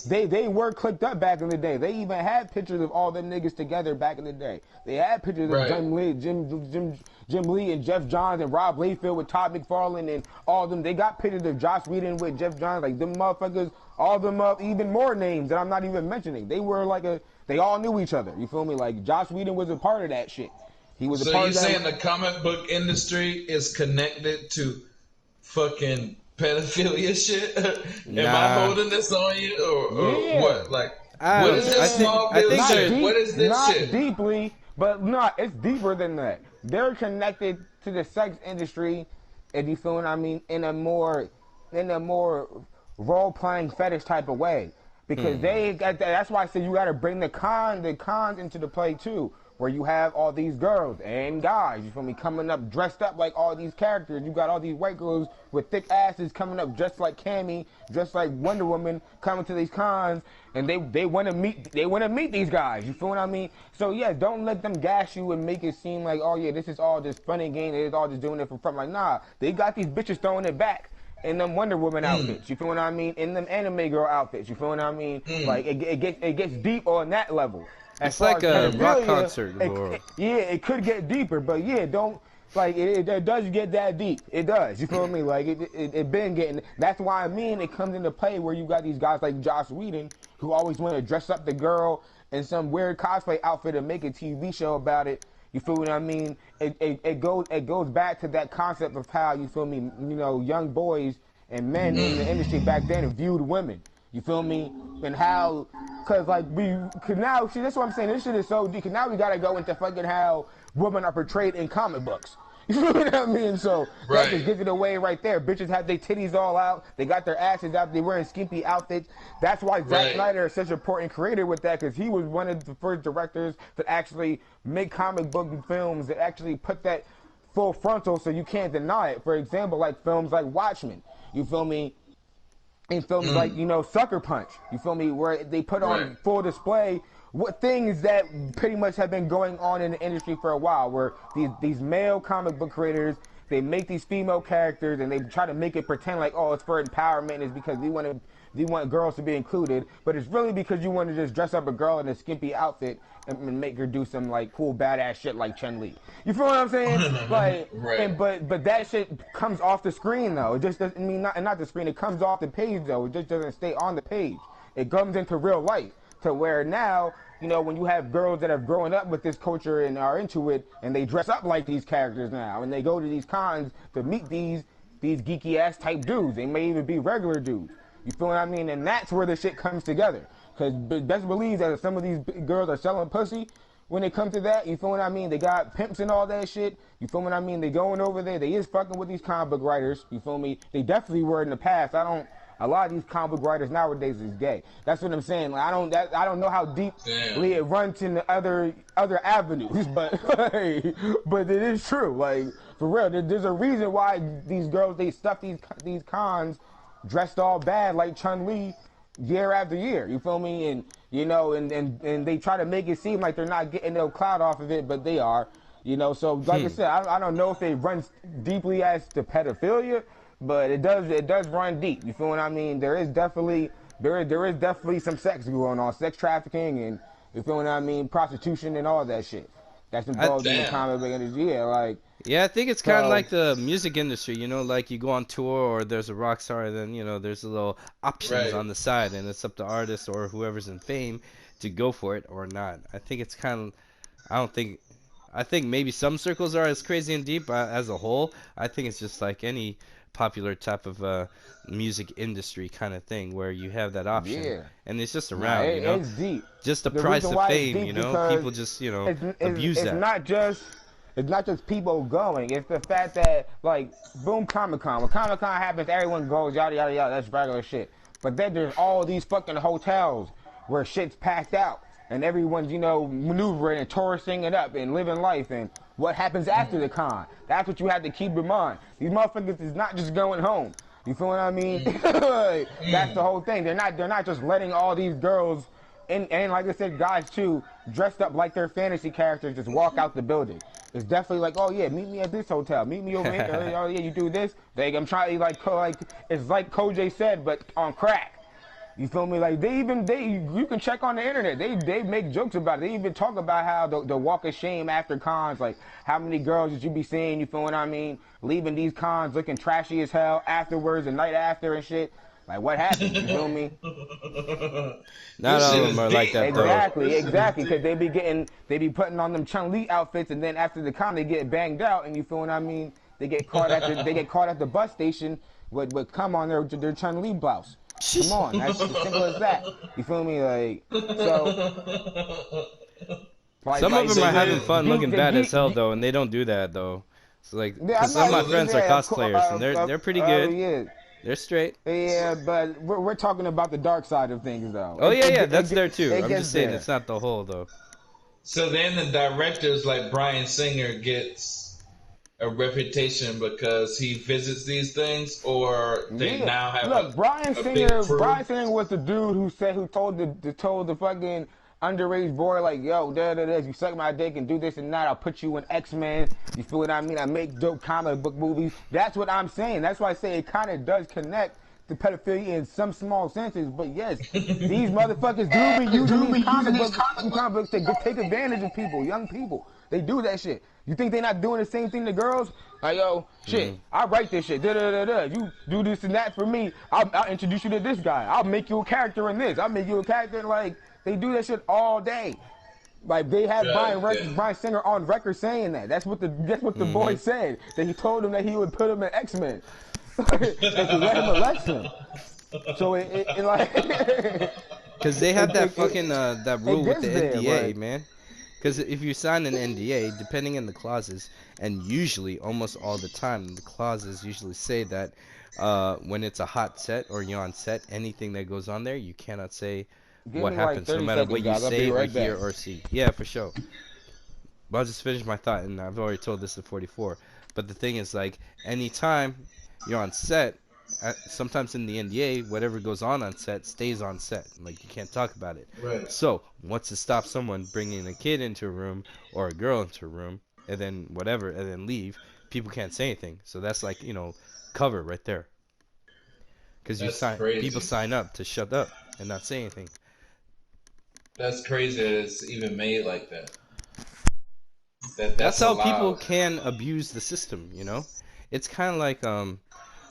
they were clicked up back in the day. They even had pictures of all them niggas together back in the day. They had pictures of Jim Lee and Jeff Johns and Rob Liefeld with Todd McFarlane and all of them. They got pictures of Joss Whedon with Jeff Johns, like them motherfuckers, all of them up, even more names that I'm not even mentioning. They were like they all knew each other. You feel me? Like Joss Whedon was a part of that shit. He was a part of that. So you're saying the comic book industry is connected to fucking pedophilia shit? Am I holding this on you or what? Like, what is this small business? What is this shit? Not deeply, but it's deeper than that. They're connected to the sex industry, if you feel what I mean, in a more role-playing fetish type of way. Because that's why I said you got to bring the cons into the play too, where you have all these girls and guys, you feel me, coming up dressed up like all these characters. You got all these white girls with thick asses coming up dressed like Cammy, dressed like Wonder Woman, coming to these cons, and they want to meet these guys. You feel what I mean? So yeah, don't let them gas you and make it seem like, oh yeah, this is all just funny game. They're all just doing it for fun. Like nah, they got these bitches throwing it back in them Wonder Woman outfits, you feel what I mean? In them anime girl outfits, you feel what I mean? Like it gets deep on that level. It's like a rock concert. It could get deeper, but yeah, don't like it does get that deep. It does, you feel me? Like it been getting. That's why I mean it comes into play where you got these guys like Joss Whedon who always want to dress up the girl in some weird cosplay outfit and make a TV show about it. You feel what I mean? It goes back to that concept of how, you feel me, young boys and men in the industry back then viewed women. You feel me? And how, cause now, see, that's what I'm saying. This shit is so deep. Cause now we gotta go into fucking how women are portrayed in comic books. You feel what I mean? So that just gives it away right there. Bitches have their titties all out. They got their asses out. They wearing skimpy outfits. That's why Zack Snyder is such an important creator with that, because he was one of the first directors that actually make comic book films that actually put that full frontal so you can't deny it. For example, like films like Watchmen. You feel me? In films like, Sucker Punch. You feel me? Where they put on full display what things that pretty much have been going on in the industry for a while, where these male comic book creators, they make these female characters and they try to make it pretend like, oh, it's for empowerment, it's because we want girls to be included, but it's really because you want to just dress up a girl in a skimpy outfit and make her do some like cool badass shit like Chun-Li. You feel what I'm saying? Like, but that shit comes off the screen though. It just doesn't mean not the screen. It comes off the page though. It just doesn't stay on the page. It comes into real life. To where now, when you have girls that have grown up with this culture and are into it, and they dress up like these characters now, and they go to these cons to meet these geeky ass type dudes. They may even be regular dudes. You feel what I mean? And that's where the shit comes together. Because best believe that some of these girls are selling pussy when it comes to that. You feel what I mean? They got pimps and all that shit. You feel what I mean? They going over there. They is fucking with these comic book writers. You feel me? They definitely were in the past. A lot of these comic book writers nowadays is gay. That's what I'm saying. Like, I don't know how deeply it runs in the other avenues, but but it is true. Like for real, there's a reason why these girls they stuff these cons dressed all bad like Chun-Li year after year. You feel me? And you know, and they try to make it seem like they're not getting no clout off of it, but they are, you know. So like I said, I don't know if it runs deeply as to pedophilia, but it does run deep. You feel what I mean? There is definitely some sex going on, sex trafficking, and you feel what I mean, prostitution and all that shit that's I, involved in the comic book industry. Yeah, like. Yeah, I think it's kind of So, like the music industry, you know, like you go on tour or there's a rock star, and then, you know, there's a little options Right. on the side, and it's up to artists or whoever's in fame to go for it or not. I think it's kind of, I don't think, I think maybe some circles are as crazy and deep, but as a whole, I think it's just like any popular type of music industry kind of thing where you have that option, yeah. and it's just Nah, around, you know, it's deep. just the The price reason of why it's fame, deep you know, because people just, you know, abuse it's that. not just people going. It's the fact that like boom Comic Con. When Comic Con happens, everyone goes yada yada yada. That's regular shit. But then there's all these fucking hotels where shit's packed out and everyone's, you know, maneuvering and touristing it up and living life. And what happens after the con? That's what you have to keep in mind. These motherfuckers is not just going home. You feel what I mean? That's the whole thing. They're not just letting all these girls and like I said, guys too, dressed up like their fantasy characters, just walk out the building. It's definitely like, oh yeah, meet me at this hotel, meet me over here. Oh yeah, you do this. I'm trying like it's like Kojay said, but on crack. You feel me? Like you can check on the internet. They make jokes about it. They even talk about how the walk of shame after cons, like how many girls did you be seeing? You feel what I mean? Leaving these cons looking trashy as hell afterwards, the night after and shit. Like what happened? You feel me? Not all of them are like that, Exactly, because they be putting on them Chun-Li outfits, and then after the con they get banged out, and you feel what I mean? They get caught at the bus station with cum on their Chun-Li blouse. Come on, that's as simple as that. You feel me? Like so. Some of them are having fun looking bad as hell though, and they don't do that though. So like, Yeah, cause some of my friends are cosplayers, and they're pretty good. Yeah. They're straight. Yeah, but we're talking about the dark side of things though. Oh yeah, that's there too. I'm just saying there. it's not the whole though. So then the directors like Bryan Singer gets a reputation because he visits these things, or they now have Bryan Singer was the dude who told the fucking underage boy like, yo, you suck my dick and do this and that, I'll put you in X-Men. You feel what I mean? I make dope comic book movies. That's what I'm saying. That's why I say it kind of does connect to pedophilia in some small senses. But yes, these motherfuckers do be using these comic books to take advantage of people, young people. They do that shit. You think they're not doing the same thing to girls? Like, yo, shit, I write this shit, You do this and that for me. I'll introduce you to this guy. I'll make you a character in this. I'll make you a character in, like, they do that shit all day. Like they had Bryan Singer on record saying that. That's what the boy said. That he told him that he would put him in X-Men. That to let him elect him. So it like because they have that fucking that rule with the NDA, man. Because if you sign an NDA, depending on the clauses, and usually almost all the time, the clauses usually say that when it's a hot set or you're on set, anything that goes on there, you cannot say what happens, no matter what you say or hear or see. Yeah, for sure. But I'll just finish my thought, and I've already told this to 44. But the thing is, like, anytime you're on set, sometimes in the NDA, whatever goes on set stays on set. Like, you can't talk about it. Right. So, what's to stop someone bringing a kid into a room or a girl into a room, and then whatever, and then leave? People can't say anything. So that's like, you know, cover right there. Because people sign up to shut up and not say anything. That's crazy that it's even made like that. That's how people can abuse the system, you know? It's kind of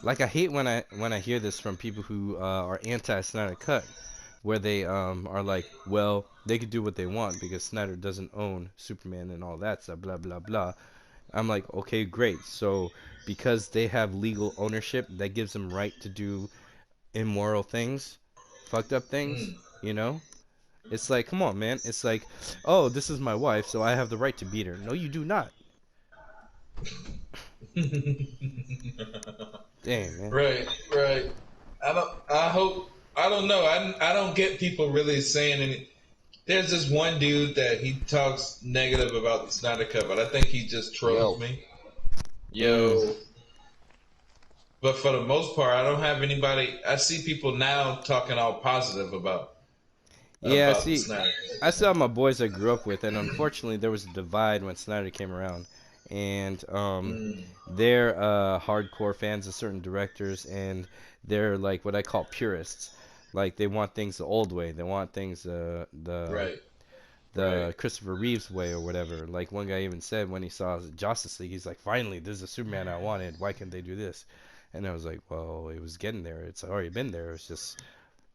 like I hate when I hear this from people who are anti-Snyder Cut, where they are like, well, they could do what they want because Snyder doesn't own Superman and all that stuff, blah, blah, blah. I'm like, okay, great. So because they have legal ownership, that gives them right to do immoral things, fucked up things, you know? It's like, come on, man. It's like, oh, this is my wife, so I have the right to beat her. No, you do not. Damn, man. Right. I don't know. I don't get people really saying any. There's this one dude that he talks negative about the Snyder Cut, but I think he just trolls me. Yo. But for the most part, I don't have anybody. I see people now talking all positive about. Yeah, about the see, Snyder. I saw my boys I grew up with, and unfortunately, there was a divide when Snyder came around, and Mm, they're hardcore fans of certain directors, and they're like what I call purists. Like they want things the old way. They want things right, right, the Christopher Reeves way or whatever. Like one guy even said when he saw Justice League, he's like, finally, this is the Superman I wanted. Why can't they do this? And I was like, well, it was getting there. It's already been there. It's just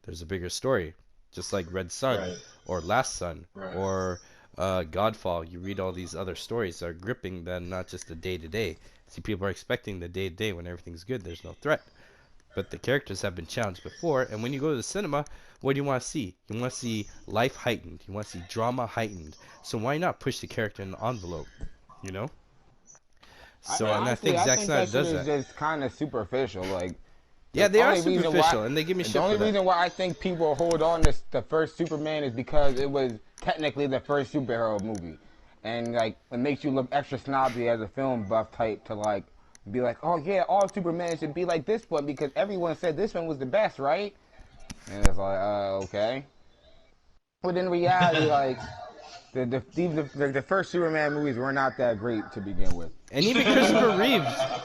there's a bigger story, just like Red Sun right, or Last Sun right, or Godfall. You read all these other stories that are gripping them, not just the day to day. See, people are expecting the day to day when everything's good. There's no threat. But the characters have been challenged before, and when you go to the cinema, what do you want to see? You want to see life heightened. You want to see drama heightened. So why not push the character in the envelope? You know? So, and I Honestly, think I Zack think Snyder that shit does is that. just kind of superficial. Like Yeah, the they are only reason why, superficial, and they give me the shit only for that. reason why I think people hold on to the first Superman is because it was technically the first superhero movie, and like it makes you look extra snobby as a film buff type to like be like, oh yeah, all Superman should be like this one because everyone said this one was the best, right? And it's like, okay. But in reality, like the first Superman movies were not that great to begin with. And even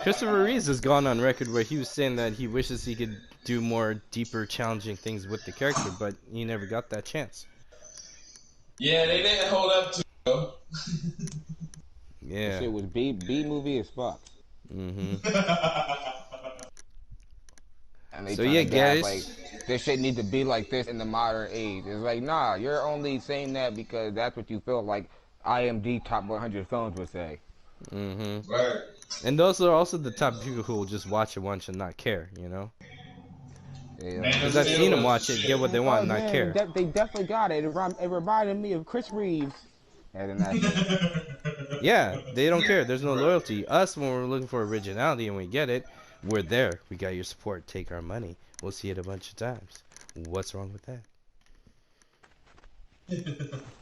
Christopher Reeves has gone on record where he was saying that he wishes he could do more deeper, challenging things with the character, but he never got that chance. yeah, they didn't hold up to. Though. The Yeah. shit was B movie as fuck. Mhm. And they So trying yeah, to gas like guys. this shit need to be like this in the modern age. It's like, nah, you're only saying that because that's what you feel like IMD top 100 films would say. Mhm. Right. And those are also the type of people who will just watch it once and not care, you know? Yeah, Man of Because I've seen Steel them was watch it, get shit. what they want, oh and not man, care. they definitely got it. It reminded me of Chris Reeves. And then that's it. Yeah, they don't care. There's no Right. loyalty. Us, when we're looking for originality and we get it, we're there. We got your support. Take our money. We'll see it a bunch of times. What's wrong with that?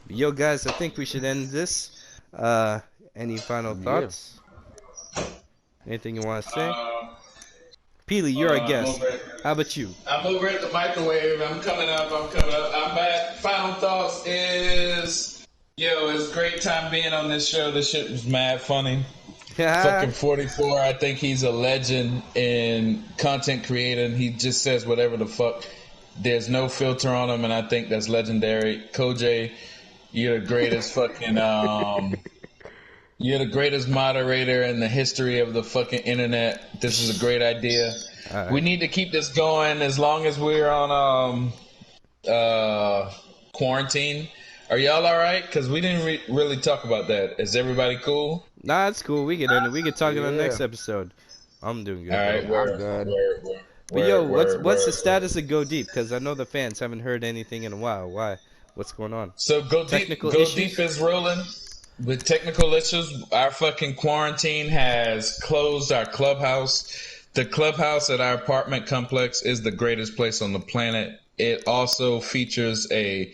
Yo, guys, I think we should end this. Uh, any final Yeah. thoughts? Anything you want to say? Uh, Pili, you're hold our on, guest. How about you? I'm over at the microwave. I'm coming up. I'm coming up. I'm back. Final thoughts is, yo, it's a great time being on this show. This shit was mad funny. Fucking 44. I think he's a legend in content creating. He just says whatever the fuck. There's no filter on him, and I think that's legendary. Kojay, you're the greatest fucking you're the greatest moderator in the history of the fucking internet. This is a great idea. All We right. need to keep this going as long as we're on quarantine. Are y'all all right? Because we didn't really talk about that. Is everybody cool? Nah, it's cool. We get in it. We can talk in the Yeah. next episode. I'm doing All good though. right, Yeah, I'm good. But yo, what's the word. status of Go Deep? Because I know the fans haven't heard anything in a while. Why? What's going on? So Technical Go Deep issues? is rolling with technical issues. Our fucking quarantine has closed our clubhouse. The clubhouse at our apartment complex is the greatest place on the planet. It also features a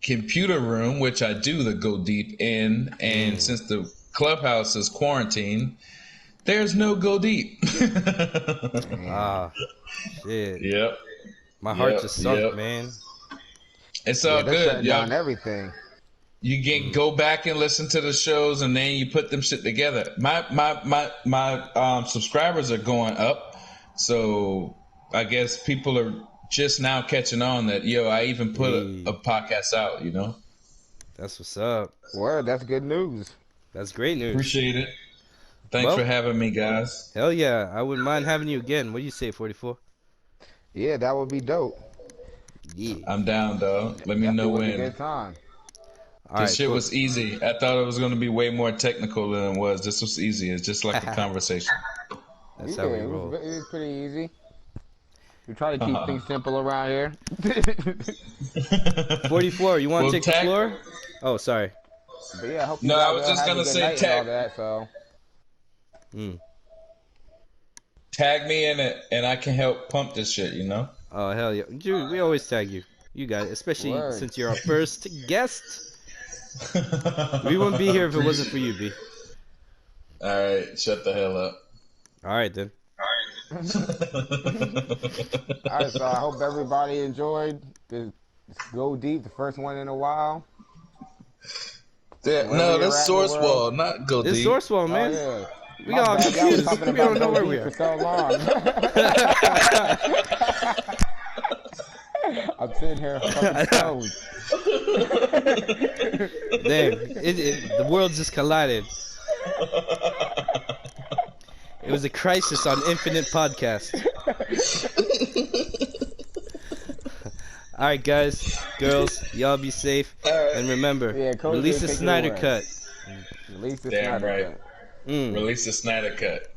computer room, which I do the Go Deep in. And since the clubhouse is quarantined, there's no Go Deep. Damn. Ah, shit. Yep, My heart yep, just sunk, yep. man. It's Yeah, all they're good, shutting yo. down everything. You can Mm. go back and listen to the shows, and then you put them shit together. My subscribers are going up, so I guess people are just now catching on that. Yo, I even put a Hey, podcast out. You know, that's what's up. Word, that's good news. That's great news. appreciate it. Thanks for Well, having me, guys. hell yeah. I wouldn't mind having you again. What do you say, 44? Yeah, that would be dope. Yeah. I'm down, dog. Let me know Definitely was a when. good time. All This right, shit was easy. I thought it was going to be way more technical than it was. This was easy. It's just like a conversation. That's Yeah, how we roll. it was pretty easy. We try to keep things simple around here. 44, you want Well, to take the floor? Oh, sorry. But yeah, I hope you No, I guys was all just have a gonna good say night and all that. So Mm. tag me in it, and I can help pump this shit. You know. Oh, hell yeah. Dude, we always tag you. You got it. Especially word. since you're our first guest. We wouldn't be here if it wasn't for you, B. All right, shut the hell up. All right, then. All right, so I hope everybody enjoyed this Go Deep, the first one in a while. Yeah, no, that's Sourcewell, not Go It's Deep. Sourcewell, man. Oh, yeah. We got all Y'all was confused. talking We don't about know Go where Deep we for are. so long. I'm sitting here fucking stoned. Damn, the world just collided. It was a crisis on Infinite Podcast. Alright, guys, girls, y'all be safe. And remember, Yeah, Kojay, release the take it Snyder away. Cut. Release the Damn Snyder right. Cut. Release the Snyder Cut.